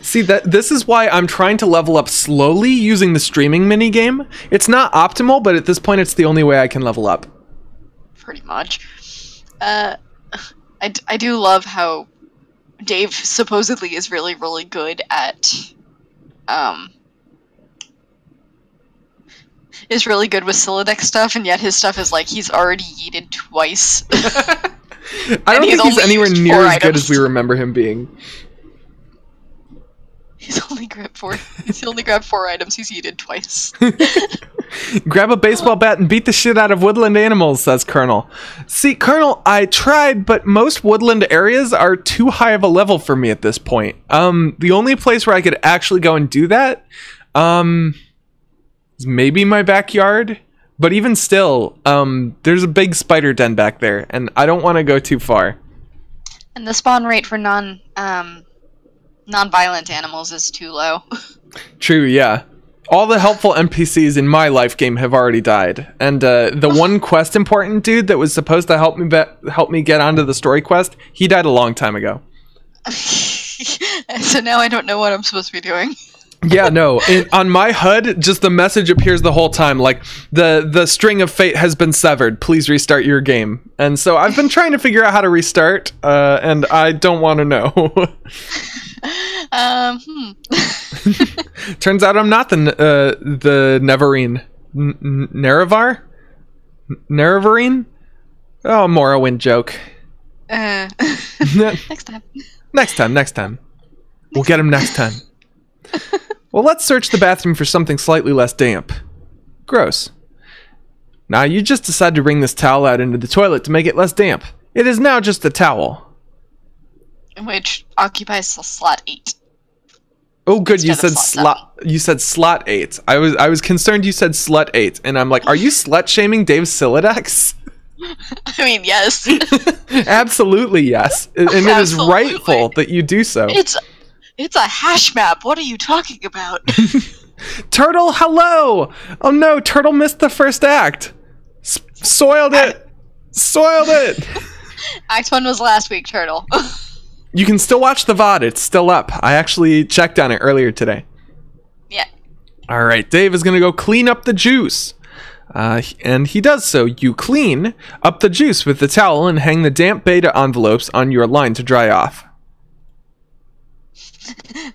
See, this is why I'm trying to level up slowly using the streaming minigame. It's not optimal, but at this point it's the only way I can level up. Pretty much. I do love how Dave supposedly is really, really good at, is really good with Sylladex stuff, and yet his stuff is like he's already yeeted twice. I don't think he's anywhere near as good as we remember him being. He's only grabbed 4 items. He's yeeted twice. Grab a baseball bat and beat the shit out of woodland animals, says Colonel. See, Colonel, I tried, but most woodland areas are too high of a level for me at this point. The only place where I could actually go and do that, is maybe my backyard. But even still, there's a big spider den back there, and I don't want to go too far. And the spawn rate for non-violent animals is too low. True, yeah. All the helpful NPCs in my life game have already died, and the one quest important dude that was supposed to help me get onto the story quest, he died a long time ago. So now I don't know what I'm supposed to be doing. Yeah, no. On my HUD, just the message appears the whole time, like the string of fate has been severed. Please restart your game. And so I've been trying to figure out how to restart, and I don't want to know. Turns out I'm not the Neverine. Nerevar? Nerevarine? Oh, Morrowind joke. Next time. Next time. We'll get him next time. Well, let's search the bathroom for something slightly less damp. Gross. Now, you just decided to bring this towel out into the toilet to make it less damp. It is now just a towel. Which occupies slot 8. Oh, good. You said slot. You said slot 8. I was concerned you said slut 8, and I'm like, are you slut shaming Dave Sylladex? I mean, yes. Absolutely, yes, and it is rightful that you do so. It's a hash map. What are you talking about? Turtle, hello. Oh no, Turtle missed the first act. Soiled it. Soiled it. Act 1 was last week, Turtle. You can still watch the VOD. It's still up. I actually checked on it earlier today. Yeah. All right, Dave is going to go clean up the juice. And he does so. You clean up the juice with the towel and hang the damp beta envelopes on your line to dry off.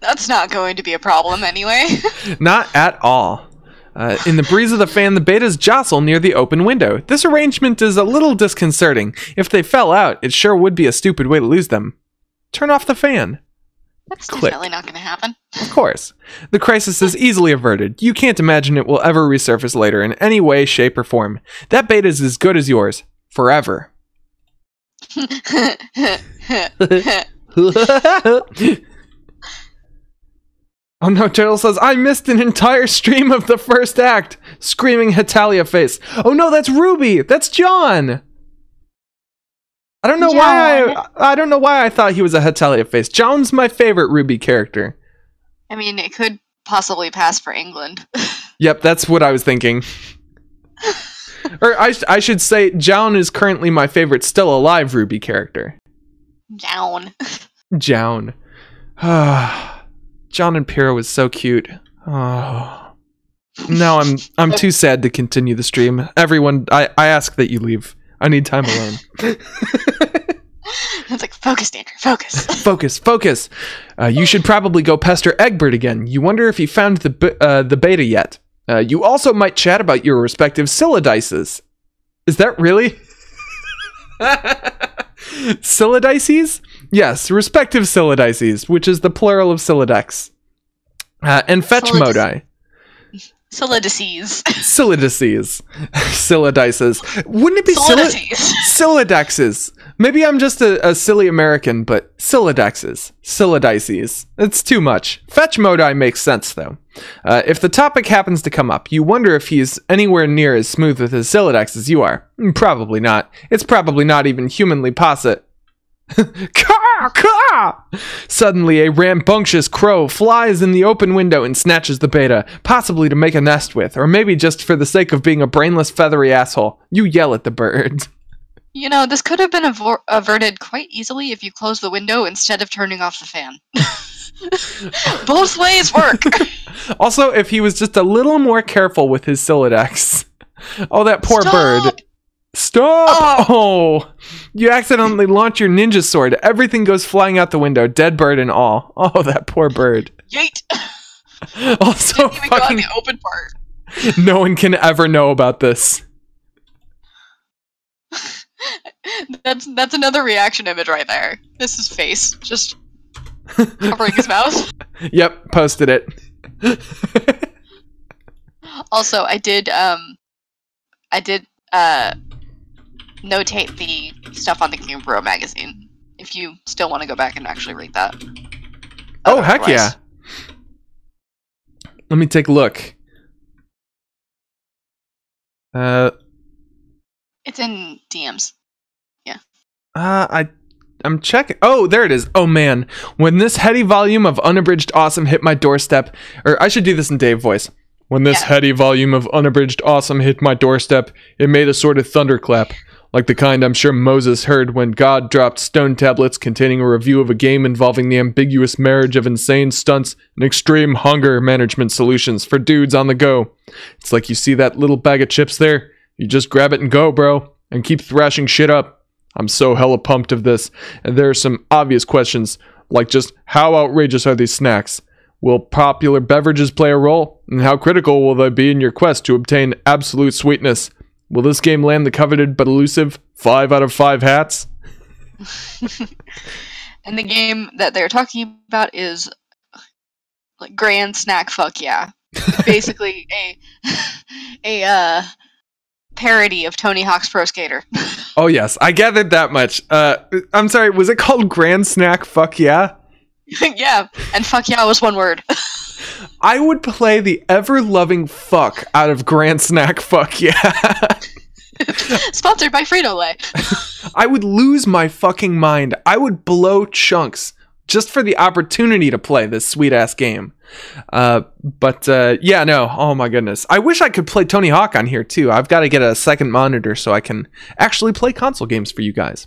That's not going to be a problem anyway. Not at all. In the breeze of the fan, the betas jostle near the open window. This arrangement is a little disconcerting. If they fell out, it sure would be a stupid way to lose them. Turn off the fan. That's definitely not going to happen. Of course. The crisis is easily averted. You can't imagine it will ever resurface later in any way, shape, or form. That beta is as good as yours. Forever. Oh no, Turtle says, I missed an entire stream of the first act. Screaming Hetalia face. Oh no, that's Ruby. That's John. I don't know why I thought he was a Hetalia face. John's my favorite Ruby character. I mean, it could possibly pass for England. Yep, that's what I was thinking. Or I should say, John is currently my favorite still alive Ruby character. Jown. Jown. John and Pyrrha was so cute. Oh. Now I'm too sad to continue the stream. Everyone, I ask that you leave. I need time alone. It's like, focus, Dandrew, focus. Focus. You should probably go pester Egbert again. You wonder if he found the beta yet. You also might chat about your respective Sylladices. Is that really? Sylladices? Yes, respective Sylladices, which is the plural of Sylladex. And fetch modi. Sylladices. Sylladices. Wouldn't it be Sylladexes? Maybe I'm just a silly American, but Sylladices. It's too much. Fetch modi makes sense, though. If the topic happens to come up, you wonder if he's anywhere near as smooth with his Sylladex as you are. Probably not. It's probably not even humanly possible. Caw, caw! Suddenly, a rambunctious crow flies in the open window and snatches the beta, possibly to make a nest with, or maybe just for the sake of being a brainless, feathery asshole. You yell at the bird. You know, this could have been averted quite easily if you closed the window instead of turning off the fan. Both ways work. Also, if he was just a little more careful with his Sylladex. Oh, that poor bird. Stop! Stop! Oh, you accidentally launch your ninja sword. Everything goes flying out the window, dead bird and all. Oh, that poor bird. Yeet! Also, Didn't even go on the open part. No one can ever know about this. That's another reaction image right there. This is face, just covering his mouth. Yep, posted it. Also, I did notate the stuff on the Game Bro magazine. If you still want to go back and actually read that. Oh, heck yeah. Let me take a look. It's in DMs. Yeah. I'm checking. Oh, there it is. Oh man, when this heady volume of unabridged awesome hit my doorstep, or I should do this in Dave voice. When this heady volume of unabridged awesome hit my doorstep, it made a sort of thunderclap, like the kind I'm sure Moses heard when God dropped stone tablets containing a review of a game involving the ambiguous marriage of insane stunts and extreme hunger management solutions for dudes on the go. It's like you see that little bag of chips there? You just grab it and go, bro, and keep thrashing shit up. I'm so hella pumped of this, and there are some obvious questions, like just how outrageous are these snacks? Will popular beverages play a role? And how critical will they be in your quest to obtain absolute sweetness? Will this game land the coveted but elusive 5 out of 5 hats? And the game that they're talking about is like Grand Snack Fuck Yeah. Basically a parody of Tony Hawk's Pro Skater. Oh yes, I gathered that much. I'm sorry, was it called Grand Snack Fuck Yeah? Yeah, and fuck yeah was one word. I would play the ever-loving fuck out of Grand Snack Fuck Yeah. Sponsored by Frito-Lay. I would lose my fucking mind. I would blow chunks just for the opportunity to play this sweet-ass game. Yeah, no. Oh my goodness. I wish I could play Tony Hawk on here too. I've got to get a second monitor so I can actually play console games for you guys.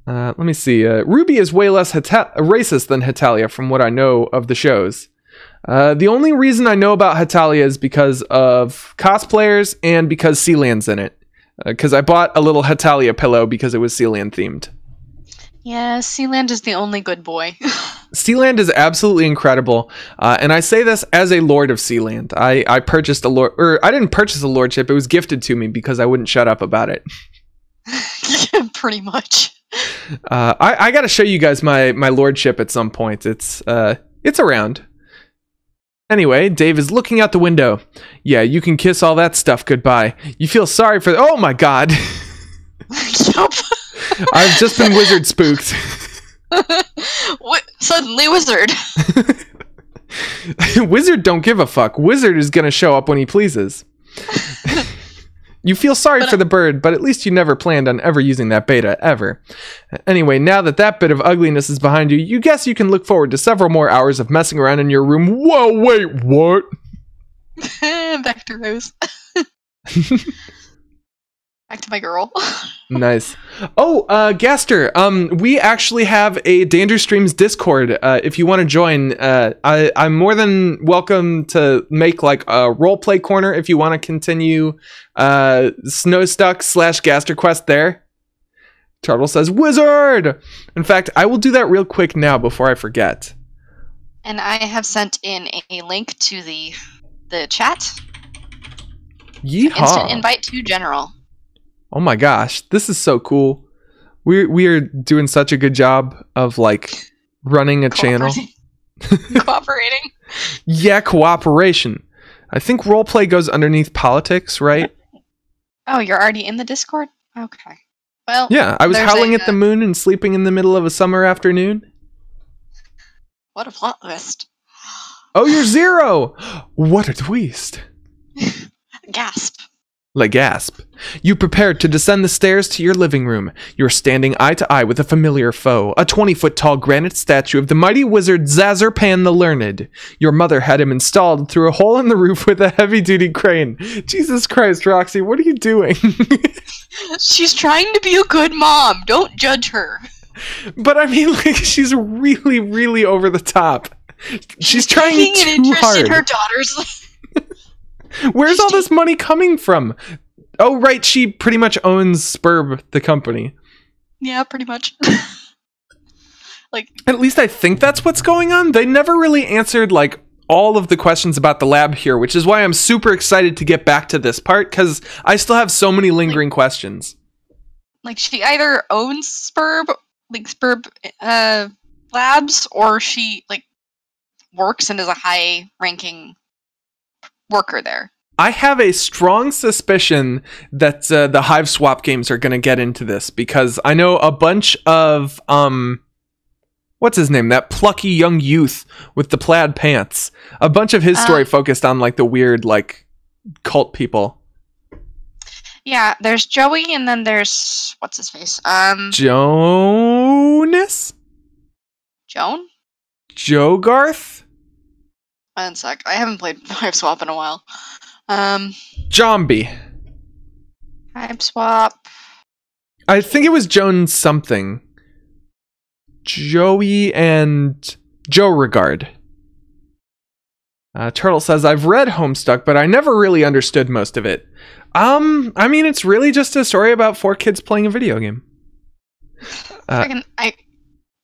Let me see. Ruby is way less racist than Hetalia from what I know of the shows. The only reason I know about Hetalia is because of cosplayers and because Sealand's in it. Because I bought a little Hetalia pillow because it was Sealand themed. Yeah, Sealand is the only good boy. Sealand is absolutely incredible, and I say this as a Lord of Sealand. I purchased a lord, or I didn't purchase a lordship. It was gifted to me because I wouldn't shut up about it. Yeah, pretty much. I got to show you guys my lordship at some point. It's around. Anyway, Dave is looking out the window. Yeah, you can kiss all that stuff goodbye. You feel sorry for... Oh my god. Yup. I've just been wizard spooked. Suddenly wizard. Wizard don't give a fuck. Wizard is gonna show up when he pleases. You feel sorry for the bird, but at least you never planned on ever using that beta, ever. Anyway, now that bit of ugliness is behind you, you guess you can look forward to several more hours of messing around in your room. Whoa, wait, what? Back to Rose. Back to my girl. Nice. Oh, Gaster, we actually have a Dandrew Streams Discord. If you want to join, I'm more than welcome to make like a roleplay corner if you want to continue Snowstuck / Gaster Quest there. Turtle says, Wizard! In fact, I will do that real quick now before I forget. And I have sent in a link to the chat. Yeehaw. Instant invite to General. Oh my gosh, this is so cool. We are doing such a good job of like running a channel. Cooperating. Yeah, cooperation. I think roleplay goes underneath politics, right? Oh, you're already in the Discord? Okay. Well, yeah, I was howling at the moon and sleeping in the middle of a summer afternoon. What a plot twist. Oh, you're Zero! What a twist. Gasp. Like gasp. You prepared to descend the stairs to your living room. You're standing eye to eye with a familiar foe, a 20-foot-tall granite statue of the mighty wizard Zazerpan the Learned. Your mother had him installed through a hole in the roof with a heavy-duty crane. Jesus Christ, Roxy, what are you doing? She's trying to be a good mom. Don't judge her. But I mean, like, she's really, really over the top. She's trying too hard. In her daughter's. Where's all this money coming from? Oh, right. She pretty much owns Spurb, the company. Yeah, pretty much. Like, at least I think that's what's going on. They never really answered, like, all of the questions about the lab here, which is why I'm super excited to get back to this part, because I still have so many lingering questions. Like, she either owns Spurb, Labs, or she, like, works and is a high-ranking worker there. I have a strong suspicion that the Hive Swap games are going to get into this, because I know a bunch of, what's his name? That plucky young youth with the plaid pants. A bunch of his story focused on, like, the weird, like, cult people. Yeah, there's Joey, and then there's, what's his face? Jonas? Joan? Jogarth? One sec. I haven't played Hive Swap in a while. Zombie. Hive Swap. I think it was Joan something. Joey and Joe Regard. Turtle says, I've read Homestuck, but I never really understood most of it. I mean, it's really just a story about 4 kids playing a video game. I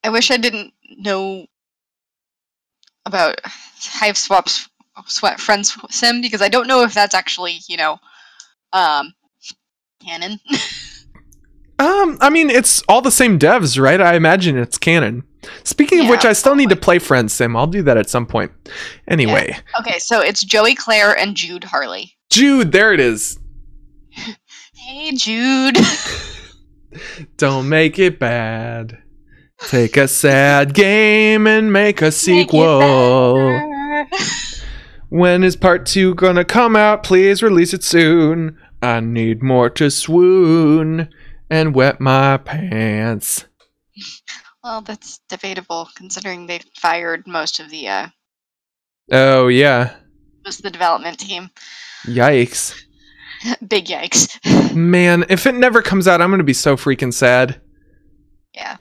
wish I didn't know about Hive Swap's Friends Sim, because I don't know if that's actually, canon. I mean, it's all the same devs, right? I imagine it's canon. Speaking of which, I still need to play Friends Sim. I'll do that at some point. Anyway. Yeah. Okay, so it's Joey Claire and Jude Harley. Jude, there it is. Hey, Jude. Don't make it bad. Take a sad game and make a sequel. When is part 2 gonna come out? Please release it soon. I need more to swoon and wet my pants. Well, that's debatable, considering they fired most of the, oh, yeah. most of the development team. Yikes. Big yikes. Man, if it never comes out, I'm gonna be so freaking sad. Yeah.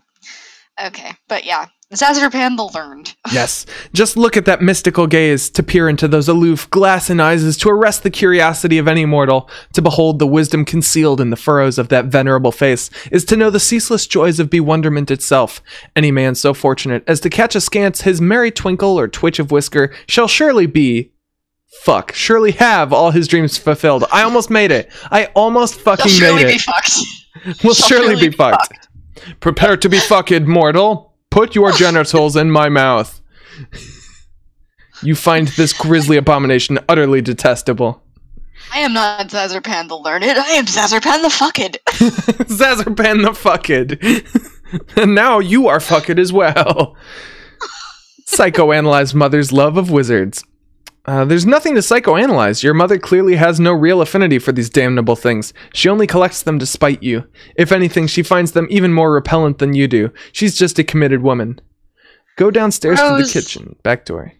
Okay, but yeah. Zazarpan the Learned. Yes. Just look at that mystical gaze, to peer into those aloof, glassing eyes, is to arrest the curiosity of any mortal. To behold the wisdom concealed in the furrows of that venerable face, is to know the ceaseless joys of bewonderment itself. Any man so fortunate as to catch askance his merry twinkle or twitch of whisker shall surely have all his dreams fulfilled. I almost made it. I almost fucking made it. Shall surely be fucked. Will surely be fucked. Prepare to be fucked, mortal. Put your genitals in my mouth. You find this grisly abomination utterly detestable. I am not Zazarpan the Learned. I am Zazarpan the Fucked. Zazarpan the Fucked. And now you are fucked as well. Psychoanalyze mother's love of wizards. There's nothing to psychoanalyze. Your mother clearly has no real affinity for these damnable things. She only collects them to spite you. If anything, she finds them even more repellent than you do. She's just a committed woman. Go downstairs to the kitchen. Back door.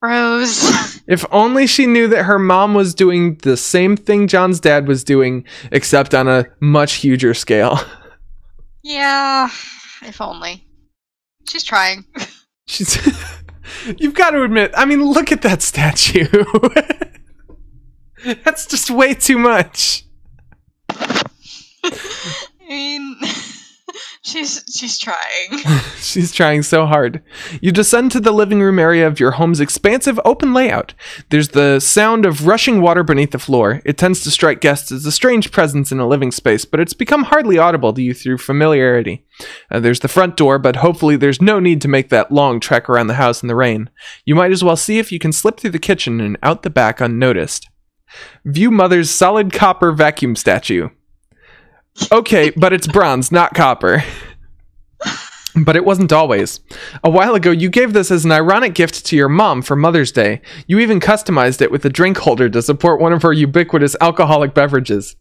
Rose. If only she knew that her mom was doing the same thing John's dad was doing, except on a much huger scale. Yeah, if only. She's trying. She's... You've got to admit, I mean, look at that statue. That's just way too much. I mean, she's trying. She's trying so hard. You descend to the living room area of your home's expansive open layout. There's the sound of rushing water beneath the floor. It tends to strike guests as a strange presence in a living space, but it's become hardly audible to you through familiarity. There's the front door, but hopefully there's no need to make that long trek around the house in the rain. You might as well see if you can slip through the kitchen and out the back unnoticed. View Mother's solid copper vacuum statue. Okay, but it's bronze, not copper. But it wasn't always. A while ago, you gave this as an ironic gift to your mom for Mother's Day. You even customized it with a drink holder to support one of her ubiquitous alcoholic beverages.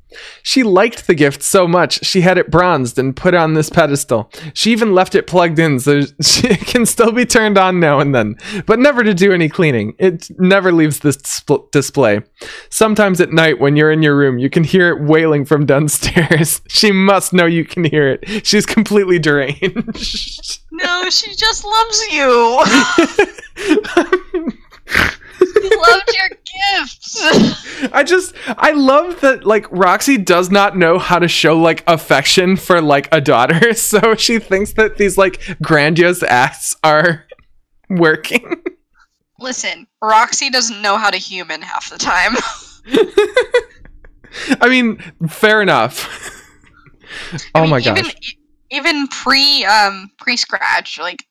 She liked the gift so much, she had it bronzed and put on this pedestal. She even left it plugged in so it can still be turned on now and then, but never to do any cleaning. It never leaves this display. Sometimes at night when you're in your room, you can hear it wailing from downstairs. She must know you can hear it. She's completely deranged. No, she just loves you. She loved your gifts. I love that, like, Roxy does not know how to show, like, affection for, like, a daughter, so she thinks that these, like, grandiose acts are working. Listen, Roxy doesn't know how to human half the time. I mean, fair enough. Oh my gosh. Even pre-scratch, like,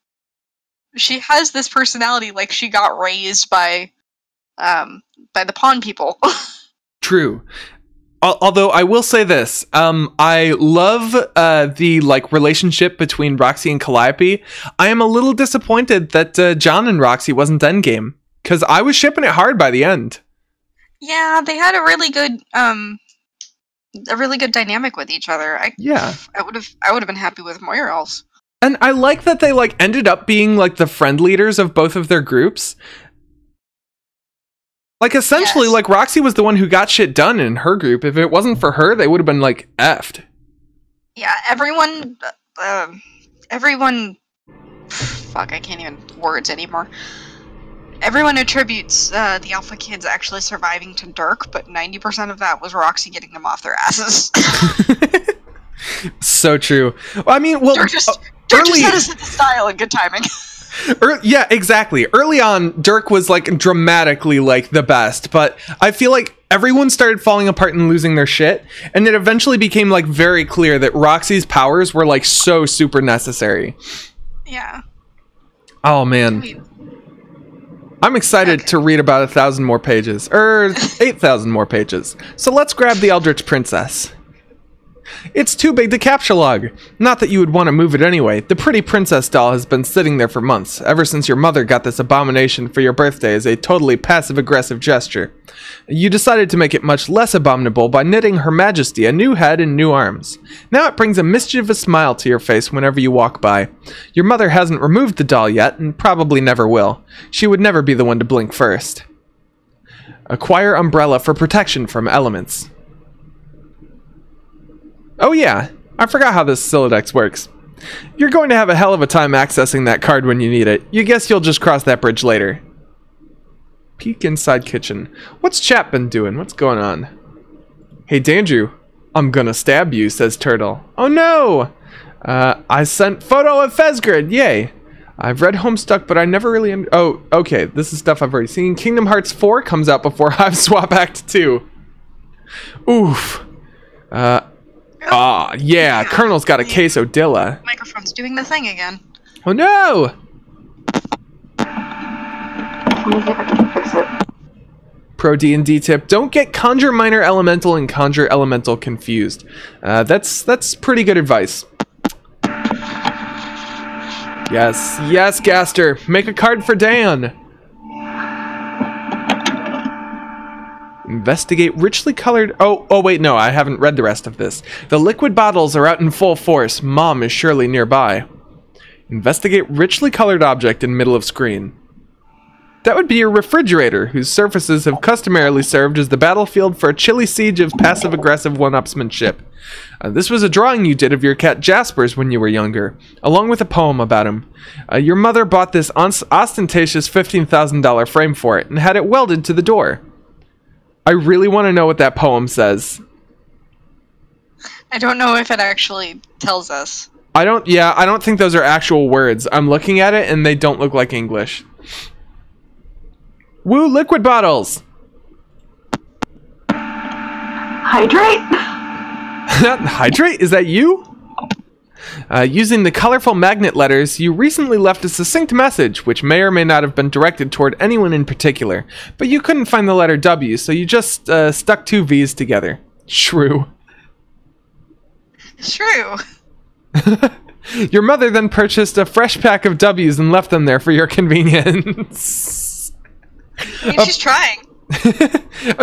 she has this personality like she got raised by the pawn people. True. Although I will say this, I love the like relationship between Roxy and Calliope. I am a little disappointed that John and Roxy wasn't endgame, because I was shipping it hard by the end. Yeah, they had a really good dynamic with each other. I would have been happy with more else. And I like that they like ended up being like the friend leaders of both of their groups. Like, essentially, like, Roxy was the one who got shit done in her group. If it wasn't for her, they would have been, like, effed. Yeah, everyone, fuck, I can't even words anymore. Everyone attributes the Alpha Kids actually surviving to Dirk, but 90% of that was Roxy getting them off their asses. So true. Well, I mean, well, Dirk just had a sense of style and good timing. Yeah, exactly. Early on, Dirk was like dramatically like the best, but I feel like everyone started falling apart and losing their shit, and it eventually became like very clear that Roxy's powers were like so super necessary. Yeah. Oh man. I'm excited to read about 1,000 more pages, or 8,000 more pages. So let's grab the Eldritch Princess. It's too big to captchalogue. Not that you would want to move it anyway. The pretty princess doll has been sitting there for months, ever since your mother got this abomination for your birthday as a totally passive-aggressive gesture. You decided to make it much less abominable by knitting Her Majesty a new head and new arms. Now it brings a mischievous smile to your face whenever you walk by. Your mother hasn't removed the doll yet, and probably never will. She would never be the one to blink first. Acquire umbrella for protection from elements. Oh yeah, I forgot how this Sylladex works. You're going to have a hell of a time accessing that card when you need it. You guess you'll just cross that bridge later. Peek inside kitchen. What's Chap been doing? What's going on? Hey Dandrew, I'm gonna stab you, says Turtle. Oh no! I sent photo of Fezgrid, yay! I've read Homestuck, but I never really... Oh, okay, this is stuff I've already seen. Kingdom Hearts 4 comes out before Hive Swap Act 2. Oof. Yeah, Colonel's got a quesodilla. Microphone's doing the thing again. Oh no! Let me see if I can fix it. Pro D&D tip: don't get Conjure Minor Elemental and Conjure Elemental confused. That's pretty good advice. Yes, Gaster. Make a card for Dan. Investigate richly colored... Oh, wait, no, I haven't read the rest of this. The liquid bottles are out in full force. Mom is surely nearby. Investigate richly colored object in middle of screen. That would be your refrigerator, whose surfaces have customarily served as the battlefield for a chilly siege of passive-aggressive one-upsmanship. This was a drawing you did of your cat Jaspers when you were younger, along with a poem about him. Your mother bought this ostentatious $15,000 frame for it and had it welded to the door. I really want to know what that poem says. I don't know if it actually tells us. I don't think those are actual words. I'm looking at it and they don't look like English. Woo, liquid bottles! Hydrate? Hydrate? Is that you? Using the colorful magnet letters, you recently left a succinct message, which may or may not have been directed toward anyone in particular, but you couldn't find the letter W, so you just stuck two V's together. Shrew. Shrew. Your mother then purchased a fresh pack of W's and left them there for your convenience. I mean, she's trying.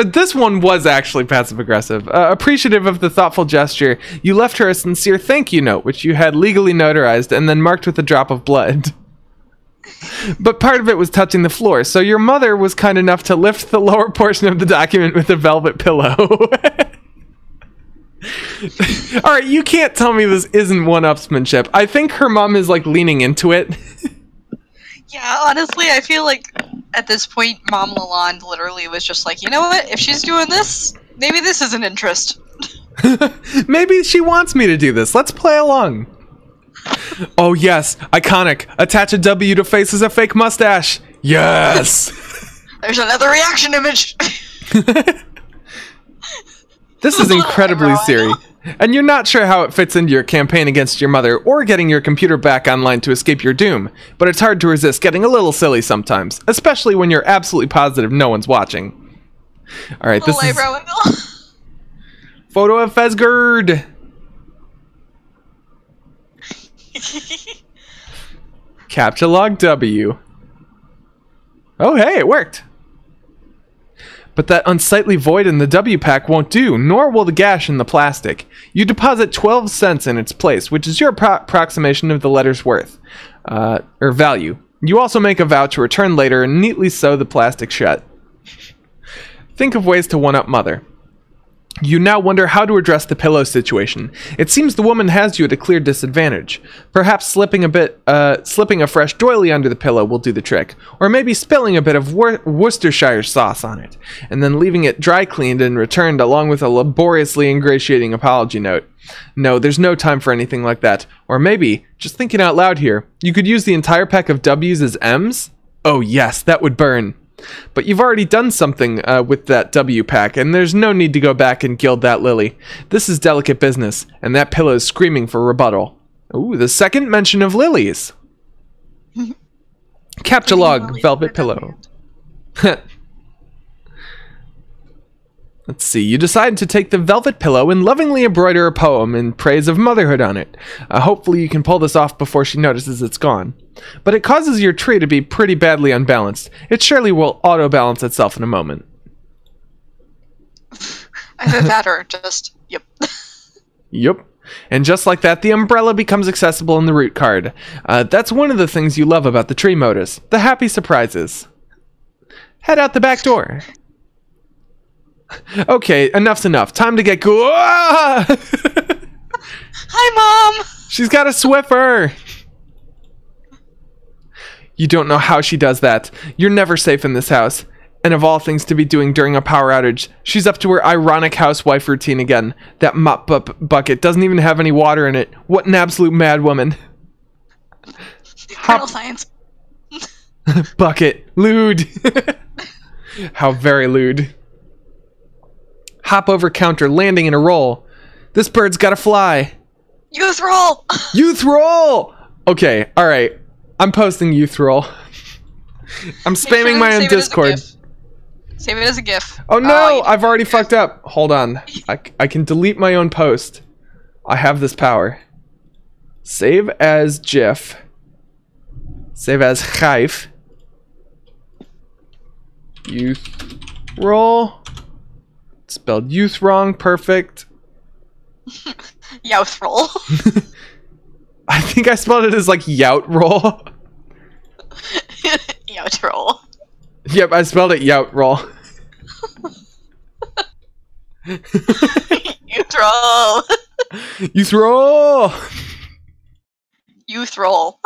This one was actually passive-aggressive. Appreciative of the thoughtful gesture, you left her a sincere thank you note, which you had legally notarized and then marked with a drop of blood. But part of it was touching the floor, so your mother was kind enough to lift the lower portion of the document with a velvet pillow. Alright, you can't tell me this isn't one-upsmanship. I think her mom is, like, leaning into it. Yeah, honestly, I feel like at this point, Mom Lalonde literally was just like, you know what? If she's doing this, maybe this is an interest. Maybe she wants me to do this. Let's play along. Oh yes, iconic. Attach a W to face as a fake mustache. Yes. There's another reaction image. This is incredibly Siri, and you're not sure how it fits into your campaign against your mother or getting your computer back online to escape your doom, but it's hard to resist getting a little silly sometimes, especially when you're absolutely positive no one's watching. Alright, this is photo of Fesgard. Captcha log W. Oh hey, it worked. But that unsightly void in the W pack won't do, nor will the gash in the plastic. You deposit 12 cents in its place, which is your approximation of the letter's worth, or value. You also make a vow to return later and neatly sew the plastic shut. Think of ways to one-up Mother. You now wonder how to address the pillow situation. It seems the woman has you at a clear disadvantage. Perhaps slipping a fresh doily under the pillow will do the trick, or maybe spilling a bit of Worcestershire sauce on it, and then leaving it dry cleaned and returned along with a laboriously ingratiating apology note. No, there's no time for anything like that. Or maybe, just thinking out loud here, you could use the entire pack of W's as M's? Oh yes, that would burn. But you've already done something with that W pack, and there's no need to go back and gild that lily. This is delicate business, and that pillow is screaming for rebuttal. Ooh, the second mention of lilies. Captcha log, velvet pillow. Let's see, you decide to take the velvet pillow and lovingly embroider a poem in praise of motherhood on it. Hopefully you can pull this off before she notices it's gone. But it causes your tree to be pretty badly unbalanced. It surely will auto-balance itself in a moment. Either that or just, yep. Yep. And just like that, the umbrella becomes accessible in the root card. That's one of the things you love about the tree modus. The happy surprises. Head out the back door. Okay, enough's enough. Time to get cool. Ah! Hi, Mom! She's got a Swiffer! You don't know how she does that. You're never safe in this house. And of all things to be doing during a power outage, she's up to her ironic housewife routine again. That mop bucket doesn't even have any water in it. What an absolute madwoman. Kernel science. Bucket. Lewd. How very lewd. Hop over counter, landing in a roll. This bird's gotta fly. Youth roll! Youth roll! Okay, alright. I'm posting youth roll. I'm spamming my own Discord. Save it as a GIF. Oh no! I've already fucked up. Hold on. I can delete my own post. I have this power. Save as GIF. Save as GIF. Youth roll. Spelled youth wrong. Perfect. Youth roll. I think I spelled it as like yout roll. Youth roll. Yep, I spelled it yout roll. Youth roll. Youth roll. Youth roll.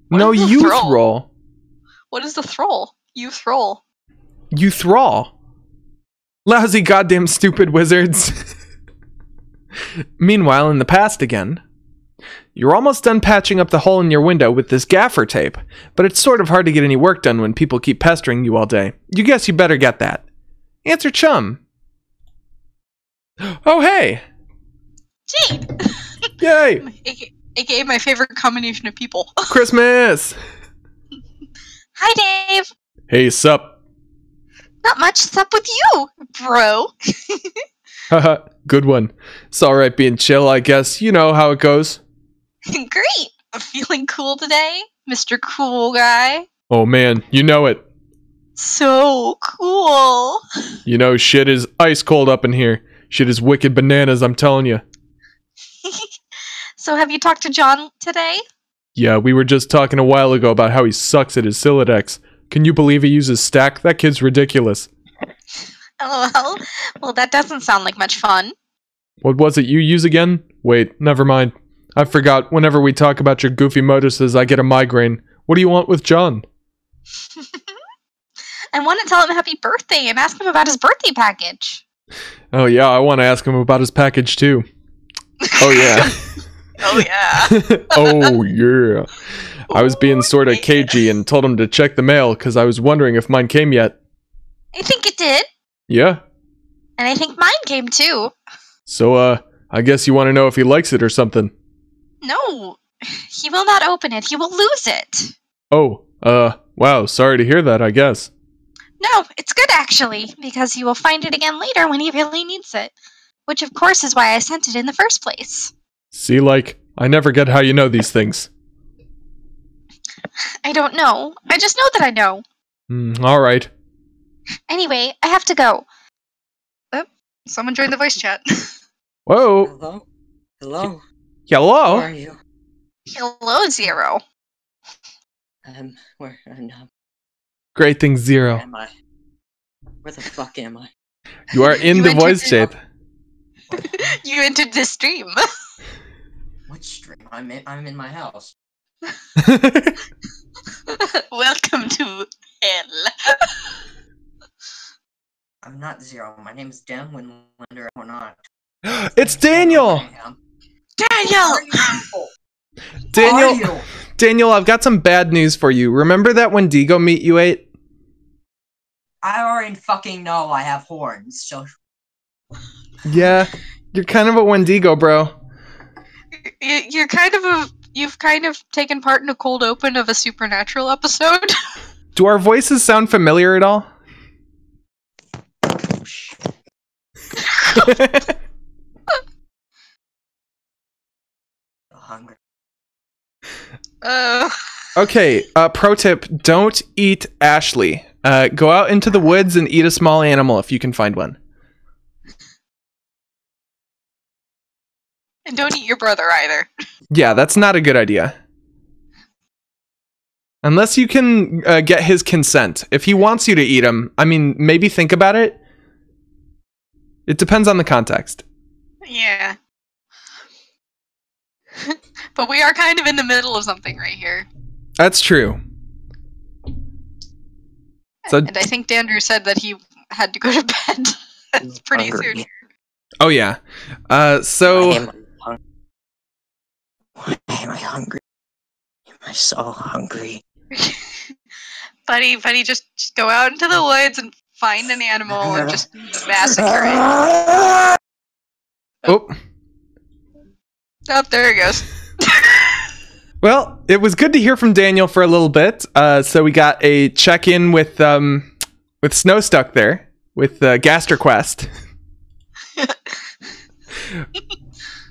No, youth roll. What is the thrall? Youth roll. You thrall. Lousy goddamn stupid wizards. Meanwhile, in the past again. You're almost done patching up the hole in your window with this gaffer tape, but it's sort of hard to get any work done when people keep pestering you all day. You guess you better get that. Answer chum. Oh, hey! Jade! Yay! AKA my favorite combination of people. Christmas! Hi, Dave! Hey, sup? Not much. What's up with you, bro? Haha, good one. It's alright being chill, I guess. You know how it goes. Great! I'm feeling cool today, Mr. Cool Guy. Oh man, you know it. So cool. You know, shit is ice cold up in here. Shit is wicked bananas, I'm telling you. So have you talked to John today? Yeah, we were just talking a while ago about how he sucks at his Silodex. Can you believe he uses stack? That kid's ridiculous. LOL. Well, that doesn't sound like much fun. What was it you use again? Wait, never mind. I forgot. Whenever we talk about your goofy moduses, I get a migraine. What do you want with John? I want to tell him happy birthday and ask him about his birthday package. Oh yeah, I want to ask him about his package too. Oh yeah. Oh yeah. Oh yeah. I was being sort of cagey and told him to check the mail because I was wondering if mine came yet. I think it did. Yeah. And I think mine came too. So, I guess you want to know if he likes it or something. No. He will not open it. He will lose it. Oh, wow, sorry to hear that, I guess. No, it's good actually, because he will find it again later when he really needs it. Which of course is why I sent it in the first place. See, like, I never get how you know these things. I don't know. I just know that I know. Alright. Anyway, I have to go. Oh, someone joined the voice chat. Whoa. Hello? Hello? Hello? Where are you? Hello, Zero. Where Great thing, Zero. am I? Where the fuck am I? You are in You the entered voice the- chat. You entered the stream. Which stream? I'm in my house. Welcome to hell. I'm not Zero. My name's Dan Winlander or not. It's Daniel! Daniel! Daniel, Daniel, I've got some bad news for you. Remember that Wendigo meat you ate? I already fucking know I have horns, so Yeah, you're kind of a Wendigo, bro. You're kind of you've kind of taken part in a cold open of a Supernatural episode. Do our voices sound familiar at all? hungry. Okay, pro tip, don't eat Ashley. Go out into the woods and eat a small animal if you can find one. And don't eat your brother either. Yeah, that's not a good idea. Unless you can get his consent. If he wants you to eat him, I mean, maybe think about it. It depends on the context. Yeah. But we are kind of in the middle of something right here. That's true. So, And I think Dandrew said that he had to go to bed pretty Hungry. soon. oh yeah. Why So am I hungry? Why am I hungry? Am I so hungry? Buddy, just go out into the woods and find an animal and just massacre it. oh, Oh, there he goes. well, it was good to hear from Daniel for a little bit. So we got a check-in with Snowstuck there with GastroQuest.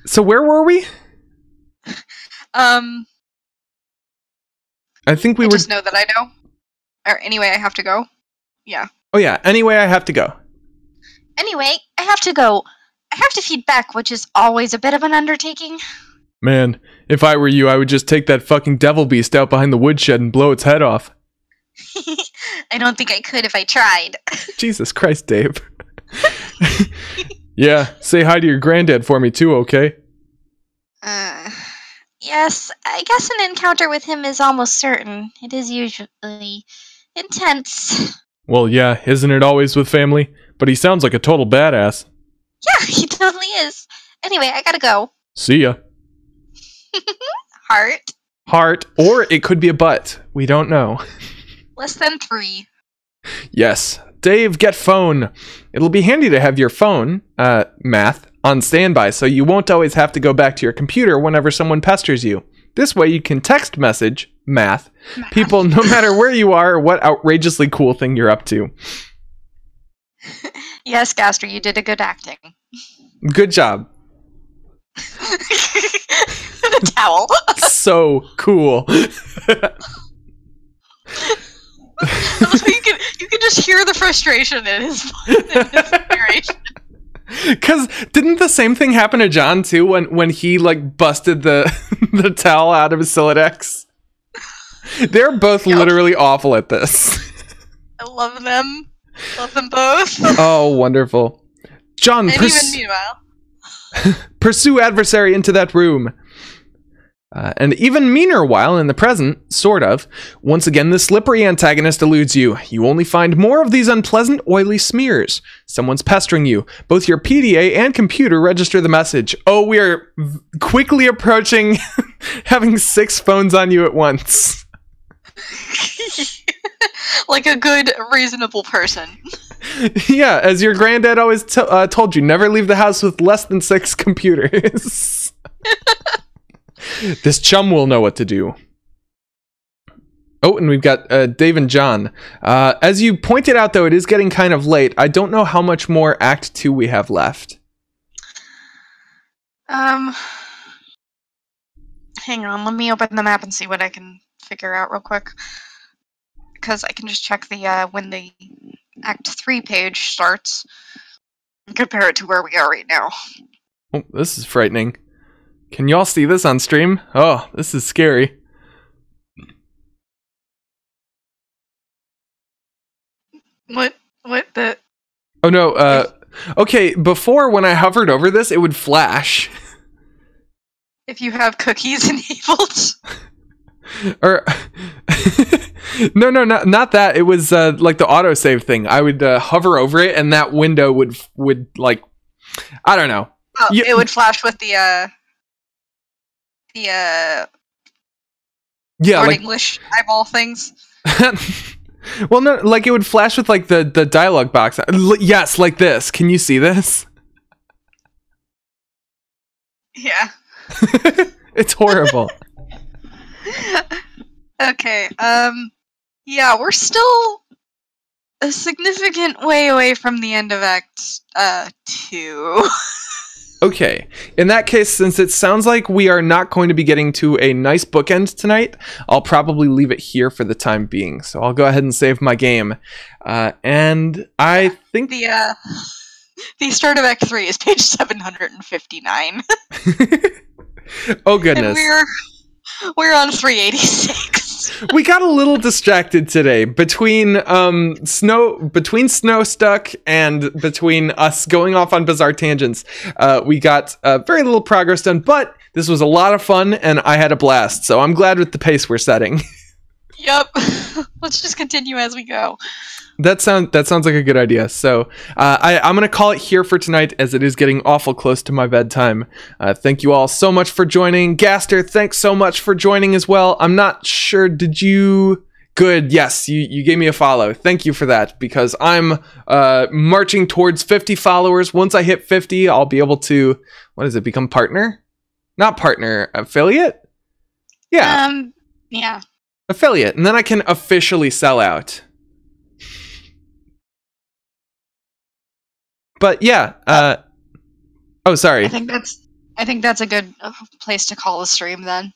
So where were we? I I think we were. just know that I know. Or anyway, I have to go. Yeah. Oh yeah. Anyway, I have to go. Anyway, I have to go. I have to feed Beck, which is always a bit of an undertaking. Man, if I were you, I would just take that fucking devil beast out behind the woodshed and blow its head off. I don't think I could if I tried. Jesus Christ, Dave. Yeah, say hi to your granddad for me too, okay? Yes, I guess an encounter with him is almost certain. It is usually intense. Well, yeah, isn't it always with family? But he sounds like a total badass. Yeah, he totally is. Anyway, I gotta go. See ya. Heart. Heart, or it could be a butt. We don't know. Less than 3. Yes. Dave, get phone. It'll be handy to have your phone, Math, on standby so you won't always have to go back to your computer whenever someone pesters you. This way you can text message, Math, people no matter where you are or what outrageously cool thing you're up to. Yes, Gaster, you did a good acting. Good job. The towel. So cool. You can just hear the frustration in his narration. Because didn't the same thing happen to John too when he like busted the the towel out of his Silodex? They're both literally awful at this. I love them. Love them both. Oh, wonderful. John, And even meanwhile. pursue adversary into that room. And even meaner while in the present, sort of. Once again, the slippery antagonist eludes you. You only find more of these unpleasant, oily smears. Someone's pestering you. Both your PDA and computer register the message. Oh, we are quickly approaching having 6 phones on you at once. Like a good, reasonable person. Yeah, as your granddad always told you, never leave the house with less than 6 computers. This chum will know what to do. Oh, and we've got Dave and John. As you pointed out, though, it is getting kind of late. I don't know how much more Act 2 we have left. Hang on, let me open the map and see what I can figure out real quick. Because I can just check the when the Act 3 page starts and compare it to where we are right now. Oh, this is frightening. Can y'all see this on stream? Oh, this is scary. What the... Oh no, okay, before when I hovered over this, it would flash. If you have cookies enabled? Or... No, not that. It was like the autosave thing. I would hover over it and that window would like... I don't know. Oh, it would flash with the yeah, like English eyeball things. Well, no, like it would flash with like the dialogue box. Yes, like this. Can you see this? Yeah. It's horrible. Okay. Yeah, we're still a significant way away from the end of Act 2. Okay, in that case, since it sounds like we are not going to be getting to a nice bookend tonight, I'll probably leave it here for the time being. So I'll go ahead and save my game. And I think... The start of Act 3 is page 759. Oh, goodness. And we're on 386. We got a little distracted today between Snowstuck and between us going off on bizarre tangents. We got very little progress done, but this was a lot of fun and I had a blast. So I'm glad with the pace we're setting. Yep. Let's just continue as we go. That sounds like a good idea. So I'm going to call it here for tonight as it is getting awful close to my bedtime. Thank you all so much for joining. Gaster, thanks so much for joining as well. I'm not sure, did you... Good, yes, you gave me a follow. Thank you for that, because I'm marching towards 50 followers. Once I hit 50, I'll be able to... What is it, become partner? Not partner, affiliate? Yeah. Yeah. Affiliate, and then I can officially sell out. But yeah, oh, sorry. I think that's a good place to call the stream then.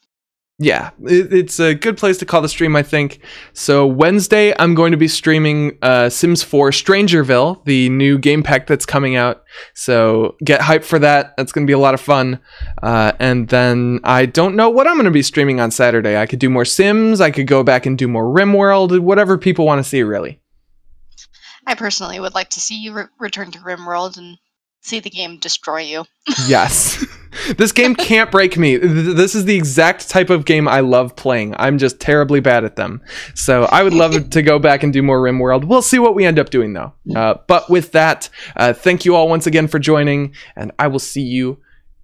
Yeah, it's a good place to call the stream, I think. So Wednesday, I'm going to be streaming Sims 4 Strangerville, the new game pack that's coming out. So get hyped for that. That's going to be a lot of fun. And then I don't know what I'm going to be streaming on Saturday. I could do more Sims. I could go back and do more RimWorld. Whatever people want to see, really. I personally would like to see you return to RimWorld and see the game destroy you. Yes. This game can't break me. This is the exact type of game I love playing. I'm just terribly bad at them. So I would love to go back and do more RimWorld. We'll see what we end up doing, though. But with that, thank you all once again for joining, and I will see you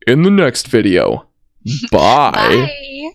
in the next video. Bye. Bye.